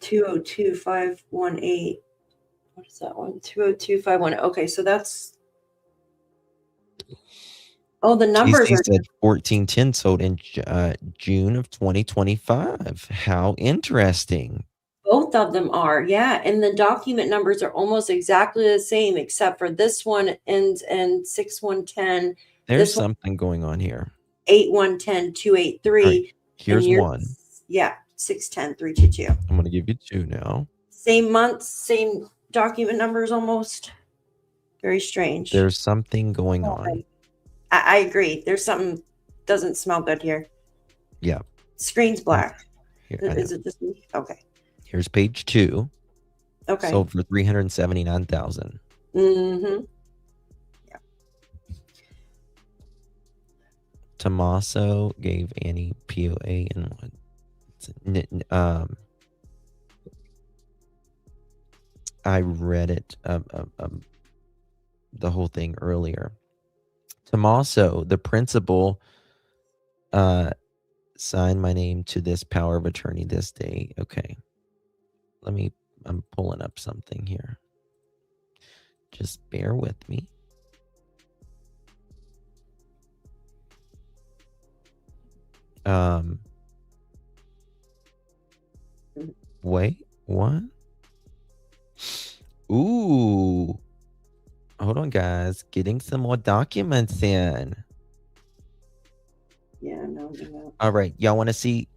202518. What is that one? 202518. Okay, so that's. Oh, the numbers He are. said 1410 sold in June of 2025. How interesting. Both of them are, yeah. And the document numbers are almost exactly the same, except for this one ends in 6110. There's something going on here. 8110283. Right, here's one. Yeah, 610322. I'm going to give you two now. Same months, same document numbers almost. Very strange. There's something going on. I agree. There's something doesn't smell good here. Yeah. Screen's black. Here, is it just me? Okay. Here's page 2. Okay. Sold for $379,000. Mm-hmm. Yeah. Tommaso gave Annie POA and what? I read it the whole thing earlier. Tommaso, the principal, signed my name to this power of attorney this day. Okay. I'm pulling up something here. Just bear with me. Wait, what? Ooh. Hold on, guys. Getting some more documents in. Yeah, no. All right. Y'all want to see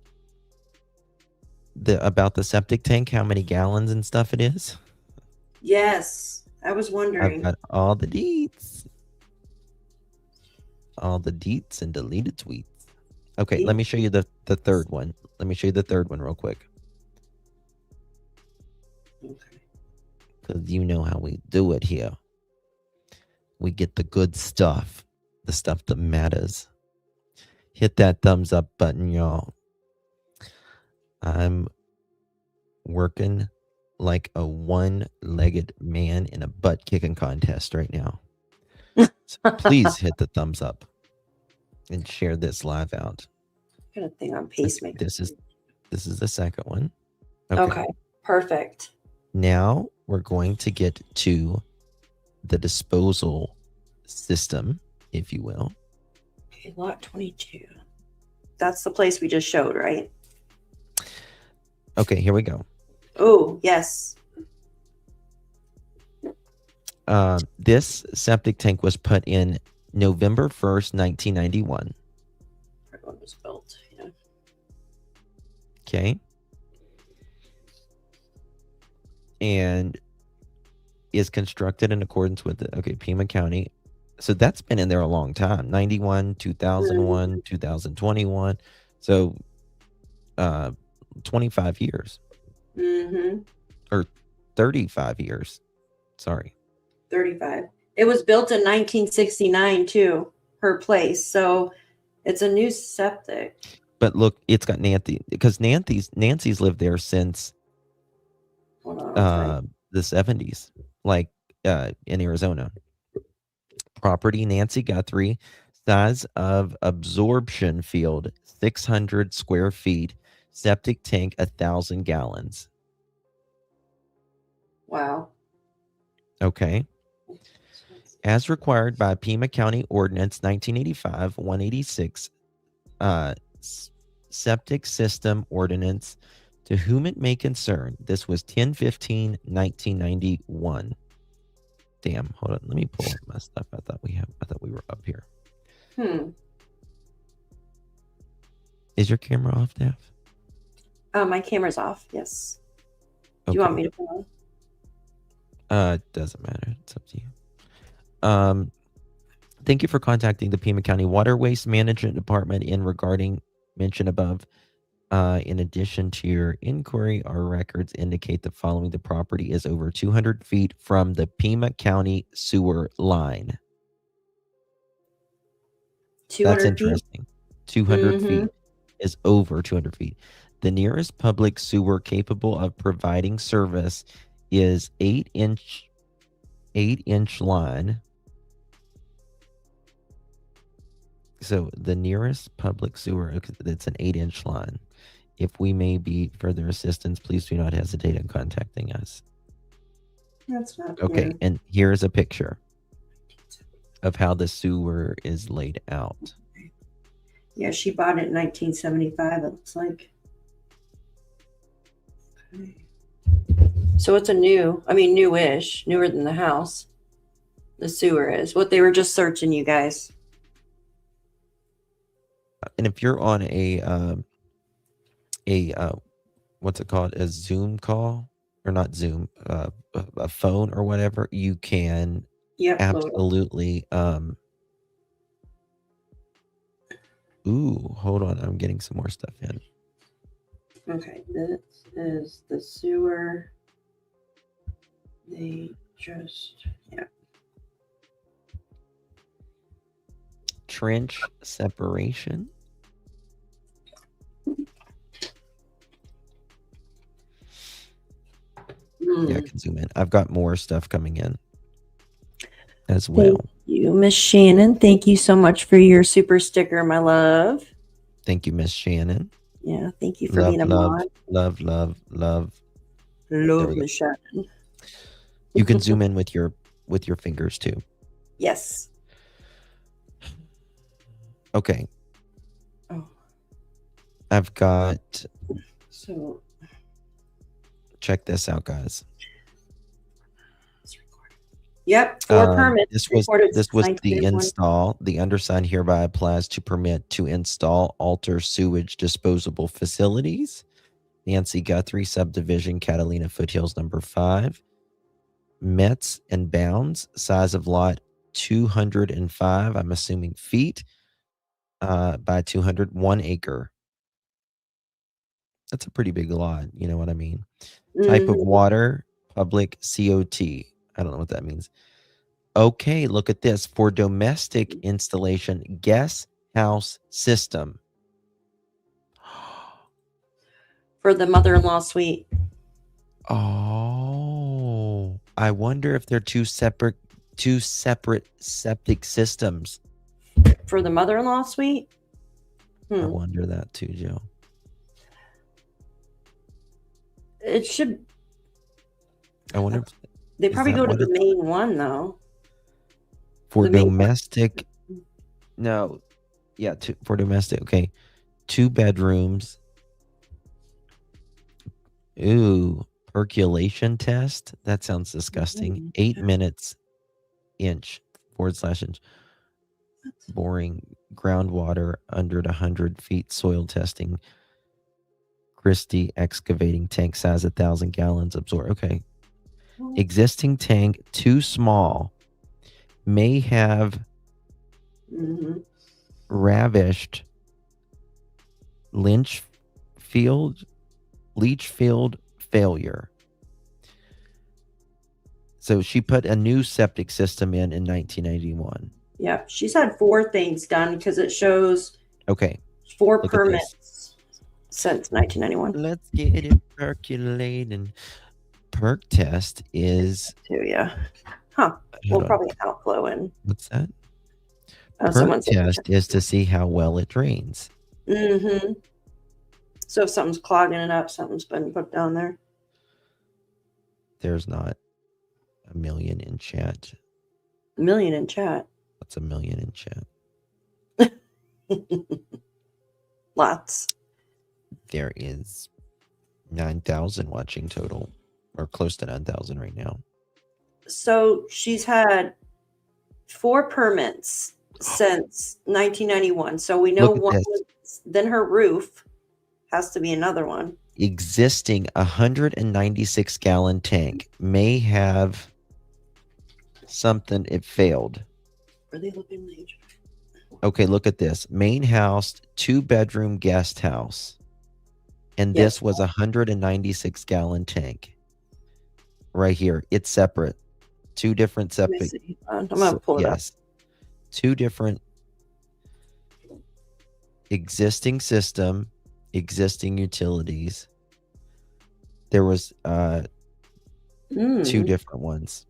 about the septic tank, how many gallons and stuff it is? Yes. I was wondering. I've got all the deets. All the deets and deleted tweets. Okay, let me show you the third one. Let me show you the third one real quick. Okay. Because you know how we do it here. We get the good stuff. The stuff that matters. Hit that thumbs up button, y'all. I'm working like a one-legged man in a butt-kicking contest right now. So please hit the thumbs up and share this live out. Got a thing on pacemaker. This is the second one. Okay, perfect. Now we're going to get to the disposal system, if you will. Okay, lot 22. That's the place we just showed, right? Okay, here we go. Oh, yes. This septic tank was put in November 1st, 1991. One was built, yeah. Okay. And is constructed in accordance with the Pima County So that's been in there a long time. 91, 2001, 2021. So 25 years. Mm-hmm. Or 35 years. Sorry. 35. It was built in 1969 too, her place. So it's a new septic. But look, it's got Nancy, because Nancy's lived there since the 70s, like in Arizona. Property, Nancy Guthrie, size of absorption field, 600 square feet, septic tank, 1,000 gallons. Wow. Okay. As required by Pima County Ordinance 1985, 186, Septic System Ordinance, to whom it may concern. This was 10/15/1991. Damn, hold on. Let me pull up my stuff. I thought we were up here. Is your camera off, Daph? My camera's off. Yes. Do you want me to put on? Doesn't matter. It's up to you. Thank you for contacting the Pima County Water Waste Management Department in regarding mention above. In addition to your inquiry, our records indicate the following: the property is over 200 feet from the Pima County sewer line. 200 That's interesting. 200 feet is over 200 feet. The nearest public sewer capable of providing service is 8-inch line. So the nearest public sewer, it's an 8-inch line. If we may be further assistance, please do not hesitate in contacting us. That's not Okay, and here's a picture of how the sewer is laid out. Yeah, she bought it in 1975, it looks like. Okay. So it's newish, newer than the house. The sewer is. What they were just searching, you guys. And if you're on a what's it called, a Zoom call, or not Zoom, a phone or whatever, you can absolutely ooh, hold on, I'm getting some more stuff in. Okay, this is the sewer. They just Trench separation. Yeah, I can zoom in. I've got more stuff coming in as well. Thank you, Miss Shannon. Thank you so much for your super sticker, my love. Thank you, Miss Shannon. Yeah, thank you for being a mod. Love, Miss Shannon. You can zoom in with your fingers too. Yes. Okay. Oh. I've got. So. Check this out, guys. Yep, 4 permits. This was the install. The undersigned hereby applies to permit to install, alter sewage disposable facilities. Nancy Guthrie subdivision, Catalina Foothills number 5. Mets and bounds, size of lot 205. I'm assuming feet by 201 acre. That's a pretty big lot. You know what I mean? Type of water, public COT. I don't know what that means. Okay, look at this. For domestic installation, guest house system. For the mother-in-law suite. Oh, I wonder if they're two separate septic systems. For the mother-in-law suite? I wonder that too, Joe. It should. I wonder if they probably go to the main one though. For domestic, no, yeah, for domestic. Okay, 2 bedrooms. Ooh, percolation test. That sounds disgusting. 8 minutes, inch /inch. Boring groundwater under 100 feet. Soil testing. Christie excavating tank size 1,000 gallons absorb. Okay. Existing tank too small. may have ravished Leachfield failure. So she put a new septic system in 1981. Yeah, she's had 4 things done because it shows Okay. 4 Look at permits since 1991. Let's get it percolating. Perk test is yeah. Huh. Well, probably outflow and what's that? Oh, Perk test is to see how well it drains. So if something's clogging it up, something's been put down there. There's not a million in chat. A million in chat. What's a million in chat? Lots. There is 9,000 watching total, or close to 9,000 right now. So she's had 4 permits since 1991. So we know one was, then her roof has to be another one. Existing 196 gallon tank may have something, it failed. Are they looking major? Okay, look at this. Main house, 2-bedroom guest house. And this was a 196 gallon tank. Right here. It's separate. 2 different septic. I'm gonna pull it up. 2 different existing system, existing utilities. There was 2 different ones.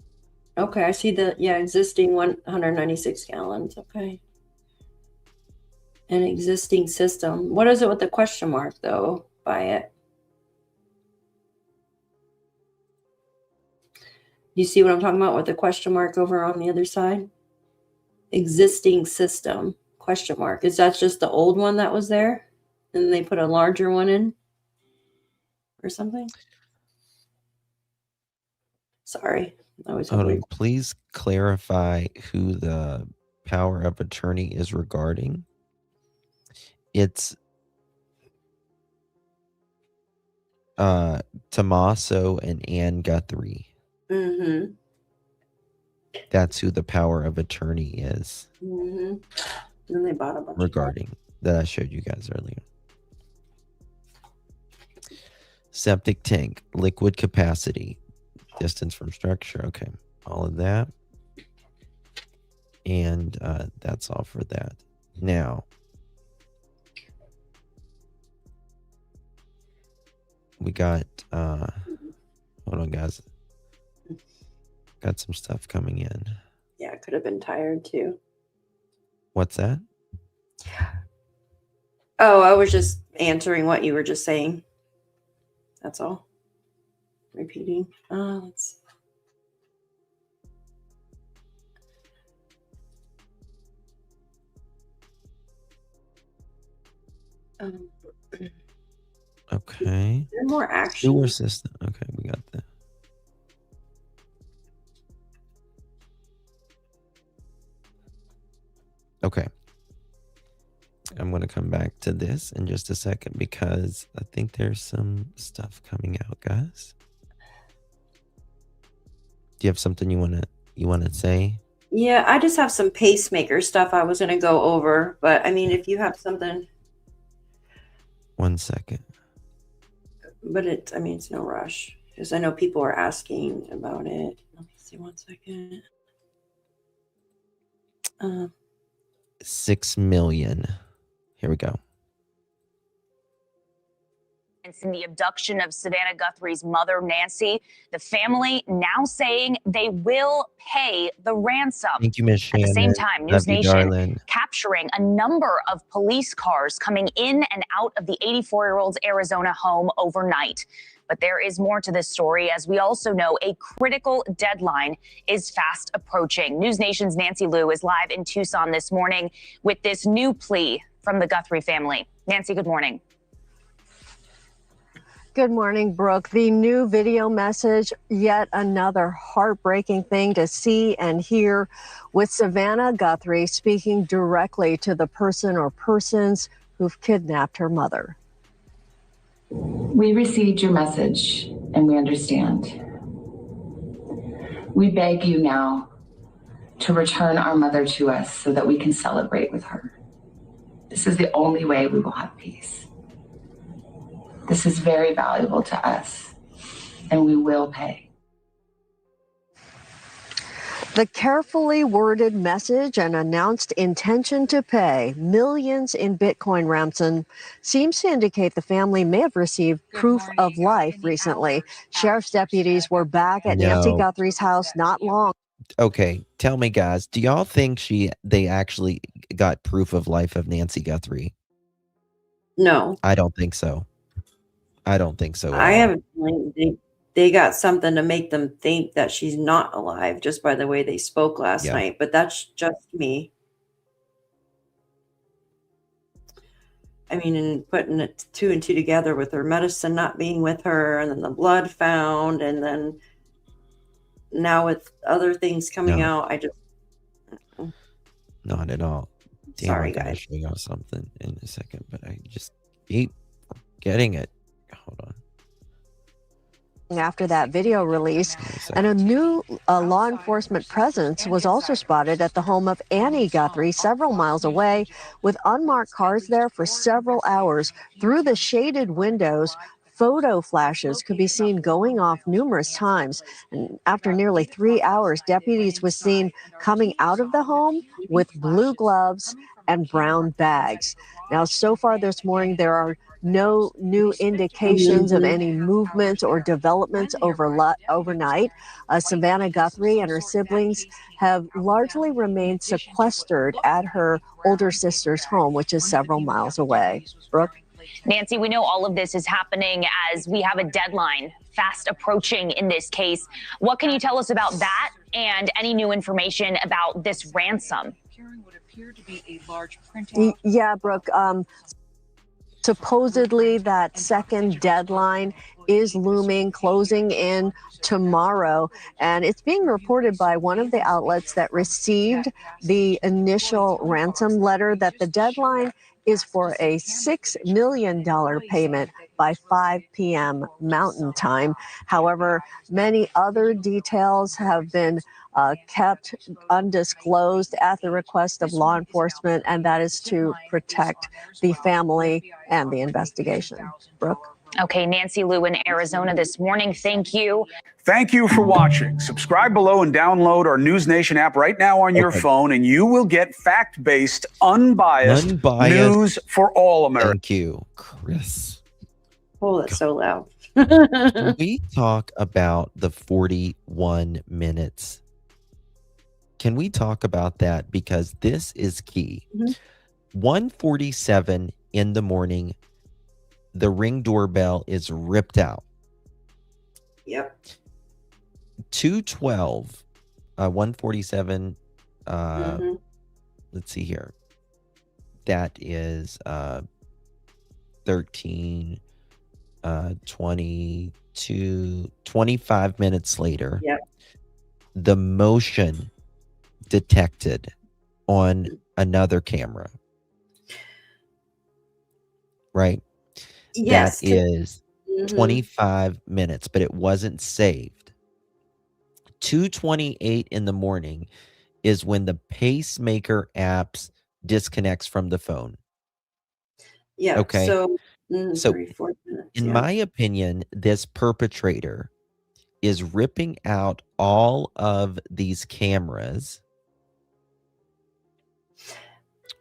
Okay, I see the existing 196 gallons. Okay. An existing system. What is it with the question mark though by it? You see what I'm talking about with the question mark over on the other side? Existing system, question mark. Is that just the old one that was there? And they put a larger one in? Or something? Sorry. Hold on. Please clarify who the power of attorney is regarding. It's Tommaso and Ann Guthrie. That's who the power of attorney is. And they bought a bunch regarding that I showed you guys earlier. Septic tank, liquid capacity, distance from structure. Okay, all of that. And that's all for that. Now, we got, hold on, guys. Got some stuff coming in. Yeah, I could have been tired too. What's that? Oh, I was just answering what you were just saying. That's all. Repeating. Let's see. Okay. There's more action. Sewer system. Okay, we got that. Okay. I'm going to come back to this in just a second because I think there's some stuff coming out, guys. Do you have something you want to say? Yeah, I just have some pacemaker stuff I was going to go over, but I mean, if you have something. 1 second. But it's no rush because I know people are asking about it. Let me see 1 second. 6 million. Here we go. In the abduction of Savannah Guthrie's mother, Nancy, the family now saying they will pay the ransom. Thank you, Ms. Shannon. At the same time, News Love you, Nation darling. capturing a number of police cars coming in and out of the 84-year-old's Arizona home overnight. But there is more to this story, as we also know a critical deadline is fast approaching. News Nation's Nancy Liu is live in Tucson this morning with this new plea from the Guthrie family. Nancy, good morning. Good morning, Brooke. The new video message, yet another heartbreaking thing to see and hear, with Savannah Guthrie speaking directly to the person or persons who've kidnapped her mother. We received your message and we understand. We beg you now to return our mother to us so that we can celebrate with her. This is the only way we will have peace. This is very valuable to us, and we will pay. The carefully worded message and announced intention to pay millions in Bitcoin ransom seems to indicate the family may have received proof of life recently. Sheriff's deputies were back at Nancy No. Guthrie's house not long. Okay, tell me, guys, do y'all think they actually got proof of life of Nancy Guthrie? No. I don't think so. I don't think so at I all. have a feeling they got something to make them think that she's not alive just by the way they spoke last night, but that's just me. I mean, and putting it 2 and 2 together with her medicine not being with her, and then the blood found, and then now with other things coming out, I just Not at all. Damn, Sorry, I gotta guys. show y'all something in a second, but I just keep getting it. Hold on. After that video release, and a new law enforcement presence was also spotted at the home of Annie Guthrie, several miles away, with unmarked cars there for several hours. Through the shaded windows, photo flashes could be seen going off numerous times. And after nearly 3 hours, deputies were seen coming out of the home with blue gloves and brown bags. Now, so far this morning, there are no new indications of any movement or developments overnight. Savannah Guthrie and her siblings have largely remained sequestered at her older sister's home, which is several miles away. Brooke? Nancy, we know all of this is happening as we have a deadline fast approaching in this case. What can you tell us about that and any new information about this ransom? Yeah, Brooke. Supposedly that second deadline is looming, closing in tomorrow. And it's being reported by one of the outlets that received the initial ransom letter that the deadline is for a $6 million payment by 5 p.m. Mountain Time. However, many other details have been kept undisclosed at the request of law enforcement, and that is to protect the family and the investigation. Brooke? Okay, Nancy Lou in Arizona this morning. Thank you. Thank you for watching. Subscribe below and download our News Nation app right now on your phone, and you will get fact-based, unbiased news for all Americans. Thank you, Chris. Oh, that's so loud. Can we talk about the 41 minutes? Can we talk about that? Because this is key. 1:47 in the morning, the Ring doorbell is ripped out. Yep. 2:12, 1:47. Let's see here. That is 13, 22, 25 minutes later. Yep. The motion detected on another camera. Right? Yes. That is 25 minutes, but it wasn't saved. 2:28 in the morning is when the pacemaker apps disconnects from the phone. Yeah. Okay. So, So 3-4 minutes. in Yeah. my opinion, this perpetrator is ripping out all of these cameras.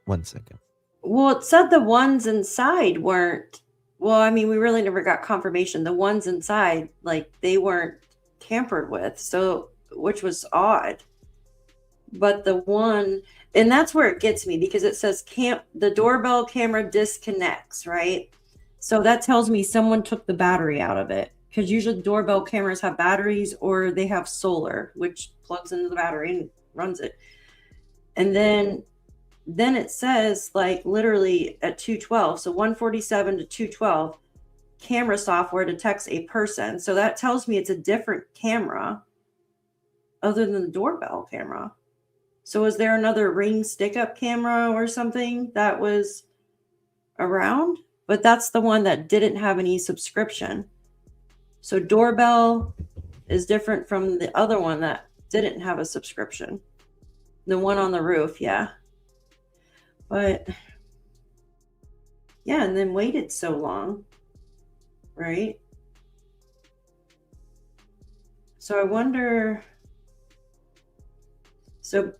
One second. Well, it said the ones inside weren't. Well, I mean, we really never got confirmation. The ones inside, like, they weren't tampered with, so which was odd. But the one, and that's where it gets me, because it says the doorbell camera disconnects, right? So that tells me someone took the battery out of it, because usually doorbell cameras have batteries or they have solar, which plugs into the battery and runs it. And then it says, like, literally at 2:12, so 1:47 to 2:12, camera software detects a person. So that tells me it's a different camera other than the doorbell camera. So is there another Ring stick-up camera or something that was around? But that's the one that didn't have any subscription. So doorbell is different from the other one that didn't have a subscription. The one on the roof, yeah. But yeah, and then waited so long, right? So I wonder. So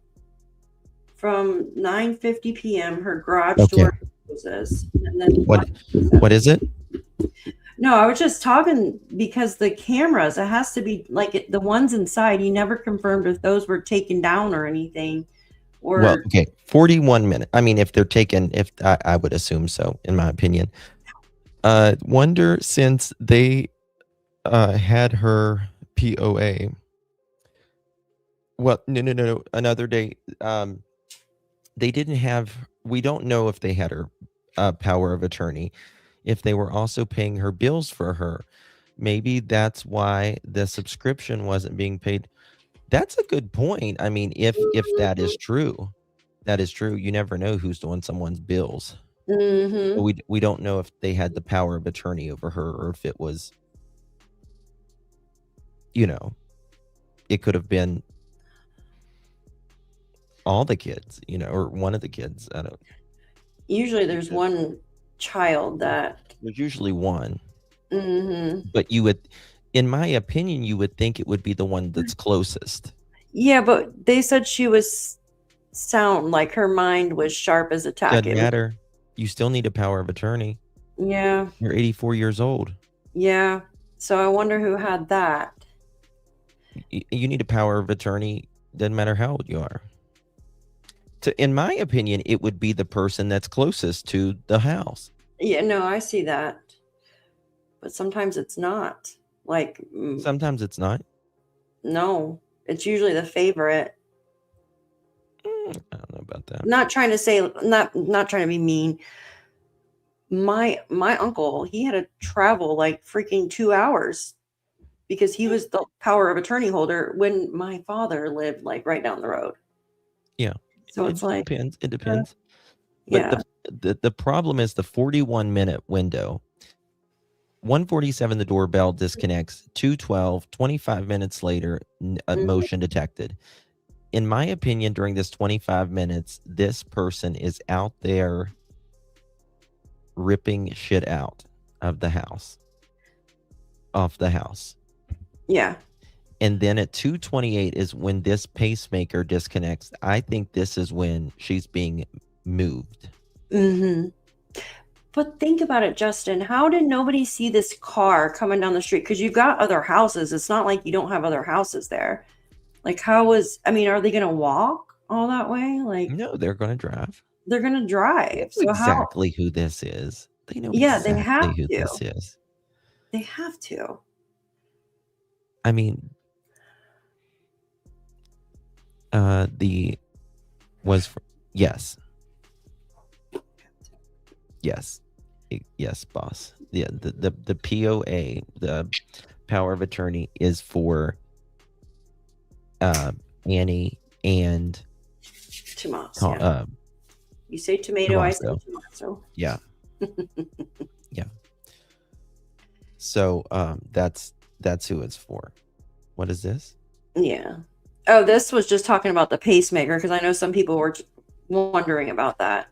from 9:50 p.m., her garage door closes, and then what is it? No, I was just talking because the cameras, it has to be like the ones inside. He never confirmed if those were taken down or anything. Or Well, okay, 41 minutes. I mean, if they're taken, I would assume so, in my opinion. Wonder since they had her POA. Well, no. Another day, they didn't have. We don't know if they had her power of attorney. If they were also paying her bills for her, maybe that's why the subscription wasn't being paid. That's a good point. I mean, if that is true, you never know who's doing someone's bills. Mm-hmm. So we don't know if they had the power of attorney over her, or if it was, it could have been all the kids, or one of the kids. I don't. Usually, there's one child that. There's usually one. Mm-hmm. But you would, in my opinion, you would think it would be the one that's closest. Yeah, but they said she was sound, like her mind was sharp as a tack. Doesn't matter. You still need a power of attorney. Yeah. You're 84 years old. Yeah. So I wonder who had that. You need a power of attorney. Doesn't matter how old you are. In my opinion, it would be the person that's closest to the house. Yeah, no, I see that. But sometimes it's not. Like sometimes it's not. No, it's usually the favorite. I don't know about that. Not trying to say, not trying to be mean. My uncle, he had to travel like freaking 2 hours because he was the power of attorney holder when my father lived like right down the road. Yeah. So it's like depends. It depends. Yeah. But the problem is the 41-minute window. 1:47, the doorbell disconnects. 2:12, 25 minutes later, a motion detected. In my opinion, during this 25 minutes, this person is out there ripping shit out of the house, off the house. Yeah. And then at 2:28 is when this pacemaker disconnects. I think this is when she's being moved. Mm-hmm. But think about it, Justin. How did nobody see this car coming down the street? Because you've got other houses. It's not like you don't have other houses there. Like, are they going to walk all that way? Like, no, they're going to drive. They're going to drive. So exactly who this is. They know exactly they have who this is. They have to. I mean, yes. Yes, boss. Yeah, the POA, the power of attorney, is for Annie and Tomas. You say tomato, I say tomato. Yeah. Yeah. So that's who it's for. What is this? Yeah. Oh, this was just talking about the pacemaker because I know some people were wondering about that.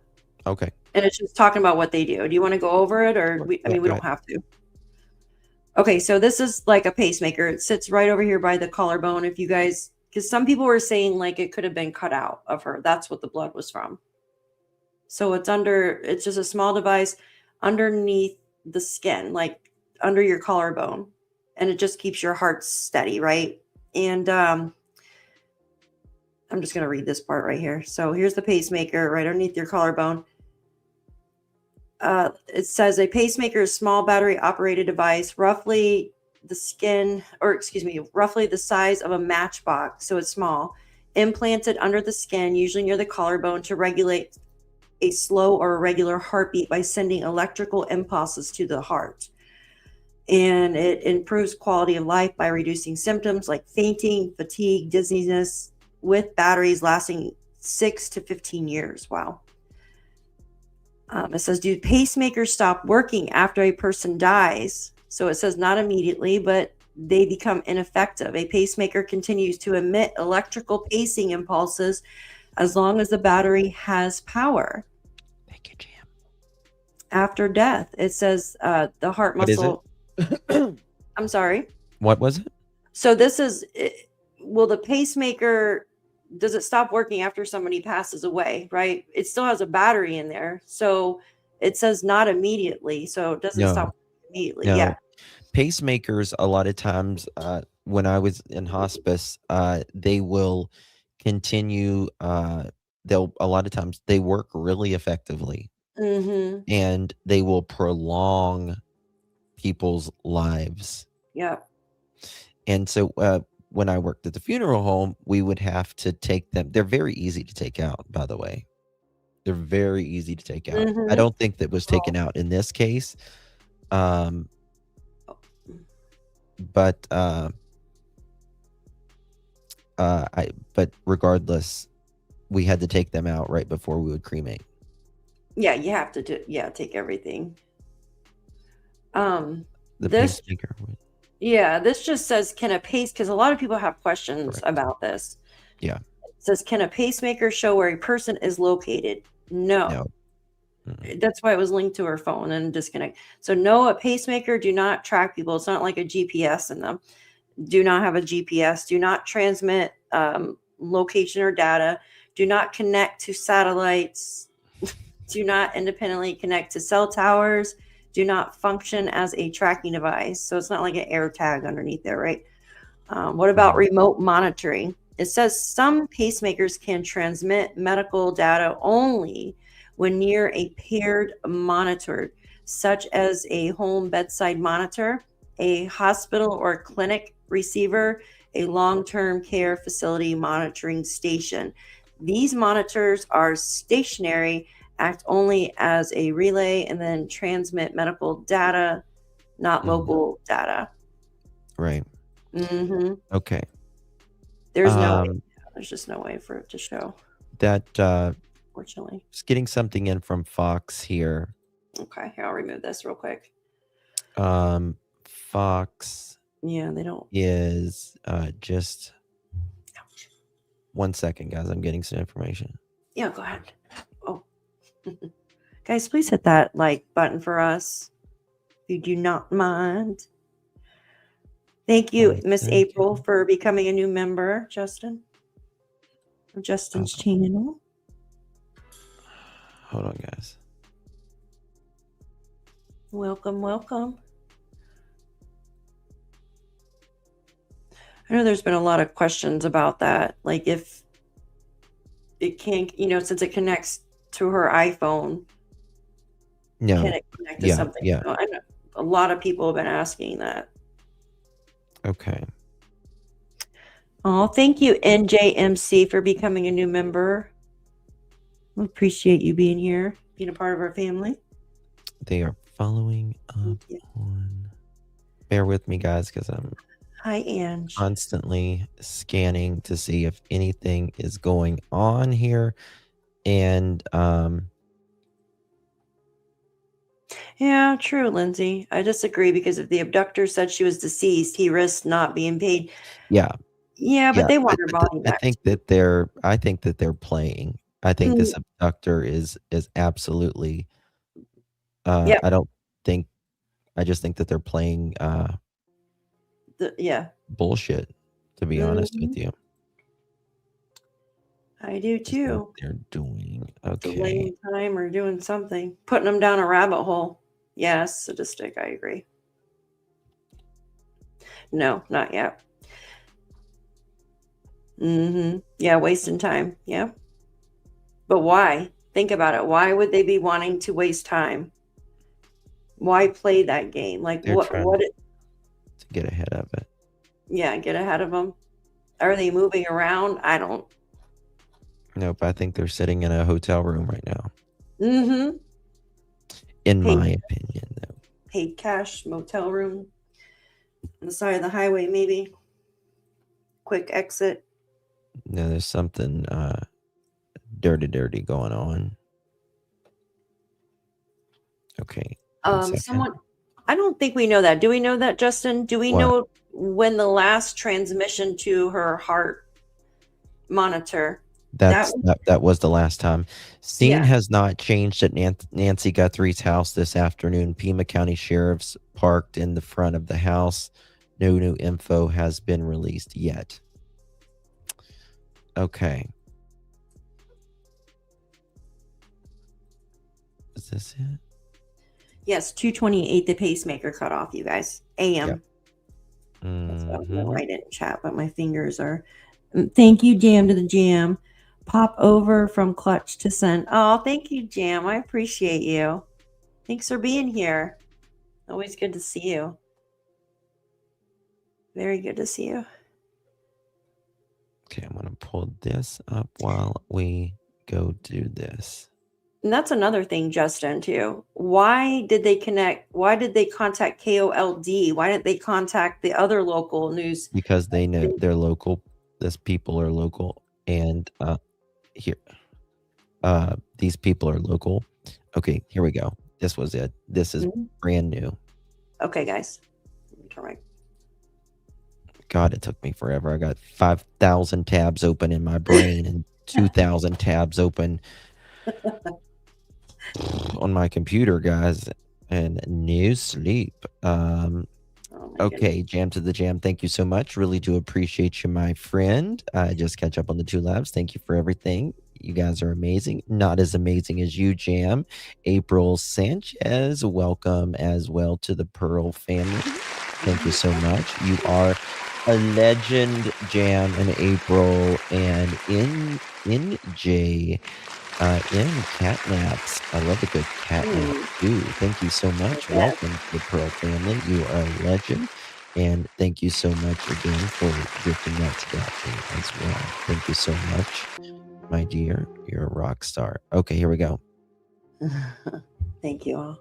Okay. And it's just talking about what they do. Do you want to go over it, or we don't have to? Okay, so this is like a pacemaker. It sits right over here by the collarbone. If you guys, because some people were saying like it could have been cut out of her. That's what the blood was from. So it's just a small device underneath the skin, like under your collarbone, and it just keeps your heart steady, right? And I'm just going to read this part right here. So here's the pacemaker right underneath your collarbone. It says a pacemaker is a small battery operated device, roughly the size of a matchbox. So it's small, implanted under the skin, usually near the collarbone, to regulate a slow or irregular heartbeat by sending electrical impulses to the heart. And it improves quality of life by reducing symptoms like fainting, fatigue, dizziness, with batteries lasting 6 to 15 years. Wow. It says, do pacemakers stop working after a person dies? So it says not immediately, but they become ineffective. A pacemaker continues to emit electrical pacing impulses as long as the battery has power. Thank you, Jam. After death, it says the heart What is muscle. I'm sorry. What was it? So this is, will the pacemaker, does it stop working after somebody passes away, right? It still has a battery in there. So it says not immediately. So it doesn't stop immediately. No. Yeah. Pacemakers, a lot of times, when I was in hospice, they will continue. A lot of times they work really effectively, Mm-hmm. and they will prolong people's lives. Yeah. And so, when I worked at the funeral home, we would have to take them. They're very easy to take out, by the way. They're very easy to take out. I Mhm. don't think that was taken out in this case. But but regardless, we had to take them out right before we would cremate. Yeah, you have to take everything. The This pacemaker. this just says, can a because a lot of people have questions about this. Yeah. It says, can a pacemaker show where a person is located? No. That's why it was linked to her phone and disconnect. So no, a pacemaker do not track people. It's not like a GPS in them. Do not have a GPS. Do not transmit location or data. Do not connect to satellites. Do not independently connect to cell towers. Do not function as a tracking device. So it's not like an air tag underneath there, right? What about remote monitoring? It says some pacemakers can transmit medical data only when near a paired monitor, such as a home bedside monitor, a hospital or clinic receiver, a long-term care facility monitoring station. These monitors are stationary, act only as a relay, and then transmit medical data, not local data. Right. Mm-hmm. Okay. There's no way. There's just no way for it to show. That Fortunately. just getting something in from Fox here. Okay, here, I'll remove this real quick. Fox. Yeah, they don't. Is just 1 second, guys. I'm getting some information. Yeah, go ahead. Oh, guys, please hit that like button for us if you do not mind. Thank you, Miss April, for becoming a new member, Justin. Justin's channel. Hold on, guys. Welcome, welcome. I know there's been a lot of questions about that. Like if it can't, since it connects to her iPhone, No. can it connect to something? Yeah. So I know a lot of people have been asking that. Okay. Oh, thank you, NJMC, for becoming a new member. We appreciate you being here, being a part of our family. They are following up on. Bear with me, guys, because I'm Hi, Ange. constantly scanning to see if anything is going on here. And yeah, true, Lindsay. I disagree because if the abductor said she was deceased, he risked not being paid. yeah. Yeah, but they want her body I back. think that they're playing. I think this abductor is absolutely Yep. I just think that they're playing Yeah, bullshit, to be honest with you. I do too. They're doing okay. Delaying time or doing something, putting them down a rabbit hole. Yes, sadistic. I agree. No, not yet. Yeah, wasting time. Yeah. But why? Think about it. Why would they be wanting to waste time? Why play that game? Like They're trying what to get ahead of it. Yeah, get ahead of them. Are they moving around? I don't. Nope, I think they're sitting in a hotel room right now. Mm-hmm. In my opinion, though. Paid cash motel room on the side of the highway, maybe. Quick exit. No, there's something dirty going on. Okay. Someone. I don't think we know that. Do we know that, Justin? Do we know when the last transmission to her heart monitor That was the last time. Scene Yeah. has not changed at Nancy Guthrie's house this afternoon. Pima County Sheriff's parked in the front of the house. No new info has been released yet. Okay. Is this it? Yes, 2:28. The pacemaker cut off. You guys, AM. Yep. That's what I'm gonna write it in chat, but my fingers are. Thank you, Jam to the Jam. Pop over from clutch to send. Oh, thank you, Jam. I appreciate you. Thanks for being here. Always good to see you. Very good to see you. Okay, I'm going to pull this up while we go do this. And that's another thing, Justin, too. Why did they connect? Why did they contact KOLD? Why didn't they contact the other local news? Because they know they're local. These people are local. And here, these people are local. Okay, here we go. This was it. This is brand new. Okay, guys. Let me turn my God, it took me forever. I got 5,000 tabs open in my brain and 2,000 tabs open on my computer, guys, and no sleep. Okay, Jam to the Jam, thank you so much. Really do appreciate you, my friend. I just catch up on the 2 labs. Thank you for everything. You guys are amazing. Not as amazing as you, Jam. April Sanchez, welcome as well to the Pearl family. Thank you so much. You are a legend, Jam and April, and NJ. In catnaps. I love a good catnap too. Thank you so much. Welcome to the Pearl family. You are a legend. And thank you so much again for gifting that to Guthrie as well. Thank you so much, my dear. You're a rock star. Okay, here we go. Thank you all.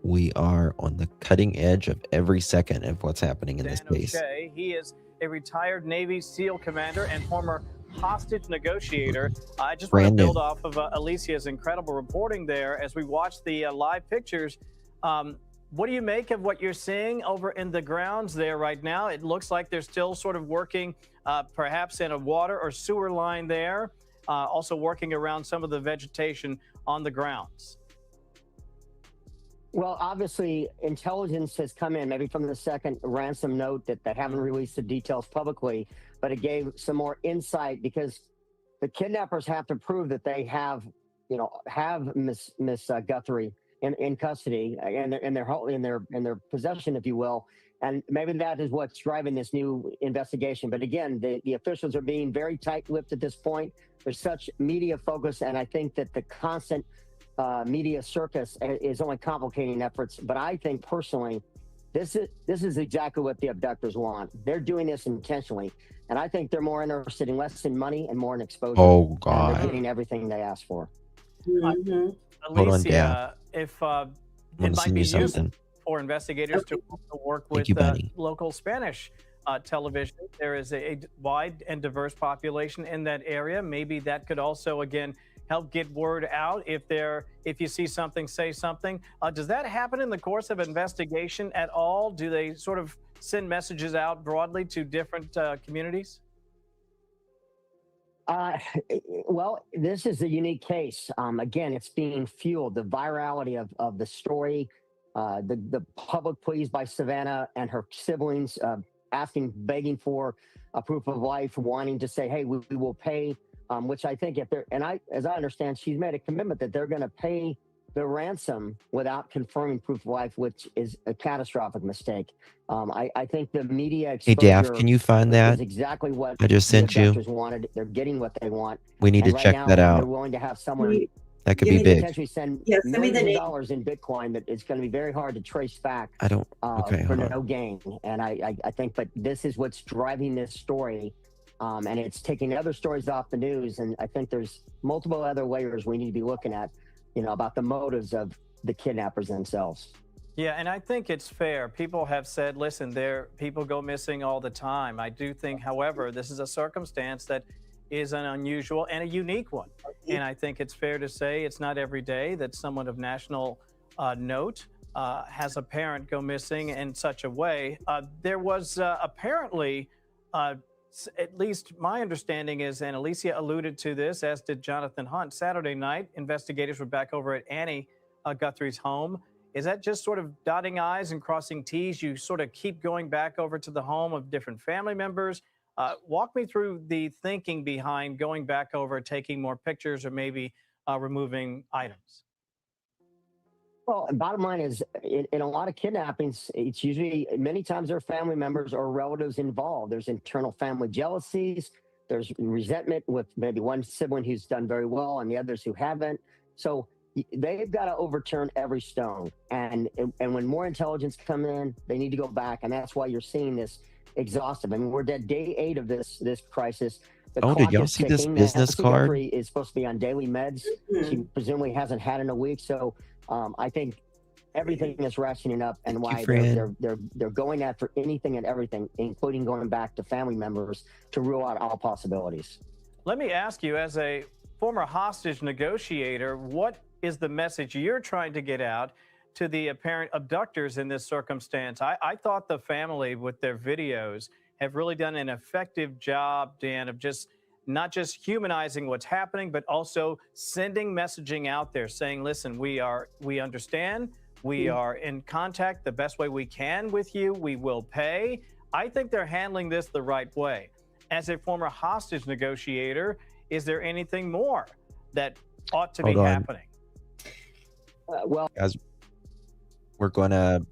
We are on the cutting edge of every second of what's happening in this case. O'Shea, he is a retired Navy SEAL commander and former hostage negotiator. I just want to build off of Alicia's incredible reporting there as we watch the live pictures. What do you make of what you're seeing over in the grounds there right now? It looks like they're still sort of working perhaps in a water or sewer line there, also working around some of the vegetation on the grounds. Well, obviously, intelligence has come in, maybe from the second ransom note that haven't released the details publicly, but it gave some more insight because the kidnappers have to prove that they have Miss Guthrie in custody and in their possession, if you will. And maybe that is what's driving this new investigation. But again, the officials are being very tight-lipped at this point. There's such media focus, and I think that the constant media circus is only complicating efforts. But I think personally, this is exactly what the abductors want. They're doing this intentionally, and I think they're more interested in less in money and more in exposure. Oh God! And they're getting everything they asked for. Mm-hmm. Hold on, Dad. If I'm it might be something. useful for investigators to work with local Spanish television. There is a wide and diverse population in that area. Maybe that could also, again, help get word out. If you see something, say something. Does that happen in the course of investigation at all? Do they sort of send messages out broadly to different communities? Well, this is a unique case. Again, it's being fueled, the virality of the story, the public pleas by Savannah and her siblings, begging for a proof of life, wanting to say, hey, we will pay, which I think as I understand, she's made a commitment that they're going to pay the ransom without confirming proof of life, which is a catastrophic mistake. I think the media exposure. Hey, Daff, can you find that? Is exactly what I just sent you. Wanted. They're getting what they want. We need to right check now, that out. They're willing to have someone that could be big. Potentially send millions of dollars in Bitcoin that it's going to be very hard to trace back. I don't. Okay, for hold no on. gain. And I think, but this is what's driving this story. And it's taking other stories off the news. And I think there's multiple other layers we need to be looking at, about the motives of the kidnappers themselves. Yeah, and I think it's fair. People have said, listen, people go missing all the time. I do think, however, this is a circumstance that is an unusual and a unique one. And I think it's fair to say it's not every day that someone of national note has a parent go missing in such a way. There was apparently at least my understanding is, and Alicia alluded to this, as did Jonathan Hunt, Saturday night, investigators were back over at Annie Guthrie's home. Is that just sort of dotting I's and crossing T's? You sort of keep going back over to the home of different family members. Walk me through the thinking behind going back over, taking more pictures, or maybe removing items. Well, bottom line is, in a lot of kidnappings, it's usually, many times there are family members or relatives involved. There's internal family jealousies. There's resentment with maybe one sibling who's done very well and the others who haven't. So they've got to overturn every stone. And when more intelligence come in, they need to go back. And that's why you're seeing this exhaustive. I mean, we're at day 8 of this crisis. Oh, did y'all see this business card? Guthrie is supposed to be on daily meds. She presumably hasn't had in a week. So I think everything is ratcheting up, and why they're going after anything and everything, including going back to family members to rule out all possibilities. Let me ask you, as a former hostage negotiator, what is the message you're trying to get out to the apparent abductors in this circumstance? I thought the family, with their videos, have really done an effective job, Dan, of just not just humanizing what's happening, but also sending messaging out there saying, listen, we understand, we are in contact the best way we can with you, we will pay. I think they're handling this the right way. As a former hostage negotiator, is there anything more that ought to be happening? Well, guys, we're going to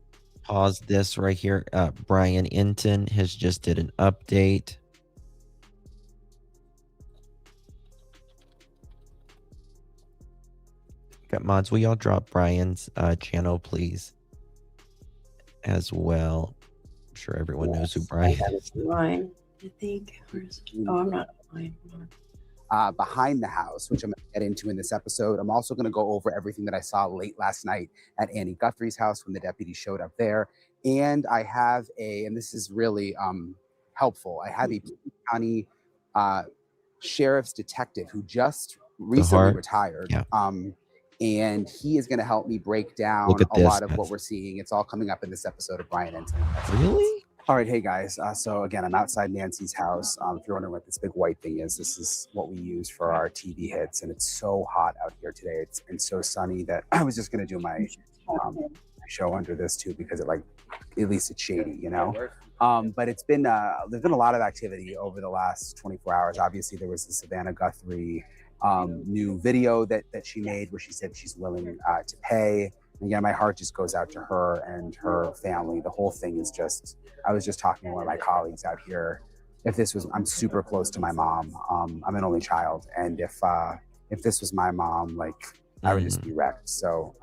pause this right here. Brian Inton has just did an update. Got mods, will y'all drop Brian's channel, please, as well? I'm sure everyone knows who Brian is. Mine, I think. Oh, I'm not mine. Behind the house, which I'm going to get into in this episode. I'm also going to go over everything that I saw late last night at Annie Guthrie's house when the deputy showed up there. And I have and this is really helpful, I have a county sheriff's detective who just recently retired. Yeah. And he is going to help me break down a lot of what we're seeing. It's all coming up in this episode of Brian Inton. Really? All right, hey guys. So again, I'm outside Nancy's house. If you're wondering what this big white thing is, this is what we use for our TV hits, and it's so hot out here today. It's been so sunny that I was just gonna do my show under this too, because at least it's shady, you know. But it's been there's been a lot of activity over the last 24 hours. Obviously, there was the Savannah Guthrie new video that she made where she said she's willing to pay. And again, my heart just goes out to her and her family. The whole thing is just, I was just talking to one of my colleagues out here. I'm super close to my mom. I'm an only child. And if this was my mom, I would just be wrecked. So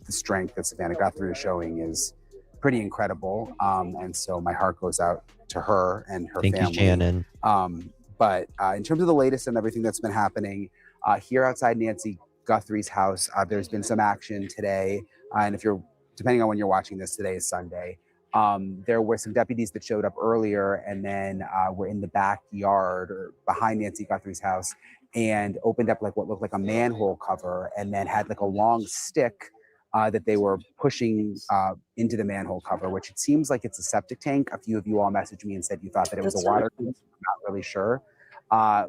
the strength that Savannah Guthrie is showing is pretty incredible. And so my heart goes out to her and her family. Thank you, Shannon. But in terms of the latest and everything that's been happening here outside Nancy Guthrie's house, there's been some action today. And depending on when you're watching this, today is Sunday. There were some deputies that showed up earlier and then were in the backyard or behind Nancy Guthrie's house and opened up what looked like a manhole cover, and then had a long stick that they were pushing into the manhole cover, which it seems like it's a septic tank. A few of you all messaged me and said you thought that it was a water tank. I'm not really sure.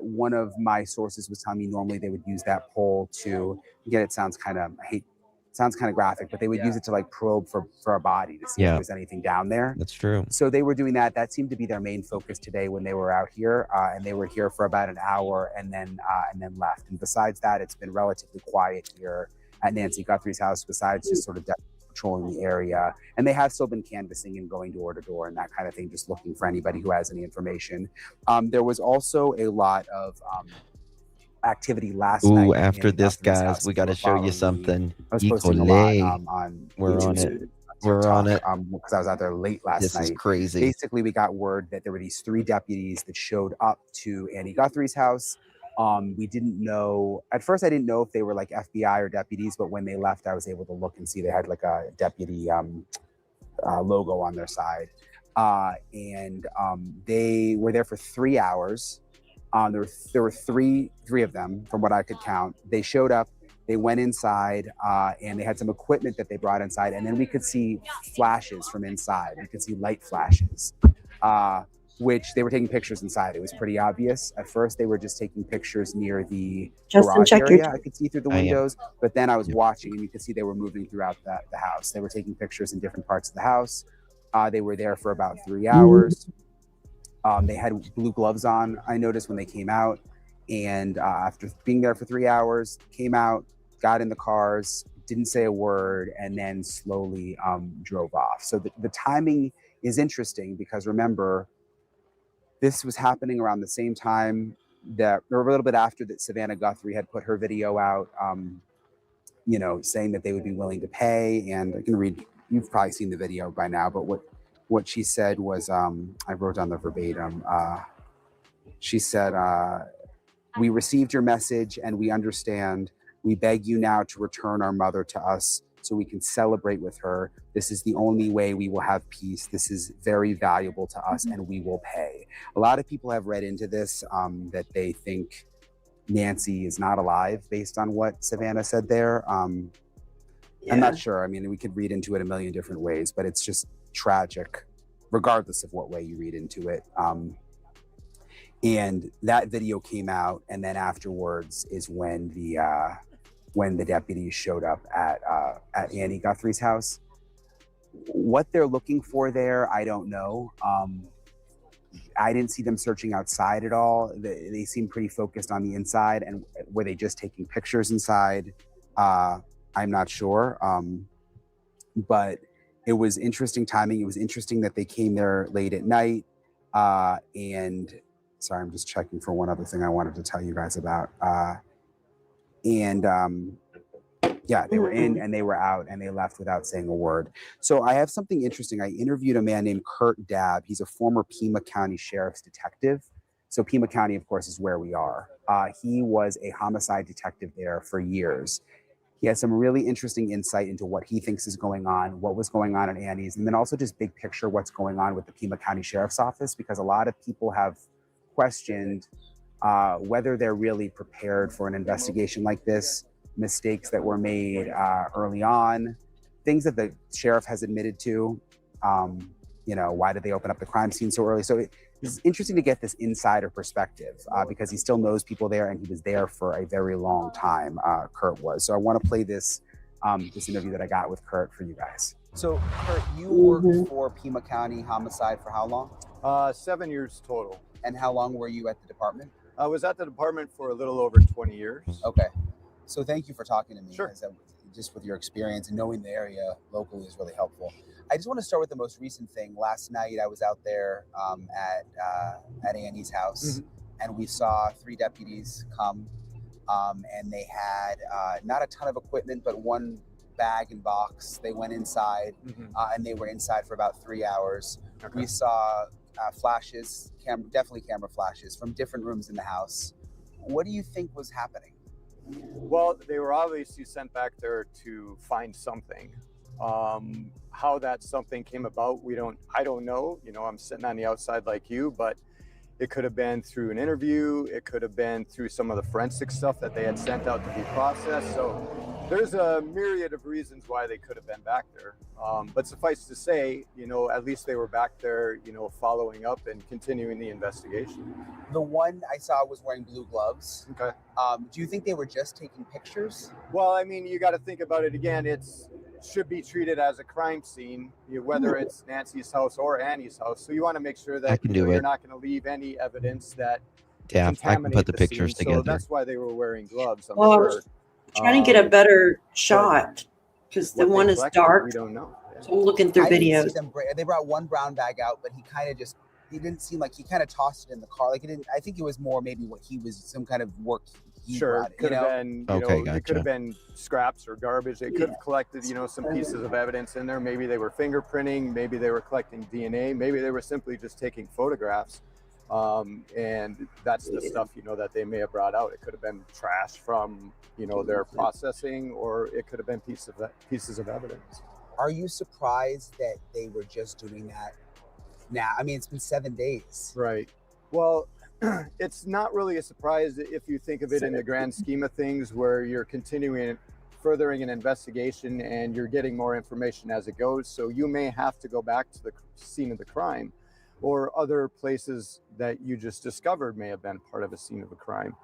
One of my sources was telling me normally they would use that pole to, again, it sounds kind of graphic, but they would use it to probe for a body to see if there's anything down there. That's true. So they were doing that. That seemed to be their main focus today when they were out here, and they were here for about an hour and then left. And besides that, it's been relatively quiet here at Nancy Guthrie's house, besides just sort of patrolling the area. And they have still been canvassing and going door to door and that kind of thing, just looking for anybody who has any information. There was also a lot of activity last night. After this, guys, we got to show you something. I was posting a lot on We're on it. We're on it. Because I was out there late last night. This is crazy. Basically, we got word that there were these 3 deputies that showed up to Annie Guthrie's house. We didn't know, at first I didn't know if they were FBI or deputies, but when they left, I was able to look and see they had a deputy logo on their side. And they were there for 3 hours. There were three of them from what I could count. They showed up, they went inside, and they had some equipment that they brought inside. And then we could see flashes from inside. We could see light flashes. which they were taking pictures inside. It was pretty obvious. At first, they were just taking pictures near the Justin, garage check your area. I could see through the I am. windows, but then I was watching, and you could see they were moving throughout the house. They were taking pictures in different parts of the house. They were there for about 3 hours. They had blue gloves on, I noticed, when they came out. And after being there for 3 hours, came out, got in the cars, didn't say a word, and then slowly drove off. So the timing is interesting because, remember, this was happening around the same time that, or a little bit after, that Savannah Guthrie had put her video out, you know, saying that they would be willing to pay. And I can read, you've probably seen the video by now, but what she said was, I wrote down the verbatim. She said, "We received your message and we understand. We beg you now to return our mother to us so we can celebrate with her. This is the only way we will have peace. This is very valuable to us and we will pay." A lot of people have read into this that they think Nancy is not alive based on what Savannah said there. I'm not sure. I mean, we could read into it a million different ways, but it's just tragic, regardless of what way you read into it. And that video came out, and then afterwards is when the deputies showed up at Annie Guthrie's house. What they're looking for there, I don't know. I didn't see them searching outside at all. They seemed pretty focused on the inside. And were they just taking pictures inside? I'm not sure. But it was interesting timing. It was interesting that they came there late at night. And sorry, I'm just checking for one other thing I wanted to tell you guys about. Yeah, they were in and they were out and they left without saying a word. So I have something interesting. I interviewed a man named Kurt Dabb. He's a former Pima County Sheriff's detective. So Pima County, of course, is where we are. He was a homicide detective there for years. He had some really interesting insight into what he thinks is going on, what was going on at Annie's, and then also just big picture what's going on with the Pima County Sheriff's Office, because a lot of people have questioned whether they're really prepared for an investigation like this, mistakes that were made early on, things that the sheriff has admitted to. You know, why did they open up the crime scene so early? So it's interesting to get this insider perspective because he still knows people there and he was there for a very long time, Kurt was. So I want to play this this interview that I got with Kurt for you guys. So Kurt, you worked for Pima County Homicide for how long? 7 years total. And how long were you at the department? I was at the department for a little over 20 years. Okay. So thank you for talking to me. Sure. Just with your experience and knowing the area locally is really helpful. I just want to start with the most recent thing. Last night I was out there at Annie's house, and we saw 3 deputies come, and they had not a ton of equipment, but one bag and box. They went inside, and they were inside for about 3 hours. Okay. We saw flashes, definitely camera flashes from different rooms in the house. What do you think was happening? Well, they were obviously sent back there to find something. How that something came about, I don't know. You know, I'm sitting on the outside like you, but it could have been through an interview. It could have been through some of the forensic stuff that they had sent out to be processed. So there's a myriad of reasons why they could have been back there. But suffice to say, you know, at least they were back there, you know, following up and continuing the investigation. The one I saw was wearing blue gloves. Okay. Do you think they were just taking pictures? Well, I mean, you got to think about it again. It should be treated as a crime scene, whether it's Nancy's house or Annie's house. So you want to make sure that you're not going to leave any evidence that I can put the pictures scene. together. So that's why they were wearing gloves. I'm sure. Trying to get a better shot because the one is dark. We don't know. So I'm looking through videos. They brought one brown bag out, but he kind of he didn't seem like he kind of tossed it in the car. Like I think it was more maybe what he was, some kind of work. Sure, it could have been, gotcha. It could have been scraps or garbage. They could have collected, some pieces of evidence in there. Maybe they were fingerprinting. Maybe they were collecting DNA. Maybe they were simply just taking photographs. And that's the stuff, that they may have brought out. It could have been trash from, their processing, or it could have been pieces of evidence. Are you surprised that they were just doing that now? I mean, it's been 7 days. Right. Well, it's not really a surprise if you think of it in the grand scheme of things, where you're furthering an investigation and you're getting more information as it goes. So you may have to go back to the scene of the crime. or other places that you just discovered may have been part of a scene of a crime.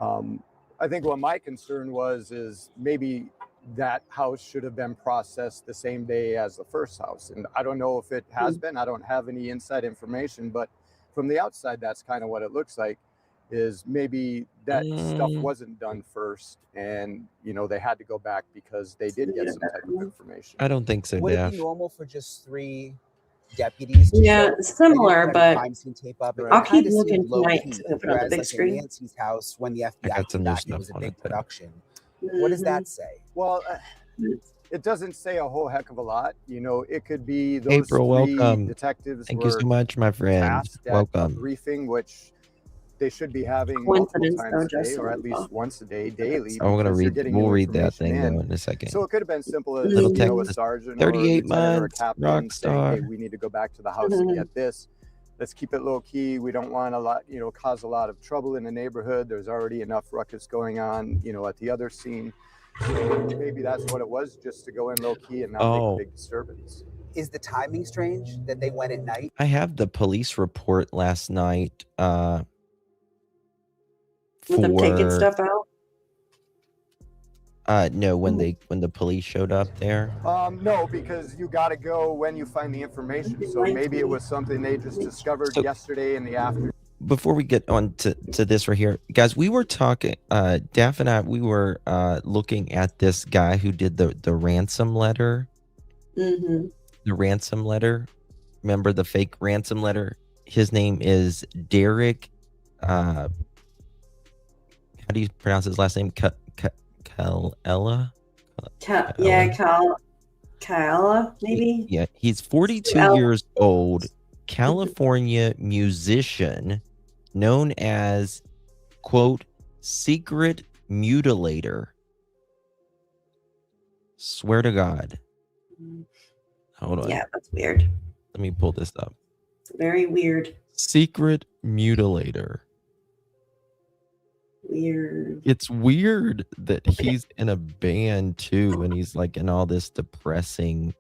I think what my concern is maybe that house should have been processed the same day as the first house. And I don't know if it has been. I don't have any inside information, but from the outside, that's kind of what it looks like, is maybe that stuff wasn't done first, and they had to go back because they did get some type of information. I don't think so, Would it Daph. be normal for just 3 deputies to Yeah, show it's similar, maybe but crime scene tape up? I'll keep kinda seemed looking tonight low-key, to open up the whereas big like screen. in Nancy's house, when the I FBI got some came new back, it stuff was a on big it, but- production. What does that say? Well, it doesn't say a whole heck of a lot. It could be those April, 3 welcome. detectives Thank you were so much, my friend. tasked at a Welcome. briefing, which they should be having multiple Coincidence, times though, a day, Justin. or at least once a day, daily. I'm gonna because you're read. getting We'll new read that information thing though in a second. So it could have been simple as Little a Texas, sergeant or a 38 lieutenant or a months, captain rock saying, star. "Hey, we need to go back to the house and get this. Let's keep it low key. We don't want cause a lot of trouble in the neighborhood. There's already enough ruckus going on, at the other scene." So maybe that's what it was, just to go in low key and not make a big disturbance. Is the timing strange that they went at night? I have the police report last night. With them taking for stuff out. no, when the police showed up there. No, because you got to go when you find the information. So maybe it was something they just discovered yesterday in the afternoon. Before we get on to this right here, guys, we were talking, Daph and I, we were looking at this guy who did the ransom letter. Mm-hmm. The ransom letter. Remember the fake ransom letter? His name is Derek. How do you pronounce his last name? Kaella? Kaella, maybe? Yeah, he's 42 years old, California musician, known as, quote, secret mutilator. Swear to God. Hold on. Yeah, that's weird. Let me pull this up. Very weird. Secret mutilator. Weird. It's weird that he's in a band too, and he's like in all this depressing.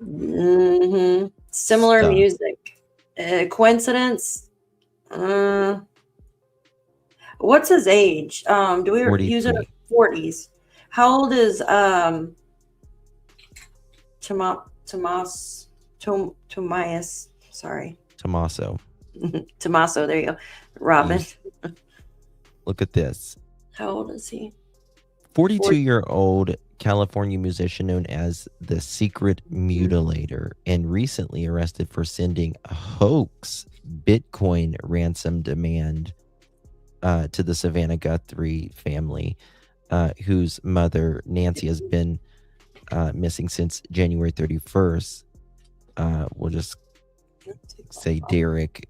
Mm-hmm. Similar stuff. music. Coincidence? What's his age? Do we use it in 40s? How old is Tomias? Sorry. Tommaso. Tommaso, there you go. Robin. Look at this. How old is he? 42-year-old California musician known as the Secret Mutilator, and recently arrested for sending a hoax Bitcoin ransom demand to the Savannah Guthrie family, whose mother, Nancy, has been missing since January 31st. We'll just say Derek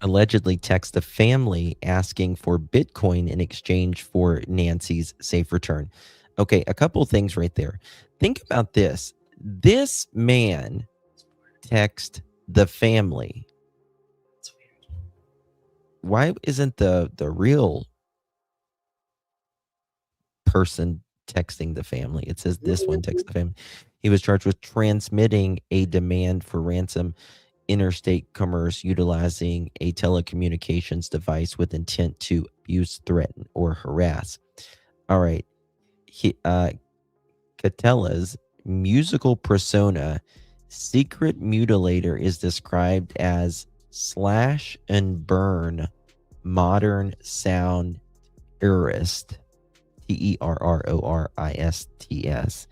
allegedly texted the family asking for Bitcoin in exchange for Nancy's safe return. Okay, a couple of things right there. Think about this. This man texted the family. Why isn't the real person texting the family? It says this one texted the family. He was charged with transmitting a demand for ransom interstate commerce utilizing a telecommunications device with intent to abuse, threaten, or harass. All right. Catella's musical persona, Secret Mutilator, is described as slash and burn modern sound terrorist, terrorists,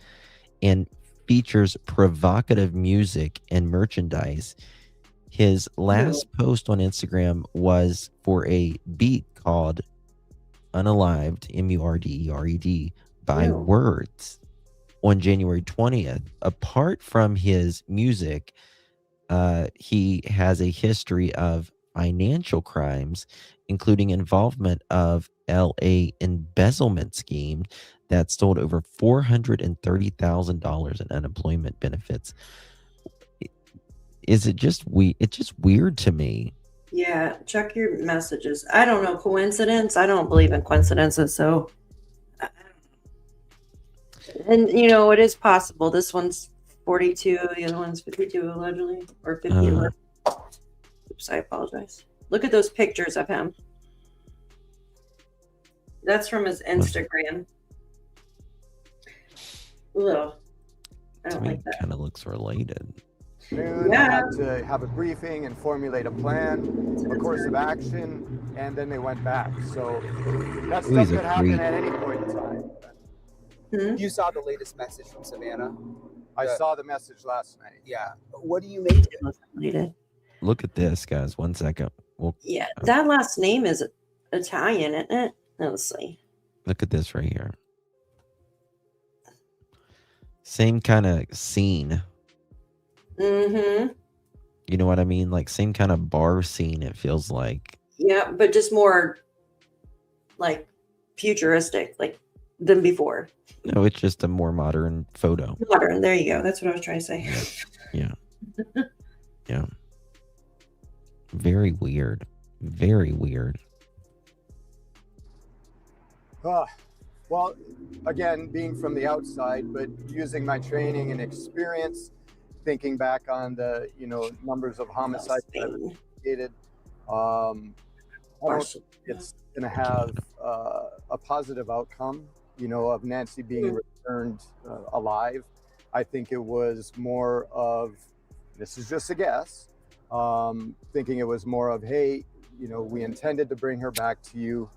and features provocative music and merchandise. His last post on Instagram was for a beat called Unalived, Murdered, by Words on January 20th. Apart from his music, he has a history of financial crimes, including involvement of LA embezzlement scheme that stole over $430,000 in unemployment benefits. Is it just it's just weird to me. Yeah, check your messages. I don't know, coincidence. I don't believe in coincidences, so and it is possible this one's 42. The other one's 52 allegedly, or 50 allegedly. Oops, I apologize. Look at those pictures of him. That's from his Instagram. Ugh. I don't like that. Kind of looks related. I had to have a briefing and formulate a plan, a course of action, and then they went back. So that stuff could happen at any point in time. You saw the latest message from Savannah? I saw the message last night. Yeah. What do you make of it? Look at this, guys. 1 second. Yeah, that last name is Italian, isn't it? Let's see. Look at this right here. Same kind of scene. Mm-hmm. You know what I mean? Like same kind of bar scene, it feels like. Yeah, but just more like futuristic, like than before. No, it's just a more modern photo. Modern. There you go. That's what I was trying to say. Yeah. Yeah. Very weird. Very weird. Well, again, being from the outside, but using my training and experience, thinking back on the numbers of homicides that I've investigated, I don't think it's going to have a positive outcome, of Nancy being returned alive. I think it was more of, this is just a guess, thinking it was more of, hey, we intended to bring her back to you.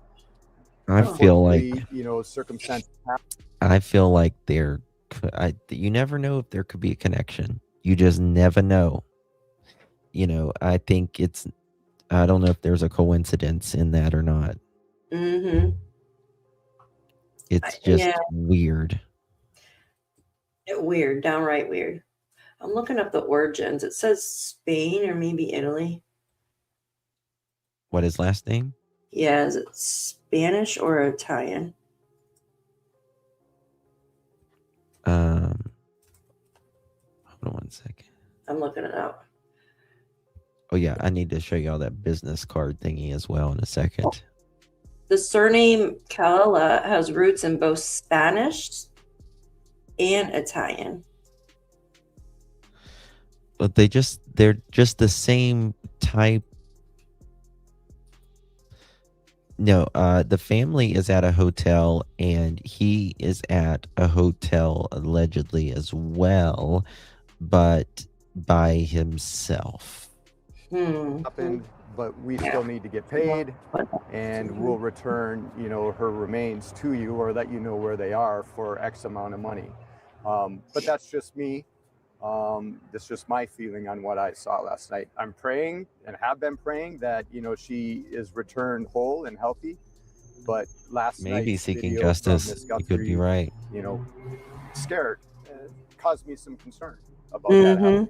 I feel like circumstances. I feel like you never know if there could be a connection. You just never know. I think I don't know if there's a coincidence in that or not. Mm-hmm. It's just weird. Weird, downright weird. I'm looking up the origins. It says Spain or maybe Italy. What his last name? Yeah, is it Spanish or Italian? Hold on 1 second. I'm looking it up. Oh yeah, I need to show y'all that business card thingy as well in a second. The surname Calla has roots in both Spanish and Italian. But they're just the same type. No, the family is at a hotel and he is at a hotel allegedly as well, but by himself. Happened, but we still need to get paid, and we'll return, her remains to you or let you know where they are for X amount of money. But that's just me. That's just my feeling on what I saw last night. I'm praying and have been praying that, she is returned whole and healthy. But last night, Maybe seeking justice. You could be right. Scared, caused me some concern about that happening.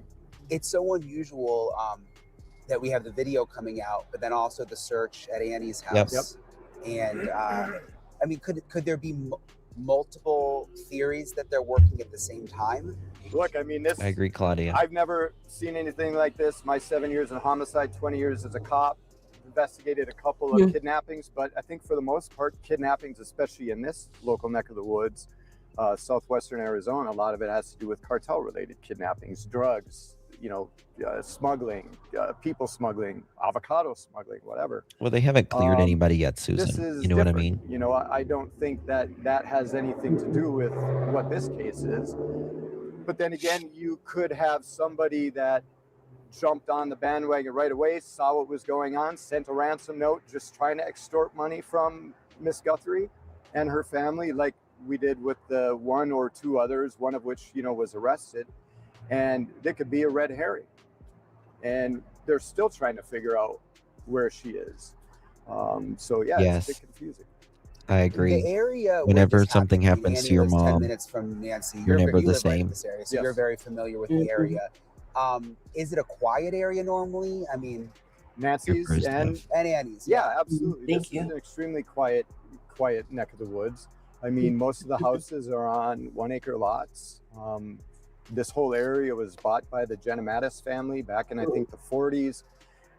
It's so unusual that we have the video coming out, but then also the search at Annie's house. And I mean, could there be multiple theories that they're working at the same time? Look, I mean, I agree, Claudia. I've never seen anything like this. My 7 years in homicide, 20 years as a cop, investigated a couple of kidnappings, but I think for the most part, kidnappings, especially in this local neck of the woods, southwestern Arizona, a lot of it has to do with cartel-related kidnappings, drugs, smuggling, people smuggling, avocado smuggling, whatever. Well, they haven't cleared anybody yet, Susan. You know what I mean? I don't think that has anything to do with what this case is. But then again, you could have somebody that jumped on the bandwagon right away, saw what was going on, sent a ransom note, just trying to extort money from Miss Guthrie and her family, like we did with the one or two others, one of which, was arrested. And there could be a red herring. And they're still trying to figure out where she is. So, yeah, it's a bit confusing. I agree. The area whenever something happens to your lives 10 mom, minutes from Nancy. you're never you the live right in same. this area, so you're very familiar with the area. Is it a quiet area normally? I mean, Nancy's and Annie's. Yeah, absolutely. This is an extremely quiet neck of the woods. I mean, most of the houses are on 1 acre lots. This whole area was bought by the Genemattis family back in, I think, the 40s,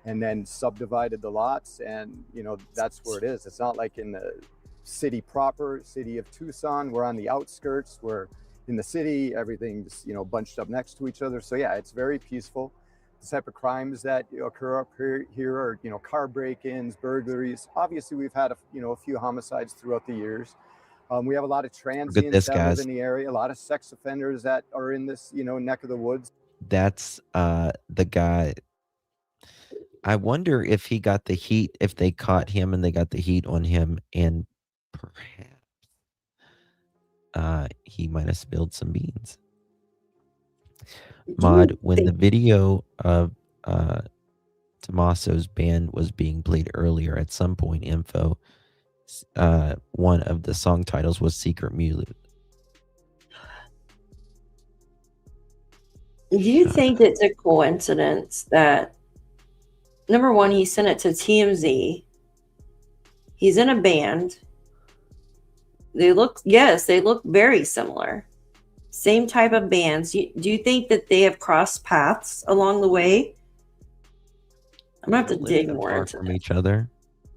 and then subdivided the lots. And, that's where it is. It's not like in the city proper, city of Tucson. We're on the outskirts. We're, in the city. Everything's, you know, bunched up next to each other. So yeah, it's very peaceful. The type of crimes that occur up here are, you know, car break-ins, burglaries. Obviously, we've had a few homicides throughout the years. We have a lot of transients that live in the area, a lot of sex offenders that are in this, you know, neck of the woods. That's the guy. I wonder if he got the heat, if they caught him and they got the heat on him, and perhaps he might have spilled some beans. Mod, when the video of Tommaso's band was being played earlier, at some point, info, one of the song titles was Secret Mule. Do you think it's a coincidence that, number one, he sent it to TMZ? He's in a band. They look very similar. Same type of bands. Do you think that they have crossed paths along the way? I'm going to have to dig more into from each other.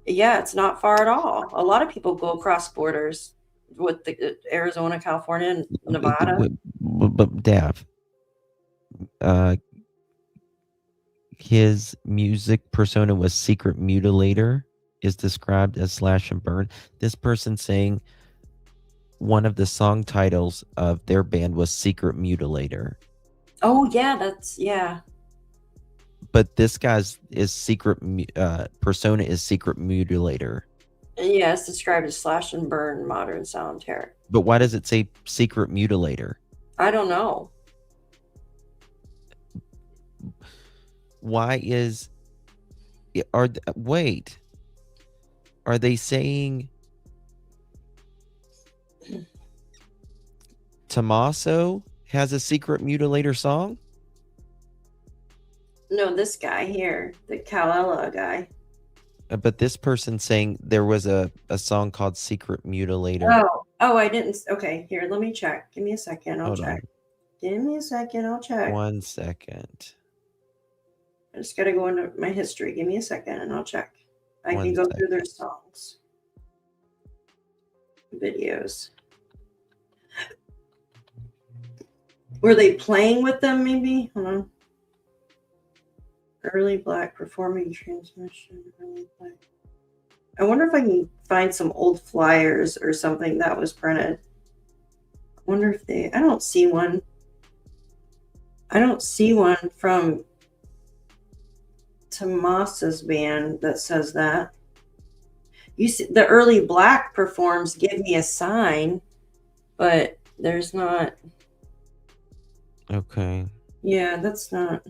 Yeah, it's not far at all. A lot of people go across borders with the Arizona, California, and Nevada. But Dav, his music persona was Secret Mutilator, is described as slash and burn. This person saying one of the song titles of their band was Secret Mutilator. Oh yeah, yeah. But this guy's persona is Secret Mutilator. Yeah, it's described as slash and burn modern sound terror. But why does it say Secret Mutilator? I don't know. Why is wait, are they saying Tommaso has a Secret Mutilator song? No, this guy here, the Kalella guy. But this person saying there was a song called Secret Mutilator. Oh, I didn't. Okay, here, let me check. Give me a second. I'll Hold check. on. Give me a second. I'll check. 1 second. I just got to go into my history. Give me a second and I'll check. I can go through their songs. Videos. Were they playing with them maybe? Hold on. Early Black performing transmission. Early Black. I wonder if I can find some old flyers or something that was printed. I wonder if I don't see one. I don't see one from Tomas's band that says that. You see, the Early Black performs Give Me a Sign, but there's not. Okay. Yeah, that's not.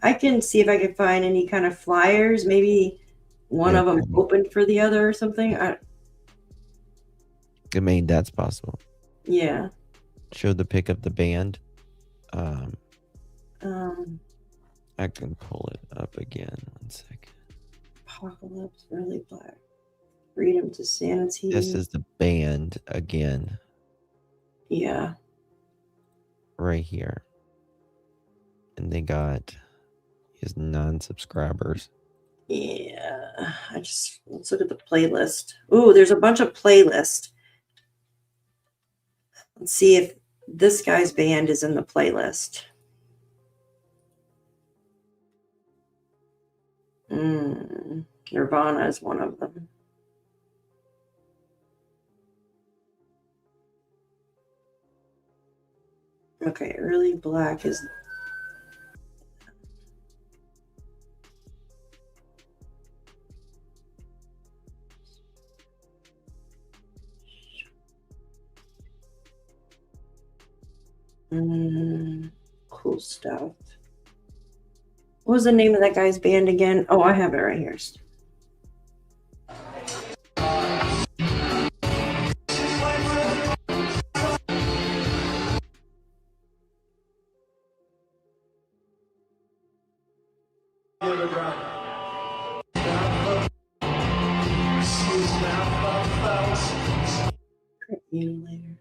I can see if I can find any kind of flyers. Maybe one of them opened for the other or something. I mean, that's possible. Yeah. Show the pic of the band. I can pull it up again. 1 second. Apocalypse, Early Black, Freedom to Sanity. This is the band again. Yeah. Right here. And they got his non-subscribers. Yeah. Let's look at the playlist. Ooh, there's a bunch of playlists. Let's see if this guy's band is in the playlist. Nirvana is one of them. Okay, Early Black is. Cool stuff. What was the name of that guy's band again? Oh, I have it right here. Mutilator.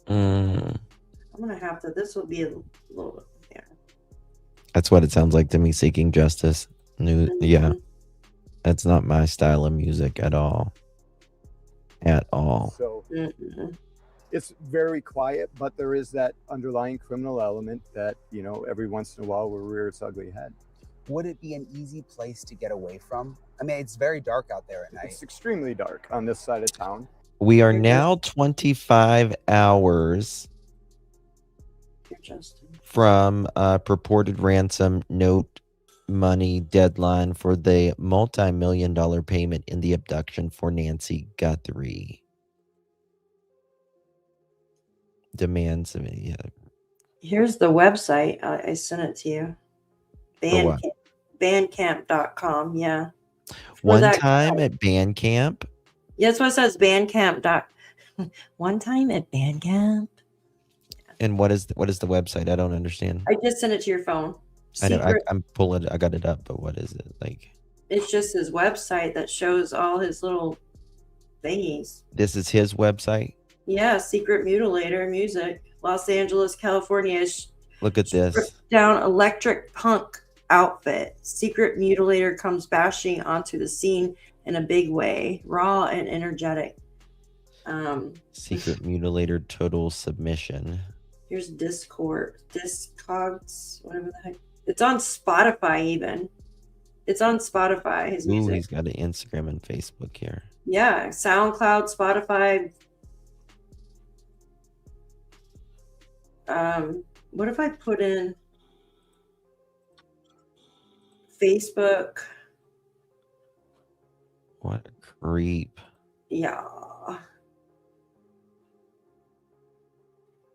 I'm gonna have to. This will be a little bit. Yeah. That's what it sounds like to me, seeking justice. Yeah. Mm-hmm. That's not my style of music at all. At all. So it's very quiet, but there is that underlying criminal element that, you know, every once in a while will rear its ugly head. Would it be an easy place to get away from? I mean, it's very dark out there at night. It's extremely dark on this side of town. We are now 25 hours from purported ransom note money deadline for the multi-million-dollar payment in the abduction for Nancy Guthrie. Demands. Yeah. Here's the website. I sent it to you. Bandcamp.com. Yeah. One time at Bandcamp. Yeah, that's what it says. Bandcamp. One time at Bandcamp. And what is the website? I don't understand. I just sent it to your phone. I know. I'm pulling. I got it up, but what is it like? It's just his website that shows all his little thingies. This is his website. Yeah, Secret Mutilator Music, Los Angeles, California. Look at this. Down electric punk outfit. Secret Mutilator comes bashing onto the scene in a big way, raw and energetic. Secret Mutilator total submission. Here's Discogs, whatever the heck. It's on Spotify even. It's on Spotify, his music. Ooh, he's got an Instagram and Facebook here. Yeah, SoundCloud, Spotify. What if I put in Facebook? What a creep. Yeah.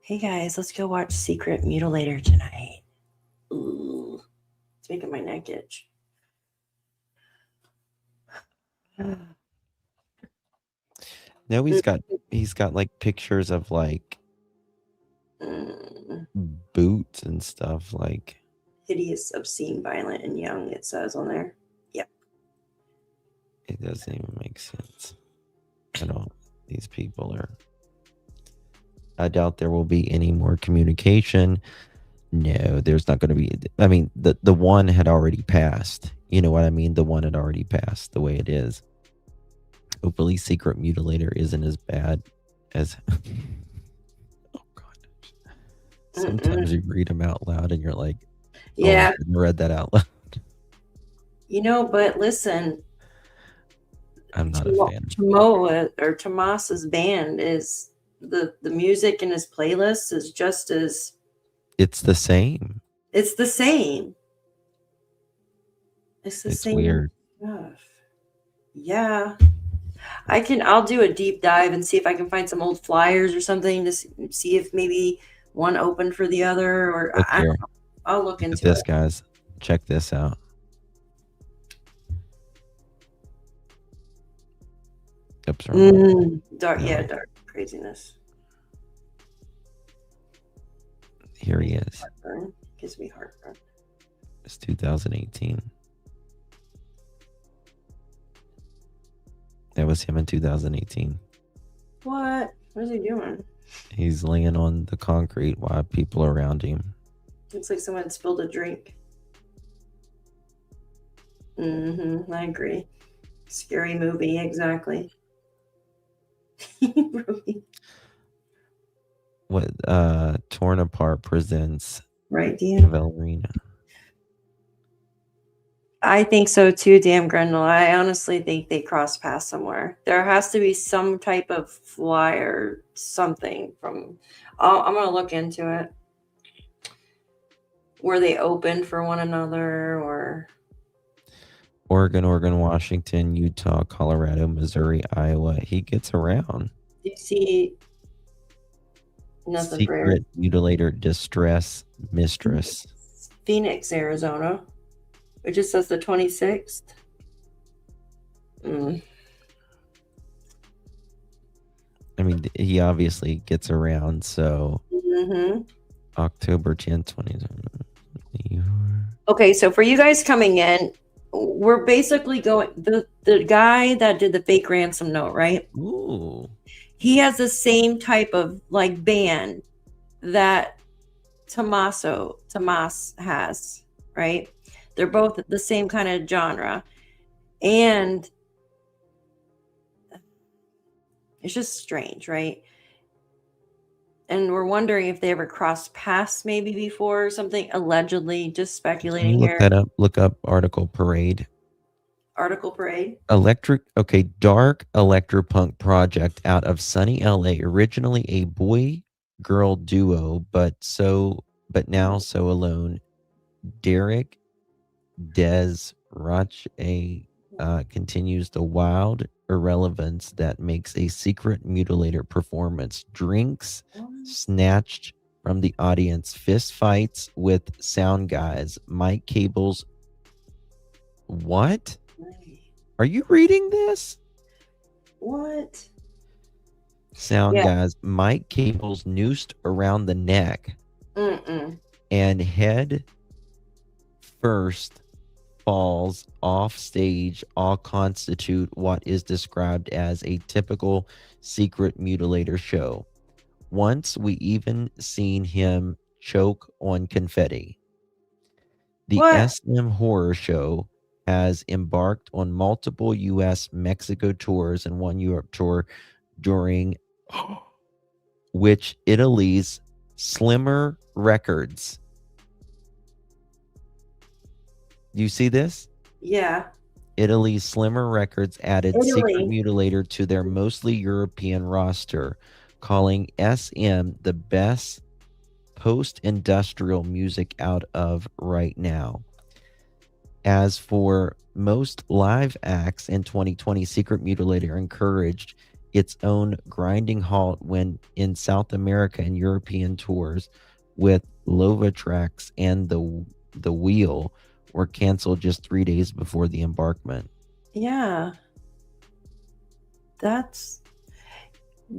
Hey guys, let's go watch Secret Mutilator tonight. Ooh, it's making my neck itch. No, he's got like pictures of like boots and stuff, like Hideous, obscene, violent, and young, it says on there. Yep. It doesn't even make sense at all. These people are. I doubt there will be any more communication. No, there's not going to be. I mean, the one had already passed. You know what I mean? The one had already passed the way it is. Hopefully, Secret Mutilator isn't as bad as. Oh God! Sometimes you read them out loud, and you're like, Yeah. I read that out loud. You know, but listen, I'm not a fan. Tomas's band is the music in his playlist is just as It's the same. it's the same. It's the It's same weird. stuff. Yeah. I'll do a deep dive and see if I can find some old flyers or something to see if maybe one opened for the other, or Look I here. don't know. I'll look Look at into this, it. guys. Check this out. Oops, wrong. Dark, yeah, dark craziness. Here he is. Heartburn. Gives me heartburn. It's 2018. That was him in 2018. What is he doing? He's laying on the concrete while people are around him. Looks like someone spilled a drink. I agree. Scary movie, exactly. What Torn Apart presents Right, Dan? Ballerina. I think so too, damn Grendel. I honestly think they cross paths somewhere. There has to be some type of flyer, something from. I'm gonna look into it. Were they open for one another, or Oregon, Washington, Utah, Colorado, Missouri, Iowa. He gets around. do you see nothing for Secret Mutilator Distress Mistress. Phoenix, Arizona? It just says the 26th. I mean, he obviously gets around. So October 10th, 2020. Okay, so for you guys coming in, we're basically going the guy that did the fake ransom note, right? Ooh. He has the same type of band that Tomas has, right? They're both the same kind of genre. And it's just strange, right? And we're wondering if they ever crossed paths maybe before or something, allegedly, just Can speculating you look here. that up? Look up article parade. Article parade. Dark electropunk project out of sunny LA, originally a boy-girl duo, but now so alone. Derek Des Roche continues the wild irrelevance that makes a secret mutilator performance. Drinks snatched from the audience, fist fights with sound guys, mic cables. What? Are you reading this? What? Sound guys, mic cables noosed around the neck and head first falls off stage, all constitute what is described as a typical secret mutilator show. Once we even seen him choke on confetti. The SM Horror Show has embarked on multiple U.S. Mexico tours and one Europe tour, during which Italy's Slimmer Records. Do you see this? Yeah. Italy's Slimmer Records added Secret Mutilator to their mostly European roster, calling SM the best post-industrial music out of right now. As for most live acts in 2020, Secret Mutilator encouraged its own grinding halt when in South America and European tours, with Lovatrax and the Wheel were canceled just 3 days before the embarkment. Yeah.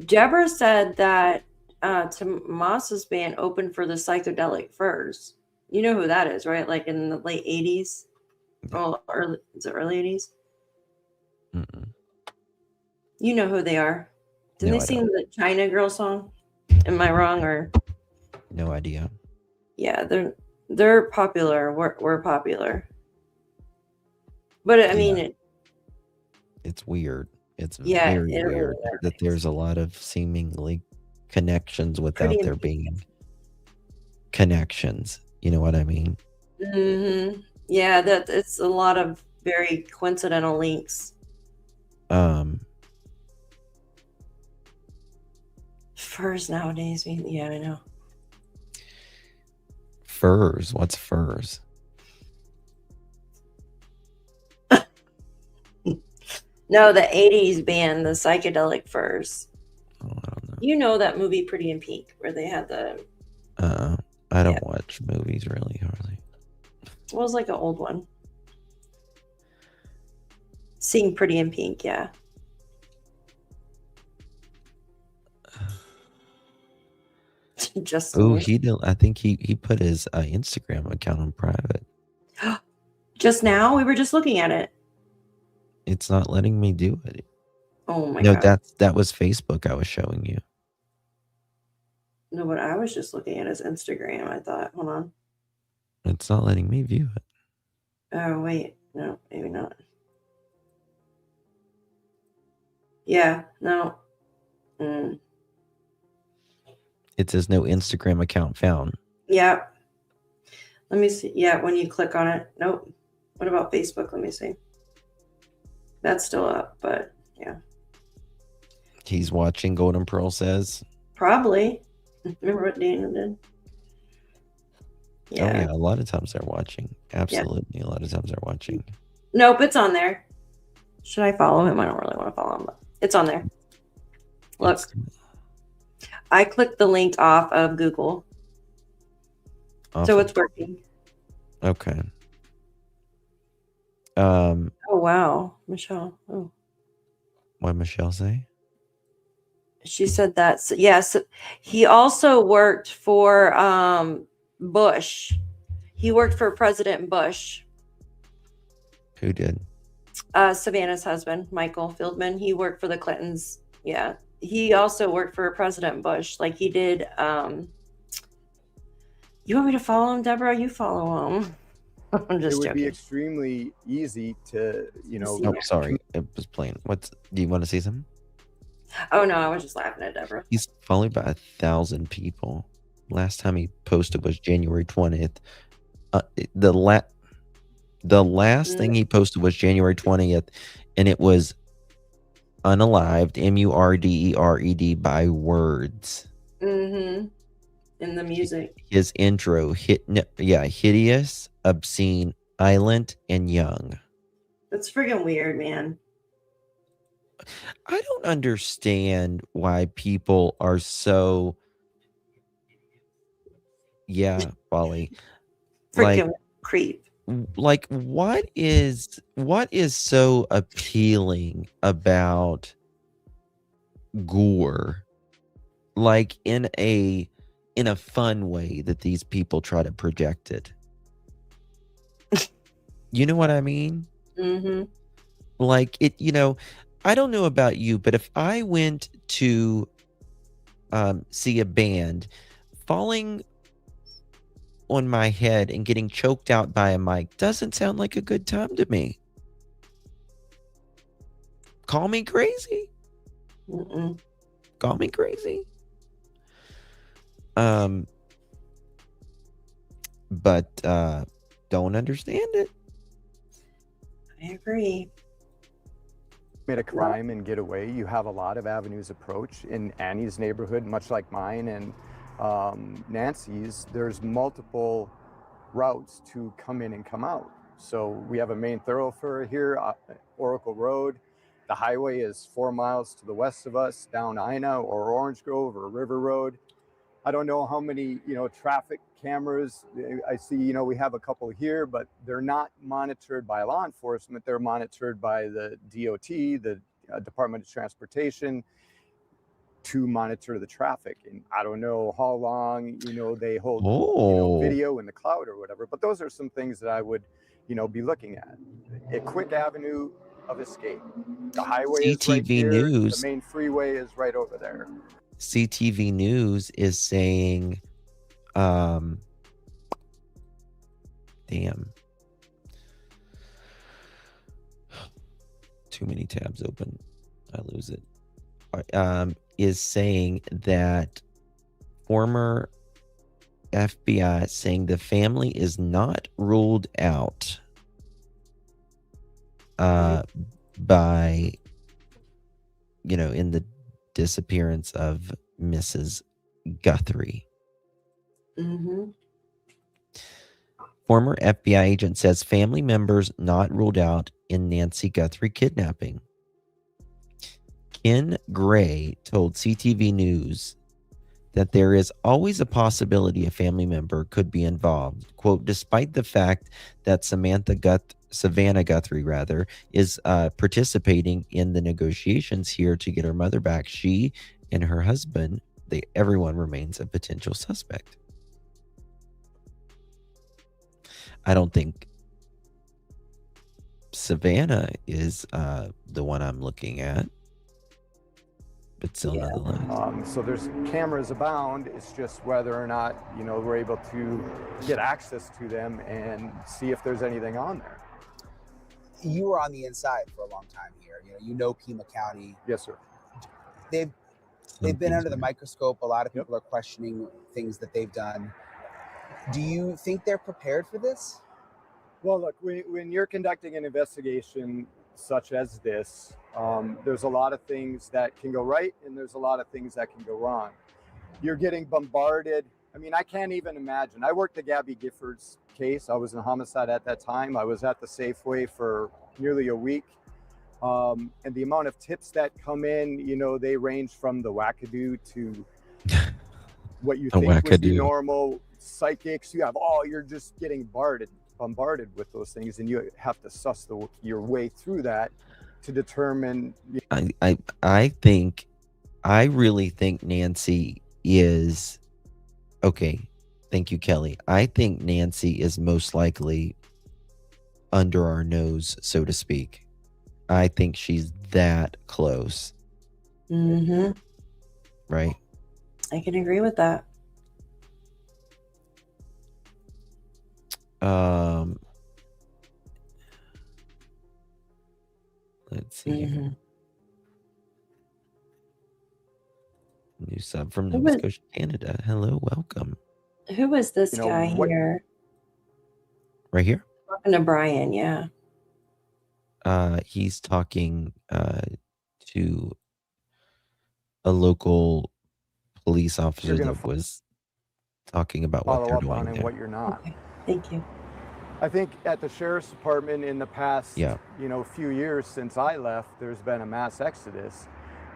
Deborah said that Tomas's band opened for the Psychedelic Furs. You know who that is, right? Like in the late 80s? Oh, is it early 80s? You know who they are. Didn't they sing the China Girl song? Am I wrong or? No idea. Yeah, they're popular. We're popular. But I mean, it's weird. It's Yeah, very it really weird that there's a lot of seemingly connections without Pretty there being connections. You know what I mean? Yeah, that it's a lot of very coincidental links. Furs nowadays, yeah, I know. Furs? What's furs? No, the 80s band, the Psychedelic Furs. You know that movie Pretty in Pink, where they had the... I don't watch movies really hardly. It was like an old one. Seeing Pretty in Pink, yeah. Just I think he put his Instagram account on private. Just now? We were just looking at it. It's not letting me do it. Oh my God. No, that was Facebook I was showing you. No, but I was just looking at his Instagram. I thought, hold on. It's not letting me view it. Oh, wait. No, maybe not. Yeah, no. It says no Instagram account found. Yeah. Let me see. Yeah, when you click on it. Nope. What about Facebook? Let me see. That's still up, but yeah. He's watching, Golden Pearl says. Probably. Remember what Daniel did? Yeah. Oh, yeah. A lot of times they're watching. Absolutely. Yeah. A lot of times they're watching. Nope, it's on there. Should I follow him? I don't really want to follow him, but it's on there. Look. I clicked the link off of Google. So it's working. Okay. Oh, wow. Michelle. Oh. What did Michelle say? She said that. So, yes. He also worked for Bush. He worked for President Bush. Who did? Savannah's husband, Michael Fieldman. He worked for the Clintons. Yeah. He also worked for President Bush. Like he did. You want me to follow him, Deborah? You follow him. I'm it just would be joking. extremely easy to, Oh, sorry. It was playing. Do you want to see something? Oh no, I was just laughing at Deborah. He's followed by 1,000 people. Last time he posted was January 20th. The last thing he posted was January 20th, and it was unalived, MURDERED by words. Mm-hmm. In the music. His intro, hideous, obscene, violent, and young. That's freaking weird, man. I don't understand why people are so, Wally. Freaking creep. Like, what is so appealing about gore? Like in a fun way that these people try to project it. You know what I mean? Mm-hmm. Like it, I don't know about you, but if I went to see a band, falling on my head and getting choked out by a mic doesn't sound like a good time to me. Call me crazy. Mm-mm. Call me crazy. But don't understand it. I agree. Commit a crime and get away. You have a lot of avenues approach in Annie's neighborhood, much like mine and Nancy's. There's multiple routes to come in and come out. So we have a main thoroughfare here, Oracle Road. The highway is 4 miles to the west of us, down Ina or Orange Grove or River Road. I don't know how many, traffic cameras. I see, we have a couple here, but they're not monitored by law enforcement. They're monitored by the DOT, the Department of Transportation, to monitor the traffic. And I don't know how long, they hold video in the cloud or whatever, but those are some things that I would, be looking at. A quick avenue of escape. The highway is right here. News. The main freeway is right over there. CTV News is saying, damn. Too many tabs open. I lose it. Is saying that former FBI saying the family is not ruled out by, in the disappearance of Mrs. Guthrie. Mm-hmm. Former FBI agent says family members not ruled out in Nancy Guthrie kidnapping. Ken Gray told CTV News that there is always a possibility a family member could be involved. Quote, despite the fact that Savannah Guthrie is participating in the negotiations here to get her mother back, she and her husband, everyone remains a potential suspect. I don't think Savannah is the one I'm looking at, but still nonetheless. So there's cameras abound. It's just whether or not, we're able to get access to them and see if there's anything on there. You were on the inside for a long time here. Pima County. Yes, sir. They've been under the microscope. A lot of people are questioning things that they've done. Do you think they're prepared for this? Well, look, when you're conducting an investigation such as this, there's a lot of things that can go right and there's a lot of things that can go wrong. You're getting bombarded. I mean, I can't even imagine. I worked the Gabby Gifford's case. I was in homicide at that time. I was at the Safeway for nearly a week. And the amount of tips that come in, they range from the wackadoo to what you think would be normal. Psychics, you're just getting bombarded with those things, and you have to suss your way through that to determine. I really think Nancy is okay. Thank you, Kelly. I think Nancy is most likely under our nose, so to speak. I think she's that close. Mm-hmm. Right? I can agree with that. Let's see. Here. New sub from Who Nova was- Scotia, Canada. Hello, welcome. Who was this guy here? Right here? Talking to Brian, yeah. He's talking to a local police officer that was talking about what Follow they're up on doing and there. what you're not. Okay, thank you. I think at the sheriff's department in the past, Yeah. few years since I left, there's been a mass exodus,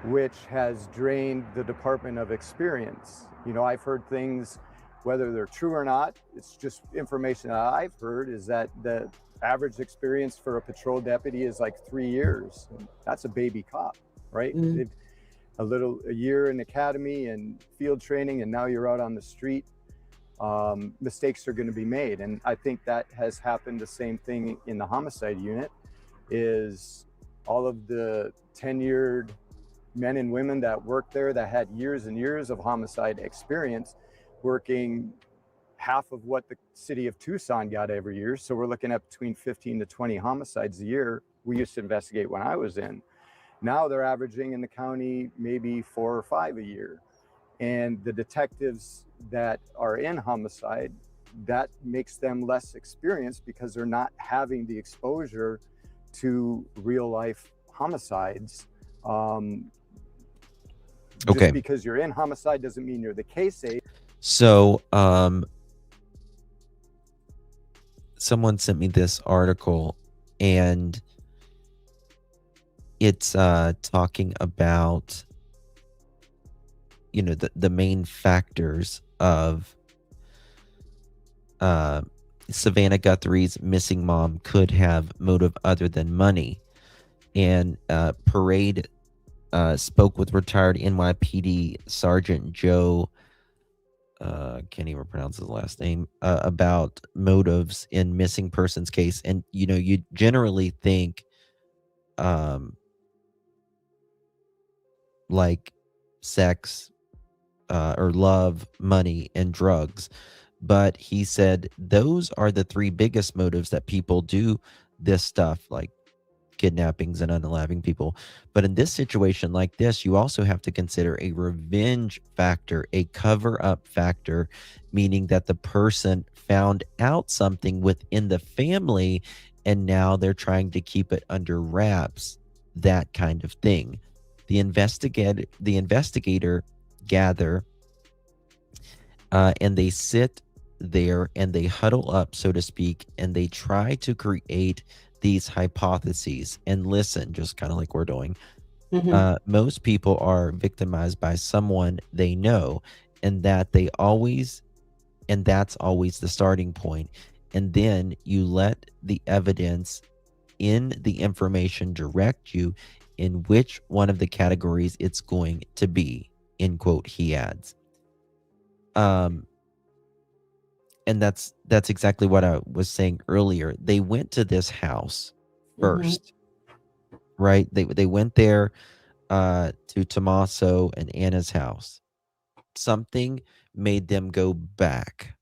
which has drained the department of experience. I've heard things, whether they're true or not, it's just information that I've heard, is that the average experience for a patrol deputy is like 3 years. That's a baby cop, right? They've a year in academy and field training, and now you're out on the street. Mistakes are going to be made, and I think that has happened. The same thing in the homicide unit is all of the tenured men and women that worked there that had years and years of homicide experience, working half of what the city of Tucson got every year. So we're looking at between 15 to 20 homicides a year. We used to investigate when I was in. Now they're averaging in the county maybe 4 or 5 a year. And the detectives that are in homicide, that makes them less experienced because they're not having the exposure to real life homicides. Okay. Just because you're in homicide doesn't mean you're the case agent. So, someone sent me this article, and it's talking about, the main factors of Savannah Guthrie's missing mom could have motive other than money. And Parade spoke with retired NYPD Sergeant Joe, can't even pronounce his last name, about motives in missing persons case. And, you generally think like sex, or love, money, and drugs. But he said those are the 3 biggest motives that people do this stuff, like kidnappings and unaliving people. But in this situation like this, you also have to consider a revenge factor, a cover-up factor, meaning that the person found out something within the family and now they're trying to keep it under wraps, that kind of thing. The investigator gather, and they sit there and they huddle up, so to speak, and they try to create these hypotheses. And listen, just kind of like we're doing. Most people are victimized by someone they know, and that's always the starting point. And then you let the evidence in the information direct you in which one of the categories it's going to be, end quote, he adds. And that's exactly what I was saying earlier. They went to this house first, right? They went there to Tommaso and Anna's house. Something made them go back.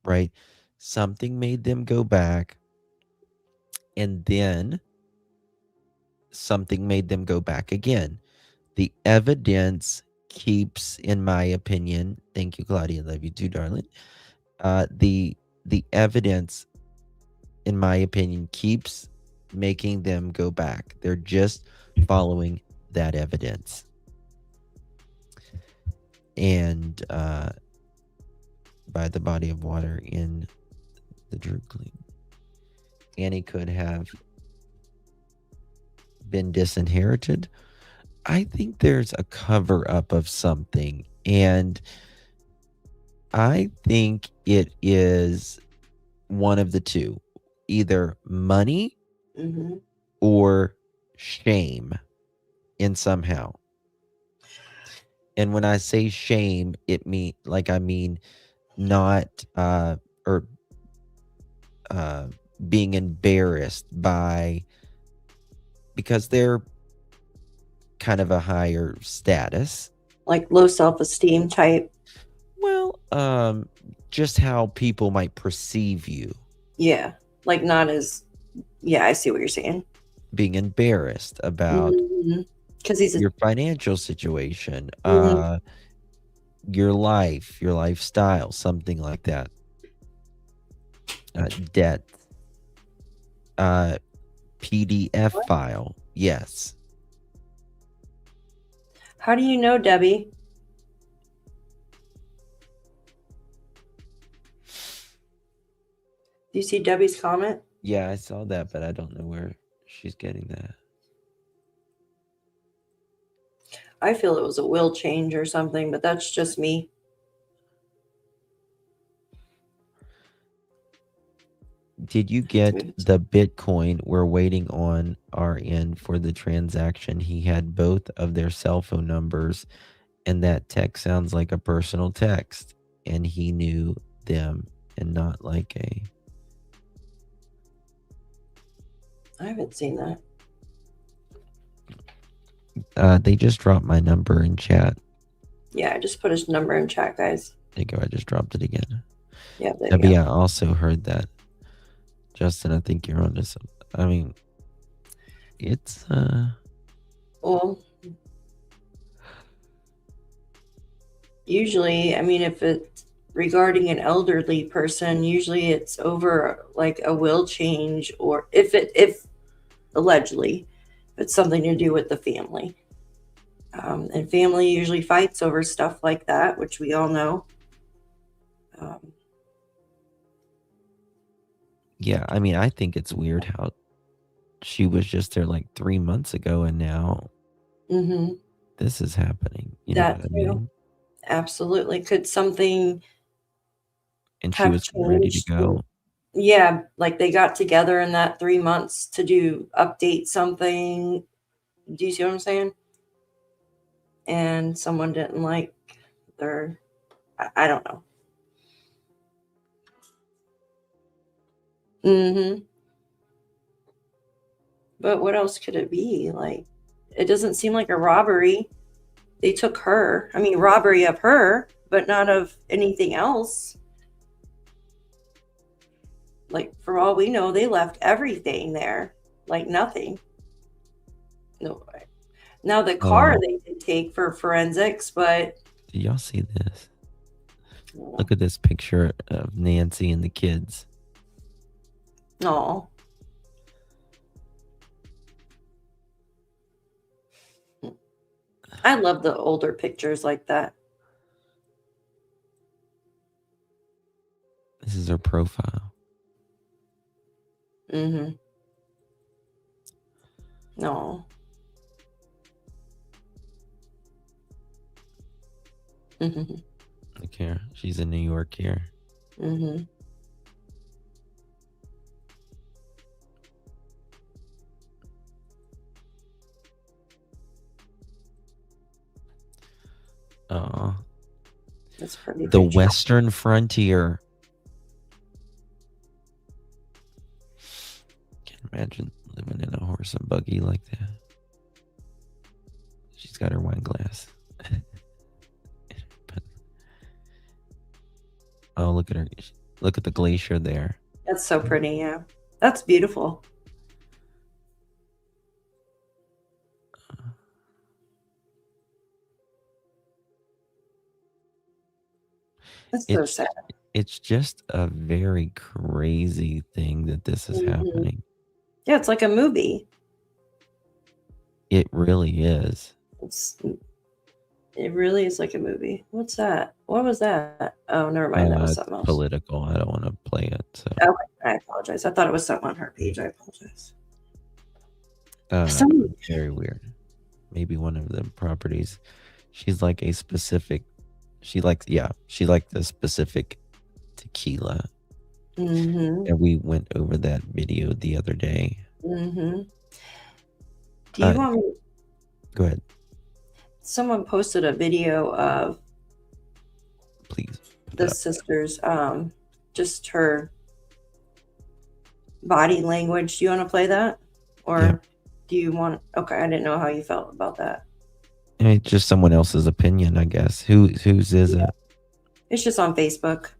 Right? Something made them go back, and then something made them go back again. The evidence keeps, in my opinion, thank you, Claudia, love you too, darling. The evidence, in my opinion, keeps making them go back. They're just following that evidence. And by the body of water in the Drew Clean, Annie could have been disinherited. I think there's a cover up of something, and I think it is one of the two, either money or shame in somehow. And when I say shame, I mean not being embarrassed by, because they're kind of a higher status, like low self-esteem type. Well, just how people might perceive you. Yeah, like not as. Yeah, I see what you're saying. being embarrassed about because he's your financial situation, Mhm. your life, your lifestyle, something like that. Debt. PDF file. Yes. How do you know, Debbie? Do you see Debbie's comment? Yeah, I saw that, but I don't know where she's getting that. I feel it was a will change or something, but that's just me. Did you get the Bitcoin? We're waiting on our end for the transaction. He had both of their cell phone numbers, and that text sounds like a personal text, and he knew them and not like a... I haven't seen that. They just dropped my number in chat. Yeah, I just put his number in chat, guys. There you go. I just dropped it again. Yeah, there you Debbie, go. I also heard that. Justin, I think you're onto something. I mean, it's Well, usually, I mean, if it's regarding an elderly person, usually it's over like a will change, or if allegedly, if it's something to do with the family. And family usually fights over stuff like that, which we all know. yeah, I mean, I think it's weird how she was just there like 3 months ago, and now Mhm. this is happening. You know That what I too. mean? Absolutely. Could something And she have was ready to changed? go. Yeah, like they got together in that 3 months to update something. Do you see what I'm saying? And someone didn't like their, I don't know. Mhm. But what else could it be? Like, it doesn't seem like a robbery. They took her. I mean, robbery of her, but not of anything else. Like, for all we know, they left everything there, like nothing. No. Now the car they did take for forensics, but Do y'all see this? Look at this picture of Nancy and the kids. no. I love the older pictures like that. This is her profile. Mhm. No. Mhm. Look here. She's in New York here. Mhm. Oh. That's a pretty The picture. Western Frontier. Can't imagine living in a horse and buggy like that. She's got her wine glass. Oh, look at her. Look at the glacier there. That's so pretty, yeah. That's beautiful. That's so sad. It's just a very crazy thing that this is Mhm. happening. Yeah, it's like a movie. It really is. It really is like a movie. What's that? What was that? Oh, never mind. That was It's something else. political. I don't want to play it. So Okay, I apologize. I thought it was something on her page. I apologize. very weird. Maybe one of the properties. She's like a specific. She likes the specific tequila. Mhm. And we went over that video the other day. Mhm. Do you want me? Go ahead. Someone posted a video of Please. the sisters, just her body language. Do you want to play that? Or do you want, okay, I didn't know how you felt about that. It's just someone else's opinion, I guess. Whose is it? It's just on Facebook.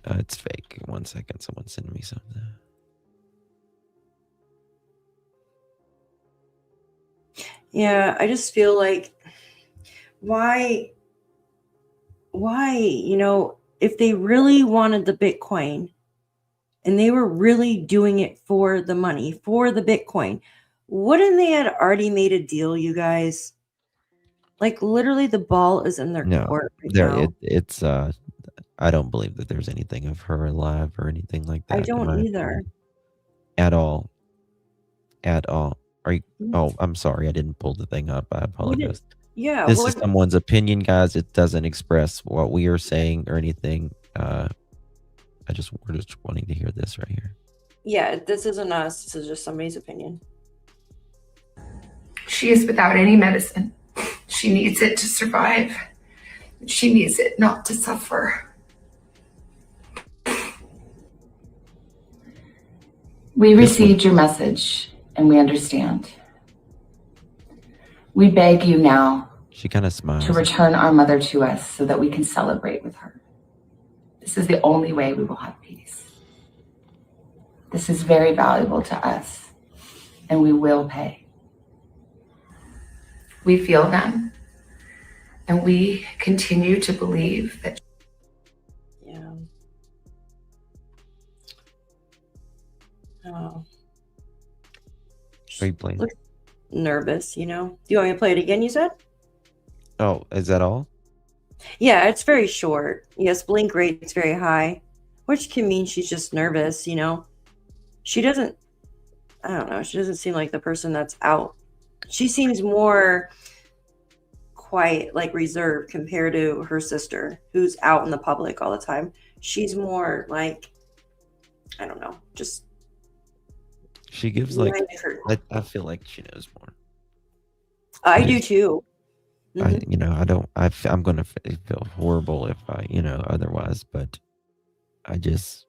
It's fake. 1 second. Someone send me something. Yeah, I just feel like why, if they really wanted the Bitcoin and they were really doing it for the money, for the Bitcoin, wouldn't they had already made a deal, you guys? Like literally the ball is in their No, court right there now. it's I don't believe that there's anything of her alive or anything like I that in don't my either. opinion. At all. At all. Are you Mm. Oh, I'm sorry. I didn't pull the thing up. I apologize. Yeah, This is someone's opinion, guys. It doesn't express what we are saying or anything. We're just wanting to hear this right here. yeah, this isn't us. This is just somebody's opinion. She is without any medicine. She needs it to survive. She needs it not to suffer. We received your message and we understand. We beg you now She kind of smiles. to return our mother to us so that we can celebrate with her. This is the only way we will have peace. This is very valuable to us and we will pay. We feel them and we continue to believe that. Yeah. Oh. Are you playing? Look nervous, Do you want me to play it again, you said? Oh, is that all? Yeah, it's very short. Yes, blink rate's very high, which can mean she's just nervous, She doesn't, I don't know, she doesn't seem like the person that's out. She seems more quiet, like reserved compared to her sister, who's out in the public all the time. She's more like, I don't know, just. She gives like, behind the curtain. I feel like she knows more. I do too. I'm going to feel horrible if I, otherwise, but I just.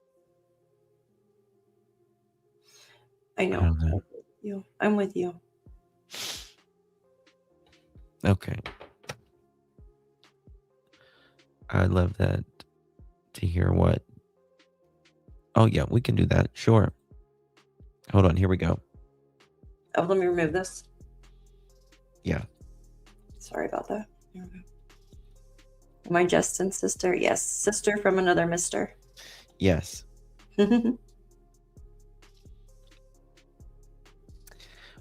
I know. don't know. I'm with you. Okay. I'd love that to hear what. Oh, yeah, we can do that. Sure. Hold on. Here we go. Oh, let me remove this. Yeah. Sorry about that. Here we go. Am I Justin's sister? Yes. Sister from another mister. Yes.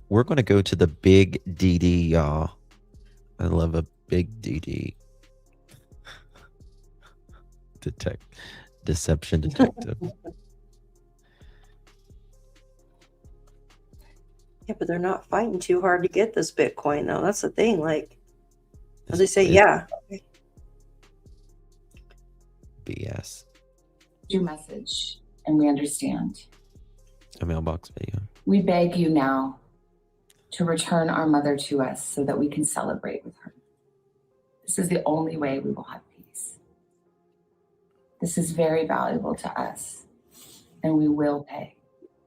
We're going to go to the big DD, y'all. I love a big DD. Deception detective. Yeah, but they're not fighting too hard to get this Bitcoin, though. That's the thing. Like, as they say, It's yeah. BS. Your message and we understand. A mailbox video. We beg you now to return our mother to us so that we can celebrate with her. This is the only way we will have peace. This is very valuable to us and we will pay.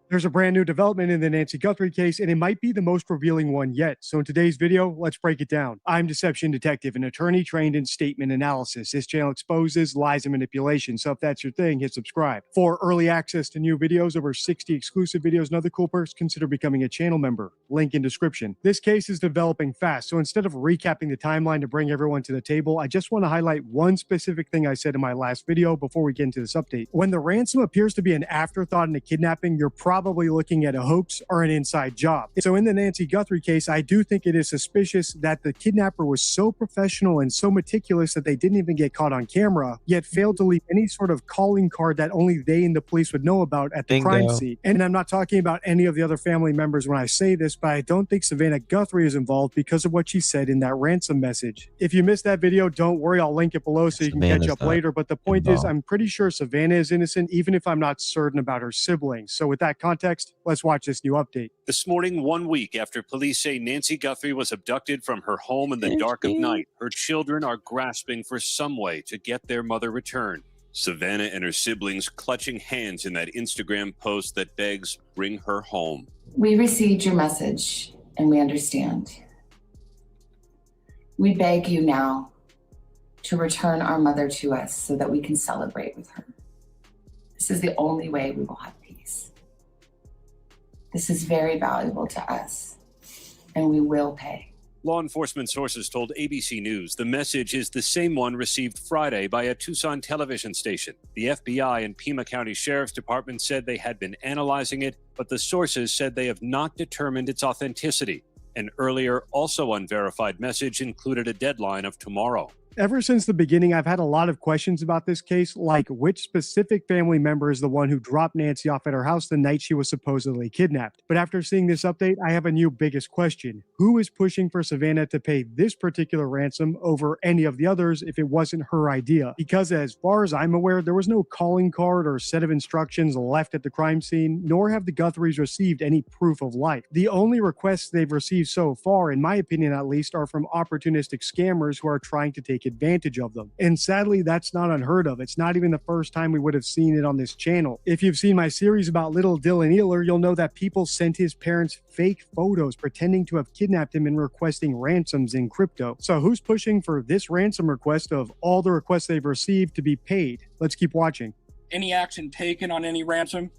There's a brand new development in the Nancy Guthrie case, and it might be the most revealing one yet. So in today's video, let's break it down. I'm Deception Detective, an attorney trained in statement analysis. This channel exposes lies and manipulation. So if that's your thing, hit subscribe. For early access to new videos, over 60 exclusive videos, and other cool perks, consider becoming a channel member. Link in description. This case is developing fast. So instead of recapping the timeline to bring everyone to the table, I just want to highlight one specific thing I said in my last video before we get into this update. When the ransom appears to be an afterthought in a kidnapping, you're probably looking at a hoax or an inside job. So in the Nancy Guthrie case, I do think it is suspicious that the kidnapper was so professional and so meticulous that they didn't even get caught on camera, yet failed to leave any sort of calling card that only they and the police would know about at the crime scene. And I'm not talking about any of the other family members when I say this, but I don't think Savannah Guthrie is involved because of what she said in that ransom message. If you missed that video, don't worry, I'll link it below so you can catch up later. But the point is, I'm pretty sure Savannah is innocent, even if I'm not certain about her siblings. So with that context, let's watch this new update. This morning, 1 week after police say Nancy Guthrie was abducted from her home in the dark of night, her children are grasping for some way to get their mother returned. Savannah and her siblings clutching hands in that Instagram post that begs, bring her home. We received your message and we understand. We beg you now to return our mother to us so that we can celebrate with her. This is the only way we will have peace. This is very valuable to us and we will pay. Law enforcement sources told ABC News the message is the same one received Friday by a Tucson television station. The FBI and Pima County Sheriff's Department said they had been analyzing it, but the sources said they have not determined its authenticity. An earlier, also unverified message included a deadline of tomorrow. Ever since the beginning, I've had a lot of questions about this case, like which specific family member is the one who dropped Nancy off at her house the night she was supposedly kidnapped. But after seeing this update, I have a new biggest question. Who is pushing for Savannah to pay this particular ransom over any of the others if it wasn't her idea? Because as far as I'm aware, there was no calling card or set of instructions left at the crime scene, nor have the Guthries received any proof of life. The only requests they've received so far, in my opinion at least, are from opportunistic scammers who are trying to take advantage of them. And sadly, that's not unheard of. It's not even the first time we would have seen it on this channel. If you've seen my series about little Dylan Ealer, you'll know that people sent his parents fake photos pretending to have kidnapped him and requesting ransoms in crypto. So who's pushing for this ransom request of all the requests they've received to be paid? Let's keep watching. Any action taken on any ransom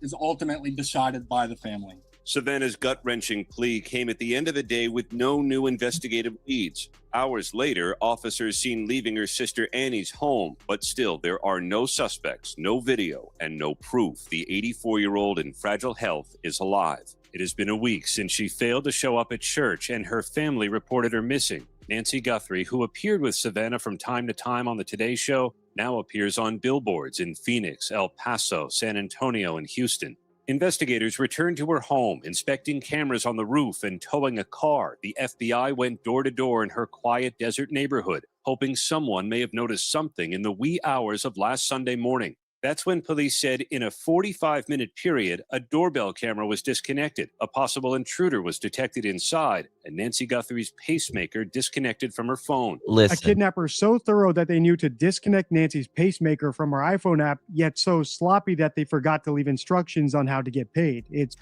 is ultimately decided by the family. Savannah's gut-wrenching plea came at the end of the day with no new investigative leads. Hours later, officers seen leaving her sister Annie's home, but still there are no suspects, no video, and no proof the 84-year-old in fragile health is alive. It has been a week since she failed to show up at church and her family reported her missing. Nancy Guthrie, who appeared with Savannah from time to time on the Today Show, now appears on billboards in Phoenix, El Paso, San Antonio, and Houston. Investigators returned to her home, inspecting cameras on the roof and towing a car. The FBI went door to door in her quiet desert neighborhood, hoping someone may have noticed something in the wee hours of last Sunday morning. That's when police said in a 45-minute period, a doorbell camera was disconnected, a possible intruder was detected inside, and Nancy Guthrie's pacemaker disconnected from her phone. A kidnapper so thorough that they knew to disconnect Nancy's pacemaker from her iPhone app, yet so sloppy that they forgot to leave instructions on how to get paid. It's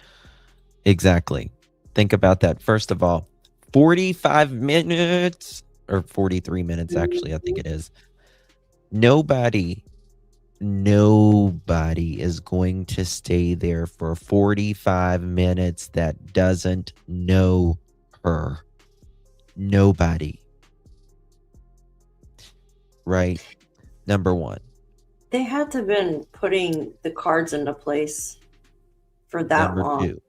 Exactly. Think about that. First of all, 45 minutes or 43 minutes, actually, I think it is. Nobody is going to stay there for 45 minutes that doesn't know her. Nobody. Right? Number one. They had to have been putting the cards into place for that Number long. two,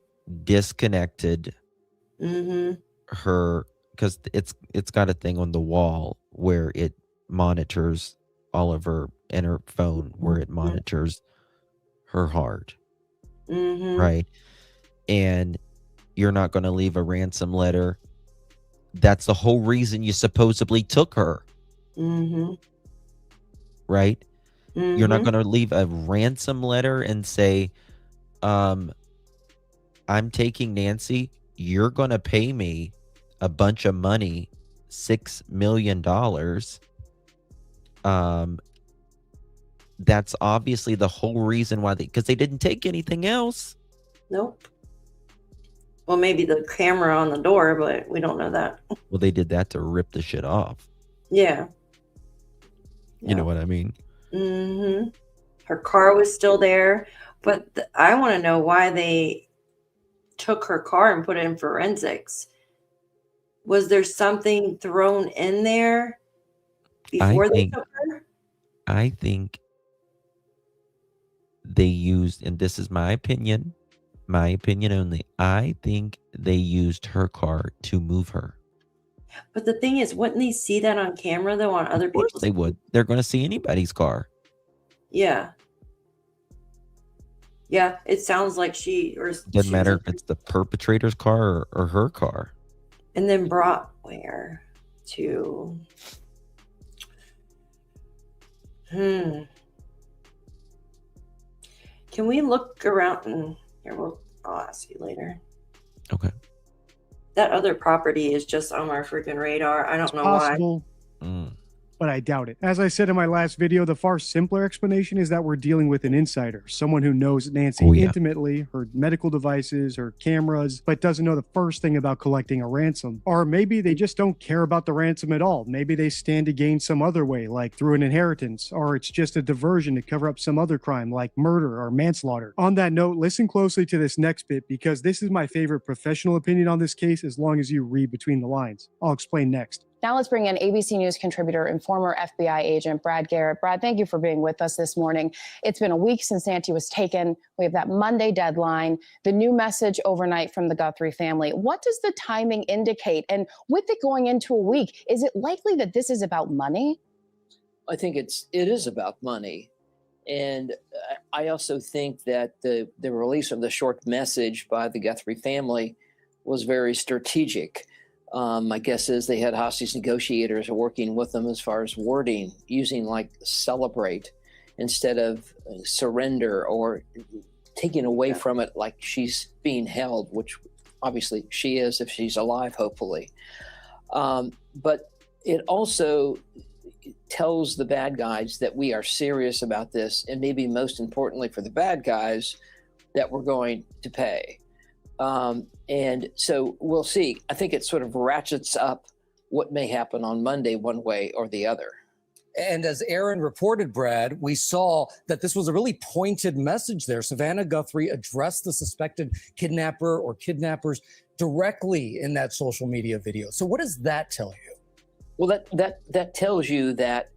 disconnected her, because it's got a thing on the wall where it monitors all of her in her phone, where it monitors her heart, right? And you're not going to leave a ransom letter. That's the whole reason you supposedly took her, right? You're not going to leave a ransom letter and say, I'm taking Nancy. You're going to pay me a bunch of money, $6 million. That's obviously the whole reason why because they didn't take anything else. Nope. Well, maybe the camera on the door, but we don't know that. Well, they did that to rip the shit off. Yeah. You know what I mean? Her car was still there, but I want to know why they took her car and put it in forensics. Was there something thrown in there before they took her? I think they used, and this is my opinion only, I think they used her car to move her. But the thing is, wouldn't they see that on camera, though, on other people's? Of course they would. They're going to see anybody's car. Yeah. Yeah, it sounds like Doesn't matter if it's the perpetrator's car or her car. And then brought where to? Can we look around? Here, I'll ask you later. Okay. That other property is just on our freaking radar. I don't know why. but I doubt it. As I said in my last video, the far simpler explanation is that we're dealing with an insider, someone who knows Nancy intimately, her medical devices, her cameras, but doesn't know the first thing about collecting a ransom. Or maybe they just don't care about the ransom at all. Maybe they stand to gain some other way, like through an inheritance, or it's just a diversion to cover up some other crime like murder or manslaughter. On that note, listen closely to this next bit because this is my favorite professional opinion on this case as long as you read between the lines. I'll explain next. Now let's bring in ABC News contributor and former FBI agent Brad Garrett. Brad, thank you for being with us this morning. It's been a week since Nancy was taken. We have that Monday deadline, the new message overnight from the Guthrie family. What does the timing indicate? And with it going into a week, is it likely that this is about money? I think it is about money. And I also think that the release of the short message by the Guthrie family was very strategic. My guess is they had hostage negotiators working with them as far as wording, using like celebrate instead of surrender, or taking away from it like she's being held, which obviously she is if she's alive, hopefully. But it also tells the bad guys that we are serious about this, and maybe most importantly for the bad guys, that we're going to pay. And so we'll see. I think it sort of ratchets up what may happen on Monday one way or the other. And as Aaron reported, Brad, we saw that this was a really pointed message there. Savannah Guthrie addressed the suspected kidnapper or kidnappers directly in that social media video. So what does that tell you? Well, that tells you that,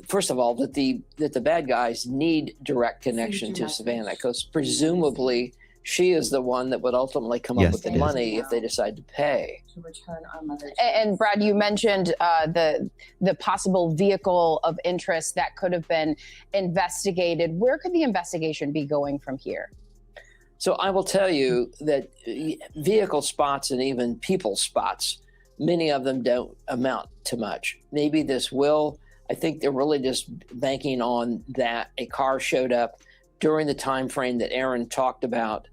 first of all, that the bad guys need direct connection to Savannah, because presumably she is the one that would ultimately come up with the money if they decide to pay. To return our mother. And Brad, you mentioned the possible vehicle of interest that could have been investigated. Where could the investigation be going from here? So I will tell you that vehicle spots and even people spots, many of them don't amount to much. Maybe this will. I think they're really just banking on that a car showed up during the time frame that Aaron talked about.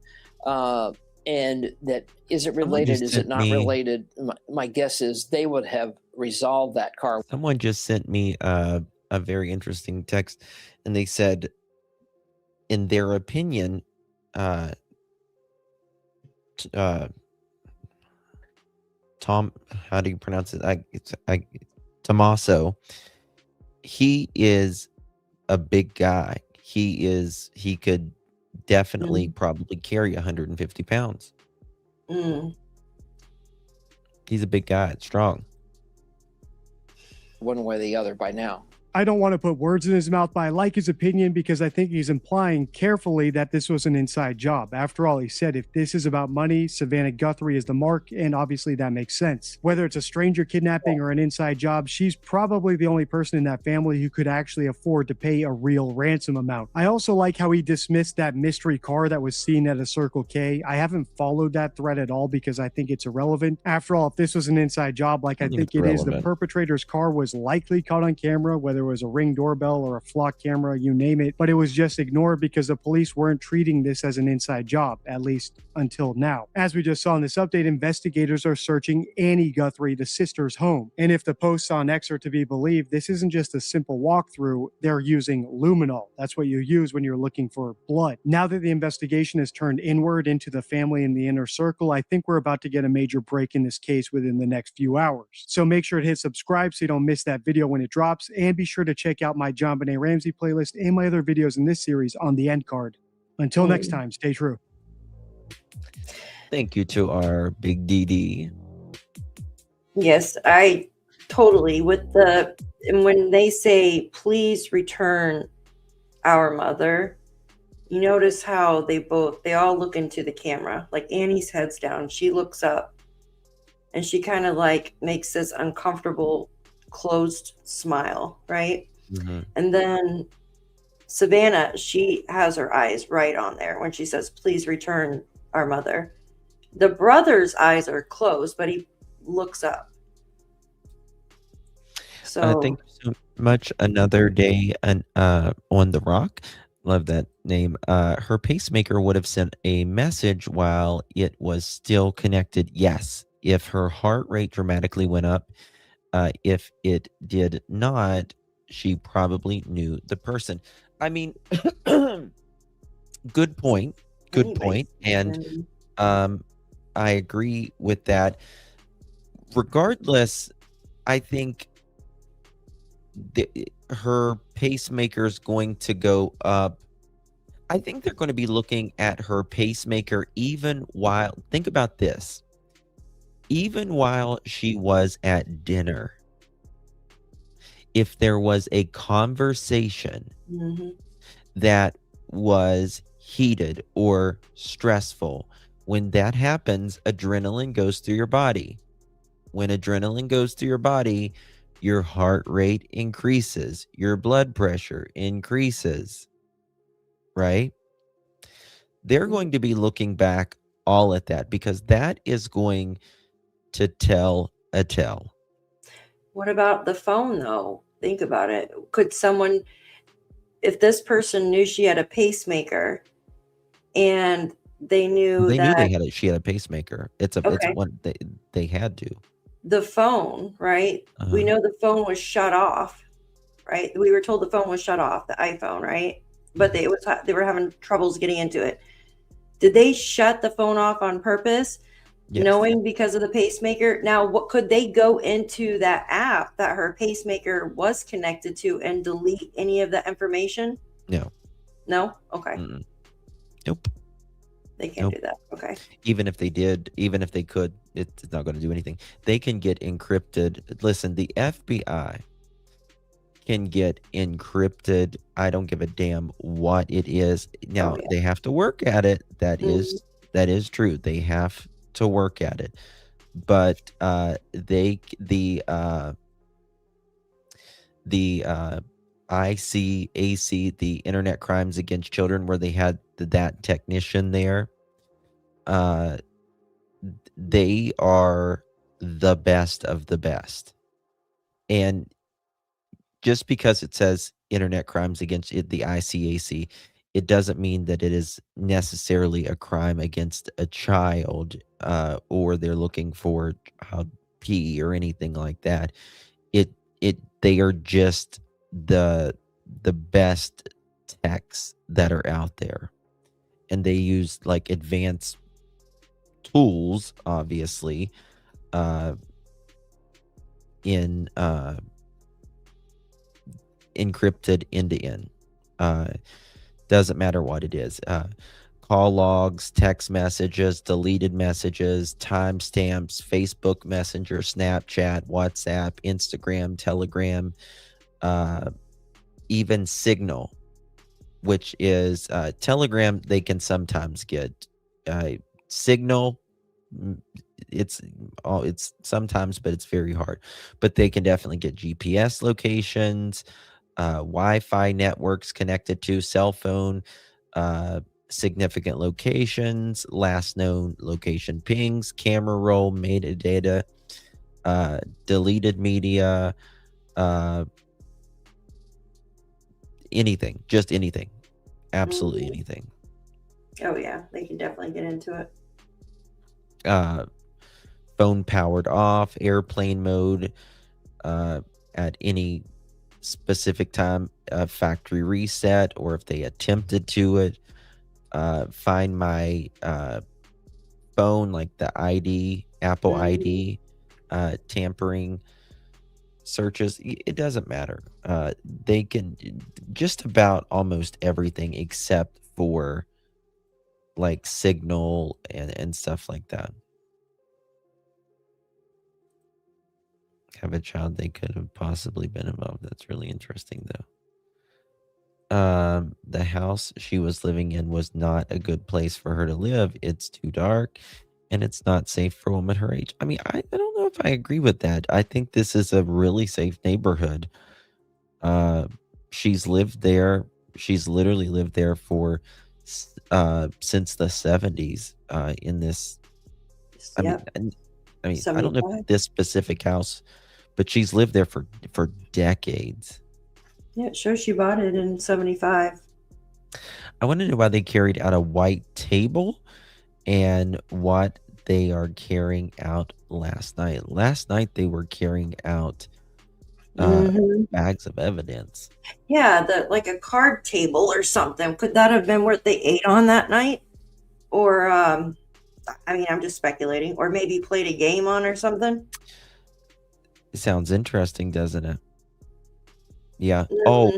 And that, is it related? Is it not related? My guess is they would have resolved that car. Someone just sent me a very interesting text, and they said, in their opinion, Tom, how do you pronounce it? Tommaso. He is a big guy. He could definitely probably carry 150 pounds. He's a big guy, strong. One way or the other by now. I don't want to put words in his mouth, but I like his opinion because I think he's implying carefully that this was an inside job. After all, he said if this is about money, Savannah Guthrie is the mark, and obviously that makes sense. Whether it's a stranger kidnapping or an inside job, she's probably the only person in that family who could actually afford to pay a real ransom amount. I also like how he dismissed that mystery car that was seen at a Circle K. I haven't followed that thread at all because I think it's irrelevant. After all, if this was an inside job, like I think it is, the perpetrator's car was likely caught on camera, whether it was a Ring doorbell or a flock camera, you name it, but it was just ignored because the police weren't treating this as an inside job, at least until now. As we just saw in this update, investigators are searching Annie Guthrie, the sister's home. And if the posts on X are to be believed, this isn't just a simple walkthrough. They're using luminol. That's what you use when you're looking for blood. Now that the investigation has turned inward into the family in the inner circle, I think we're about to get a major break in this case within the next few hours. So make sure to hit subscribe so you don't miss that video when it drops, and be sure to check out my JonBenet Ramsey playlist and my other videos in this series on the end card. Until next time, stay true. Thank you to our big DD. Yes, I totally and when they say please return our mother, you notice how they all look into the camera. Like Annie's head's down, she looks up and she kind of like makes this uncomfortable closed smile, right? And then Savannah, she has her eyes right on there when she says, please return our mother. The brother's eyes are closed, but he looks up. So thank you so much. Another day on the rock. Love that name. Her pacemaker would have sent a message while it was still connected. Yes. If her heart rate dramatically went up, If it did not, she probably knew the person. I mean, good point. Good Anybody point. And can- I agree with that. Regardless, I think her pacemaker is going to go up. I think they're going to be looking at her pacemaker even while, think about this, even while she was at dinner. If there was a conversation Mhm. that was heated or stressful, when that happens, adrenaline goes through your body. When adrenaline goes through your body, your heart rate increases, your blood pressure increases, right? They're going to be looking back all at that because that is going to tell a tale. What about the phone, though? Think about it. Could someone, if this person knew she had a pacemaker and they knew They knew that she had a pacemaker. It's Okay. one they had to. the phone, right? We know the phone was shut off, right? We were told the phone was shut off, the iPhone, right? But they were having troubles getting into it. Did they shut the phone off on purpose, knowing because of the pacemaker? Now, what could they go into that app that her pacemaker was connected to and delete any of that information? No. No? Okay. Nope. They can't do that. Okay. Even if they did, even if they could, it's not going to do anything. They can get encrypted. Listen, the FBI can get encrypted. I don't give a damn what it is. Now, they have to work at it. That is true. They have to work at it. But the ICAC, the Internet Crimes Against Children, where they had that technician there, they are the best of the best. And just because it says Internet Crimes Against the ICAC, it doesn't mean that it is necessarily a crime against a child, or they're looking for child P or anything like that. They are just the best techs that are out there, and they use like advanced tools, obviously, in encrypted end-to-end. Doesn't matter what it is. Call logs, text messages, deleted messages, timestamps, Facebook Messenger, Snapchat, WhatsApp, Instagram, Telegram, even Signal, which is Telegram. They can sometimes get Signal. It's sometimes, but it's very hard. But they can definitely get GPS locations, Wi-Fi networks connected to cell phone, significant locations, last known location pings, camera roll, metadata, deleted media, anything, just anything, absolutely anything. Oh yeah, they can definitely get into it. Phone powered off, airplane mode, at any specific time, factory reset, or if they attempted to it, find my phone, like the ID, Apple ID, tampering searches. It doesn't matter. They can just about almost everything except for like Signal and stuff like that. Have a child they could have possibly been involved. That's really interesting, though. The house she was living in was not a good place for her to live. It's too dark, and it's not safe for a woman her age. I mean, I don't know if I agree with that. I think this is a really safe neighborhood. She's lived there. She's literally lived there for since the 70s. In this, I mean, I don't know if this specific house, but she's lived there for decades. Yeah, it shows she bought it in 75. I want to know why they carried out a white table and what they are carrying out last night. Last night they were carrying out bags of evidence. Yeah, like a card table or something. Could that have been what they ate on that night? Or, I mean, I'm just speculating. Or maybe played a game on or something. It sounds interesting, doesn't it? Yeah. Oh,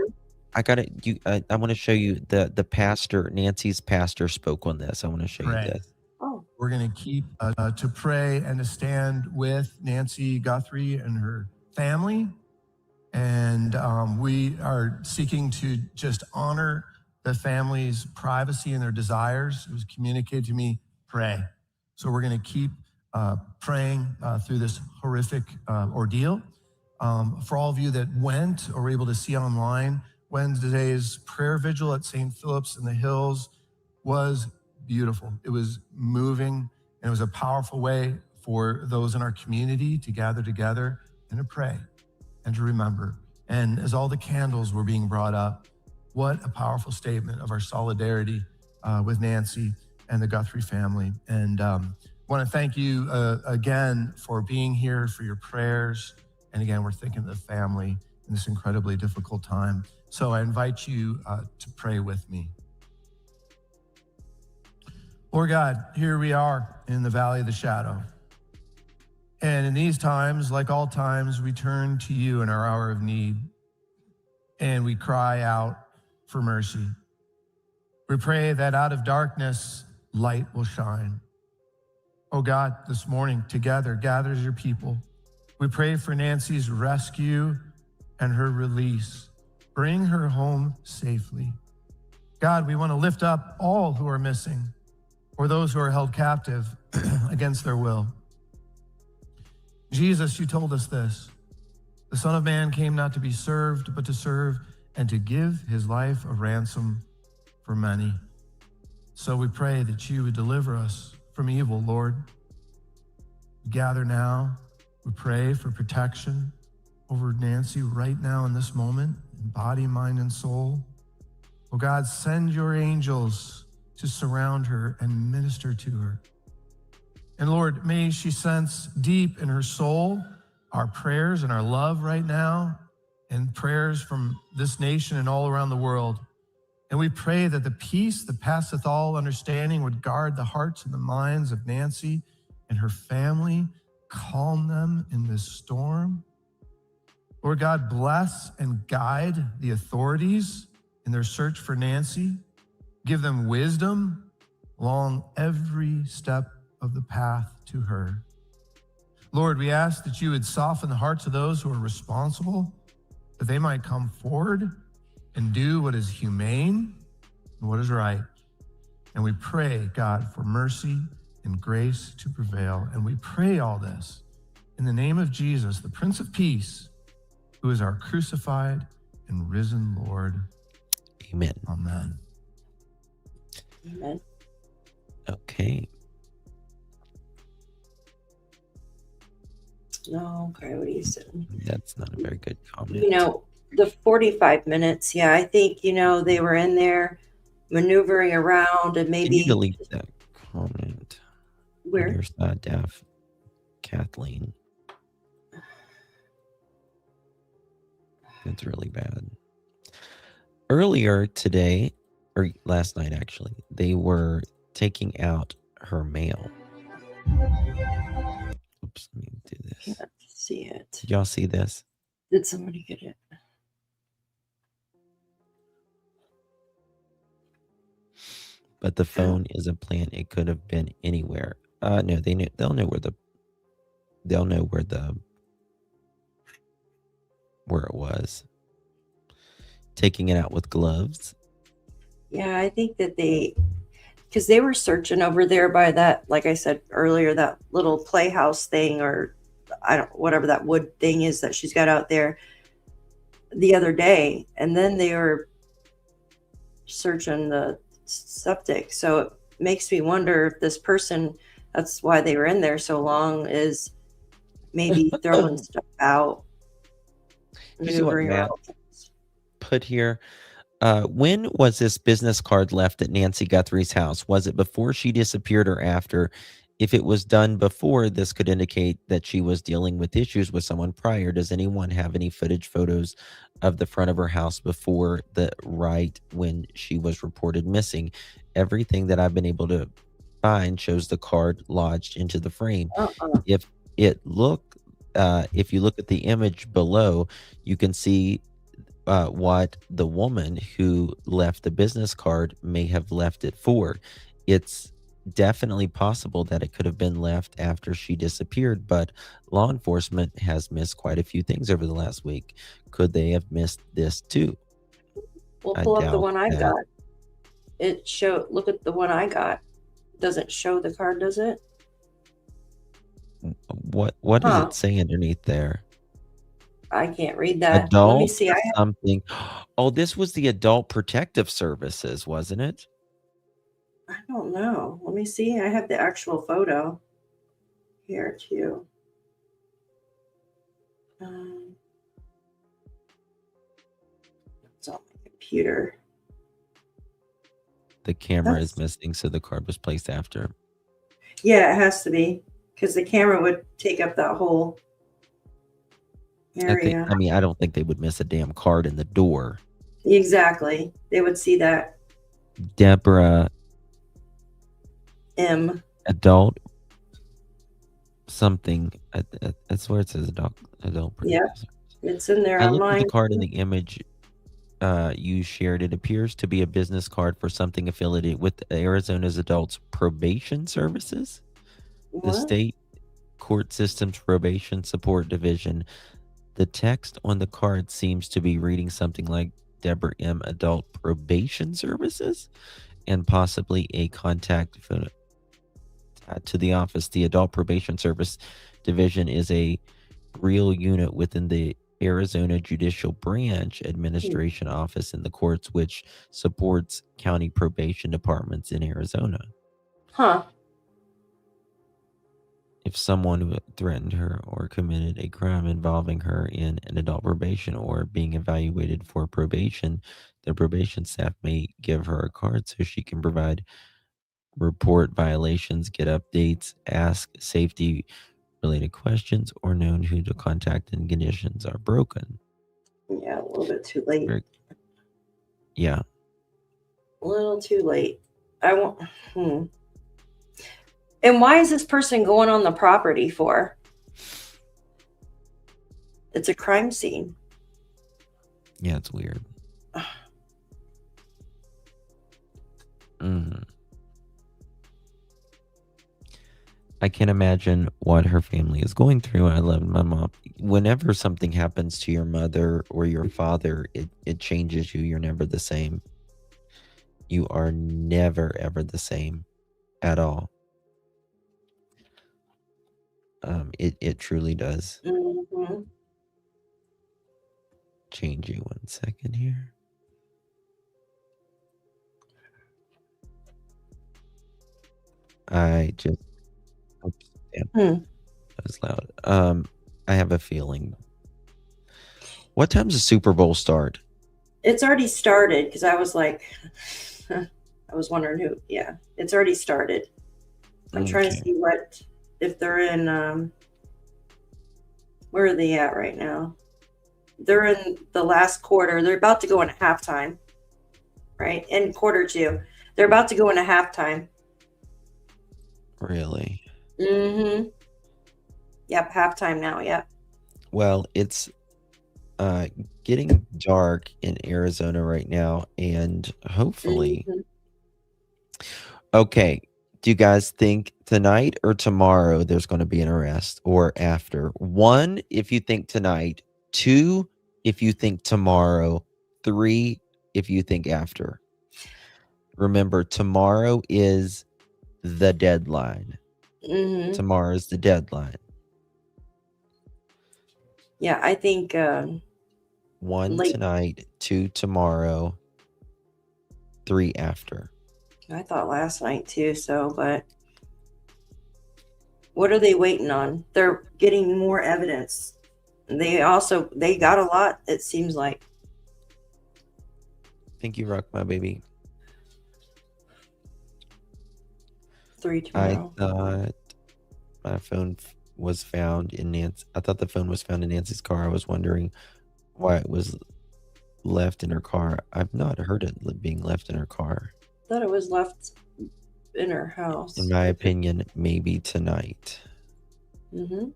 I got it. I want to show you the pastor. Nancy's pastor spoke on this. I want to show you this. Oh. We're going to keep to pray and to stand with Nancy Guthrie and her family. And we are seeking to just honor the family's privacy and their desires. It was communicated to me, pray. So we're going to keep praying through this horrific ordeal. For all of you that went or were able to see online, Wednesday's prayer vigil at St. Philip's in the Hills was beautiful. It was moving, and it was a powerful way for those in our community to gather together and to pray and to remember. And as all the candles were being brought up, what a powerful statement of our solidarity with Nancy and the Guthrie family. And want to thank you again for being here, for your prayers. And again, we're thinking of the family in this incredibly difficult time. So I invite you to pray with me. Lord God, here we are in the valley of the shadow. And in these times, like all times, we turn to you in our hour of need and we cry out for mercy. We pray that out of darkness, light will shine. Oh God, this morning together gathers your people. We pray for Nancy's rescue and her release. Bring her home safely. God, we want to lift up all who are missing or those who are held captive against their will. Jesus, you told us this. The Son of Man came not to be served, but to serve and to give his life a ransom for many. So we pray that you would deliver us from evil, Lord. We gather now. We pray for protection over Nancy right now in this moment, in body, mind, and soul. Oh God, send your angels to surround her and minister to her. And Lord, may she sense deep in her soul our prayers and our love right now, and prayers from this nation and all around the world. And we pray that the peace that passeth all understanding would guard the hearts and the minds of Nancy and her family, calm them in this storm. Lord God, bless and guide the authorities in their search for Nancy. Give them wisdom along every step of the path to her. Lord, we ask that you would soften the hearts of those who are responsible, that they might come forward and do what is humane and what is right. And we pray, God, for mercy and grace to prevail. And we pray all this in the name of Jesus, the Prince of Peace, who is our crucified and risen Lord. Amen. Amen. Amen. Okay. No, Coyote said. That's not a very good comment. You know, the 45 minutes, yeah, I think, you know, they were in there maneuvering around and maybe. Can you delete that comment? Where? There's not deaf. Kathleen. That's really bad. Earlier today, or last night actually, they were taking out her mail. Oops, let me do this. Can't see it. Did y'all see this? Did somebody get it? But the phone is a plant. It could have been anywhere. No, they'll know where it was. Taking it out with gloves. Yeah, I think that because they were searching over there by that, like I said earlier, that little playhouse thing, or whatever that wood thing is that she's got out there the other day. And then they were searching the septic. So it makes me wonder if this person, that's why they were in there so long, is maybe throwing stuff out. You see what Matt put here? When was this business card left at Nancy Guthrie's house? Was it before she disappeared or after? If it was done before, this could indicate that she was dealing with issues with someone prior. Does anyone have any footage, photos of the front of her house before when she was reported missing? Everything that I've been able to find shows the card lodged into the frame. If you look at the image below, you can see what the woman who left the business card may have left it for. It's definitely possible that it could have been left after she disappeared, but law enforcement has missed quite a few things over the last week. Could they have missed this too? We'll I pull up the doubt one I that. got. Look at the one I got. Doesn't show the card, does it? What does it say underneath there? I can't read that. Adult Let me see. I have something. Oh, this was the Adult Protective Services, wasn't it? I don't know. Let me see. I have the actual photo here too. It's on my computer. The camera is missing, so the card was placed after. Yeah, it has to be because the camera would take up that whole area. I don't think they would miss a damn card in the door. Exactly. They would see that. Deborah M. Adult something. I swear it says adult. Yeah, it's in there I on looked at mine. the card in the image you shared. It appears to be a business card for something affiliated with Arizona's Adults Probation Services, the What? state court system's probation support division. The text on the card seems to be reading something like Deborah M. Adult Probation Services and possibly a contact phone to the office. The Adult Probation Service Division is a real unit within the Arizona Judicial Branch Administration Office in the courts, which supports county probation departments in Arizona. Huh. If someone threatened her or committed a crime involving her in an adult probation or being evaluated for probation, the probation staff may give her a card so she can report violations, get updates, ask safety related questions, or known who to contact and conditions are broken. Yeah, a little bit too late. Yeah. A little too late. I won't. And why is this person going on the property for? It's a crime scene. Yeah, it's weird. I can't imagine what her family is going through. I love my mom. Whenever something happens to your mother or your father, it changes you. You're never the same. You are never, ever the same at all. It truly does change you. 1 second here. I just that was loud. I have a feeling. What time does the Super Bowl start? It's already started because I was like, I was wondering who. Yeah, it's already started. I'm trying to see if they're in. Where are they at right now? They're in the last quarter. They're about to go into halftime, right? In quarter two, they're about to go into halftime. Really? Mm-hmm. Yep, halftime now. Yep. Well, it's getting dark in Arizona right now, and hopefully. Okay. Do you guys think tonight or tomorrow there's going to be an arrest, or after? 1, if you think tonight. 2, if you think tomorrow. 3, if you think after. Remember, tomorrow is the deadline. Tomorrow is the deadline. Yeah, I think 1 tonight, 2 tomorrow, 3 after. I thought last night too, but what are they waiting on? They're getting more evidence. They got a lot, it seems like. Thank you, Rock, my baby. 3 tomorrow. I thought My phone was found in Nancy. I thought the phone was found in Nancy's car. I was wondering why it was left in her car. I've not heard it being left in her car. Thought it was left in her house. In my opinion, maybe tonight. Mm-hmm.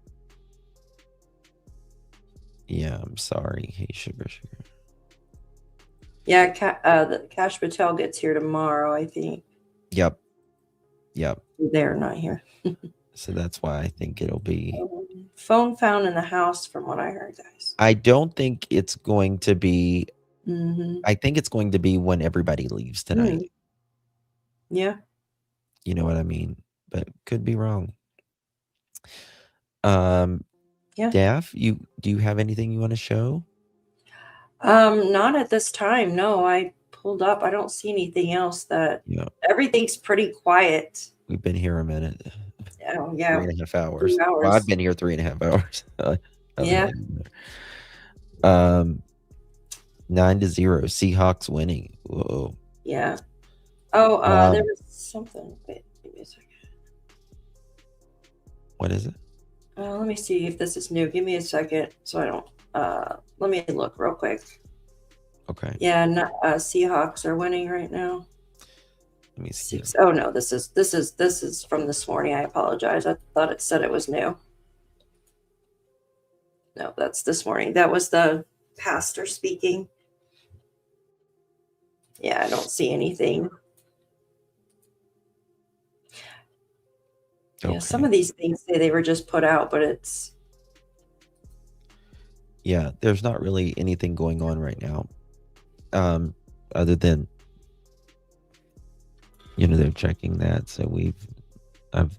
Yeah, I'm sorry. Hey, sugar. Yeah, the Cash Patel gets here tomorrow, I think. Yep. They're not here. So that's why I think it'll be. Phone found in the house, from what I heard, guys. I don't think it's going to be. Mm-hmm. I think it's going to be when everybody leaves tonight. Yeah. You know what I mean? But could be wrong. Yeah. Daff, do you have anything you want to show? Not at this time. No, I pulled up. I don't see anything else. Everything's pretty quiet. We've been here a minute. Oh, yeah. 3.5 hours. 2 hours. Well, I've been here 3.5 hours. Yeah. 9-0. Seahawks winning. Whoa. Yeah. Oh, there was something. Wait, give me a second. What is it? Let me see if this is new. Give me a second, so I don't. Let me look real quick. Okay. Yeah, Seahawks are winning right now. Let me see. Oh no, this is from this morning. I apologize. I thought it said it was new. No, that's this morning. That was the pastor speaking. Yeah, I don't see anything. Okay. Yeah, some of these things say they were just put out, but it's. Yeah, there's not really anything going on right now. Other than, they're checking that. So I've.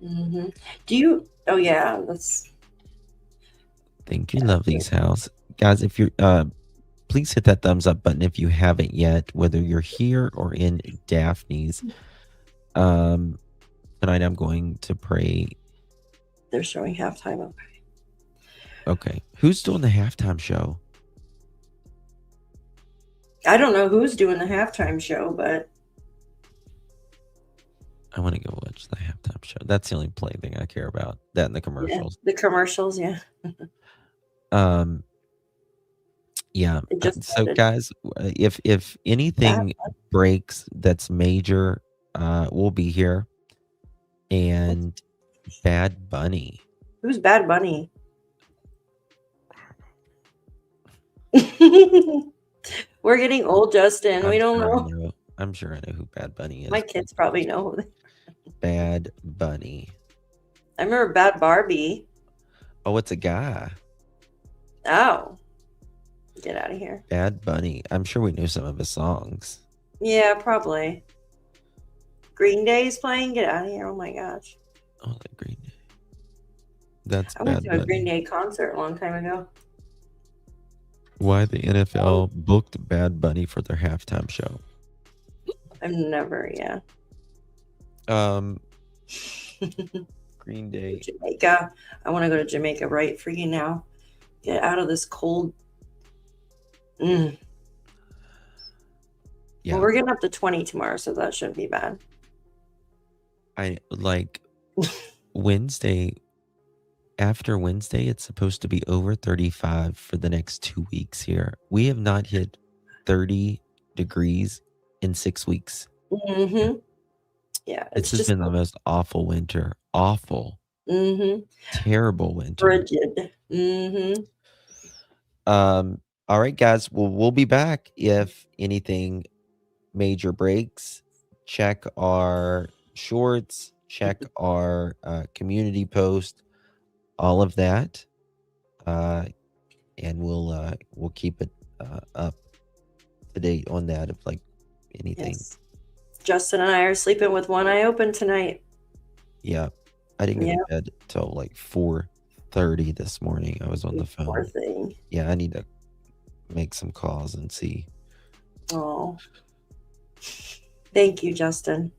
Mm-hmm. Do you? Oh yeah, that's. Thank you, Lovely's house, guys. If you're, please hit that thumbs up button if you haven't yet. Whether you're here or in Daphne's, tonight I'm going to pray. They're showing halftime. Okay. Okay, who's doing the halftime show? I don't know who's doing the halftime show, but I want to go watch the halftime show. That's the only play thing I care about. That and the commercials. Yeah, the commercials, yeah. Yeah. So guys, if anything breaks that's major, we'll be here. And Bad Bunny. Who's Bad Bunny? We're getting old, Justin. We don't know. I'm sure I know who Bad Bunny is. My kids probably know. Bad Bunny. I remember Bad Barbie. Oh, it's a guy. Oh. Get out of here. Bad Bunny. I'm sure we knew some of his songs. Yeah, probably. Green Day is playing. Get out of here. Oh my gosh. Oh, the Green Day. That's I went Bad to a Bunny. Green Day concert a long time ago. Why the NFL booked Bad Bunny for their halftime show? I've never, yeah. Green Day. Jamaica. I want to go to Jamaica right for you now. Get out of this cold. Yeah. Well, we're getting up to 20 tomorrow, so that shouldn't be bad. I like Wednesday. After Wednesday, it's supposed to be over 35 for the next 2 weeks here. We have not hit 30 degrees in 6 weeks. Mm-hmm. Yeah. This has been the most awful winter. Awful. Mm-hmm. Terrible winter. Frigid. Mm-hmm. All right, guys. Well, we'll be back if anything major breaks. Check our shorts. Check our community post. All of that, and we'll keep it up to date on that if like anything. Yes. Justin and I are sleeping with one eye open tonight. Yeah, I didn't go to bed till like 4:30 this morning. I was on the phone. Poor thing. Yeah, I need to make some calls and see. Oh, thank you, Justin.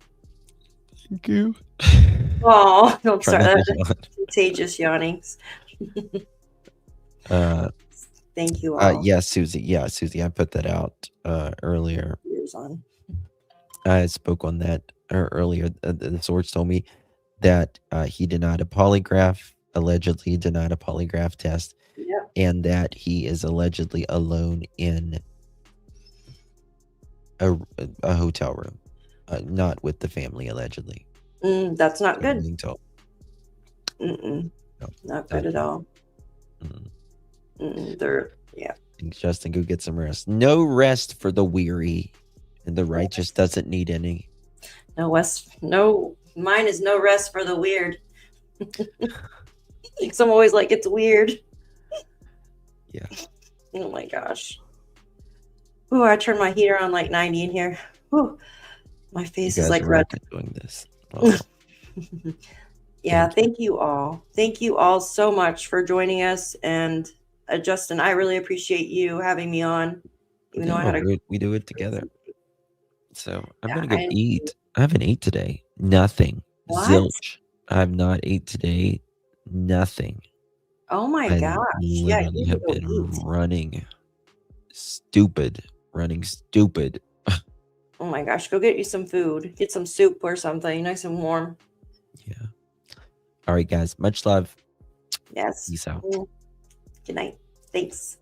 Thank you. Oh, don't Try start not to that. yawn. Contagious yawnings. Thank you all. Yeah, Susie. Yeah, Susie. I put that out earlier. Ears on. I spoke on that earlier. The source told me that he denied a polygraph, allegedly denied a polygraph test, Yep. and that he is allegedly alone in a hotel room, not with the family, allegedly. That's not I'm good. being told. Mm-mm. No, Not good at all. Yeah. Justin, go get some rest. No rest for the weary, and the righteous doesn't need any. Mine is no rest for the weird. I'm always like, it's weird. Yeah. Oh my gosh. Oh, I turned my heater on like 90 in here. Ooh, my face is like red. Doing this. Wow. Yeah, thank you all. Thank you all so much for joining us. And Justin, I really appreciate you having me on. Even though I had We do it together. So I'm Yeah, gonna go I- eat. I haven't ate today. Nothing. What? Zilch. I have not ate today. Nothing. Oh my I gosh. Yeah, literally you have need to been go eat. running stupid. Oh my gosh, go get you some food. Get some soup or something nice and warm. All right, guys. Much love. Yes. Peace out. Good night. Thanks.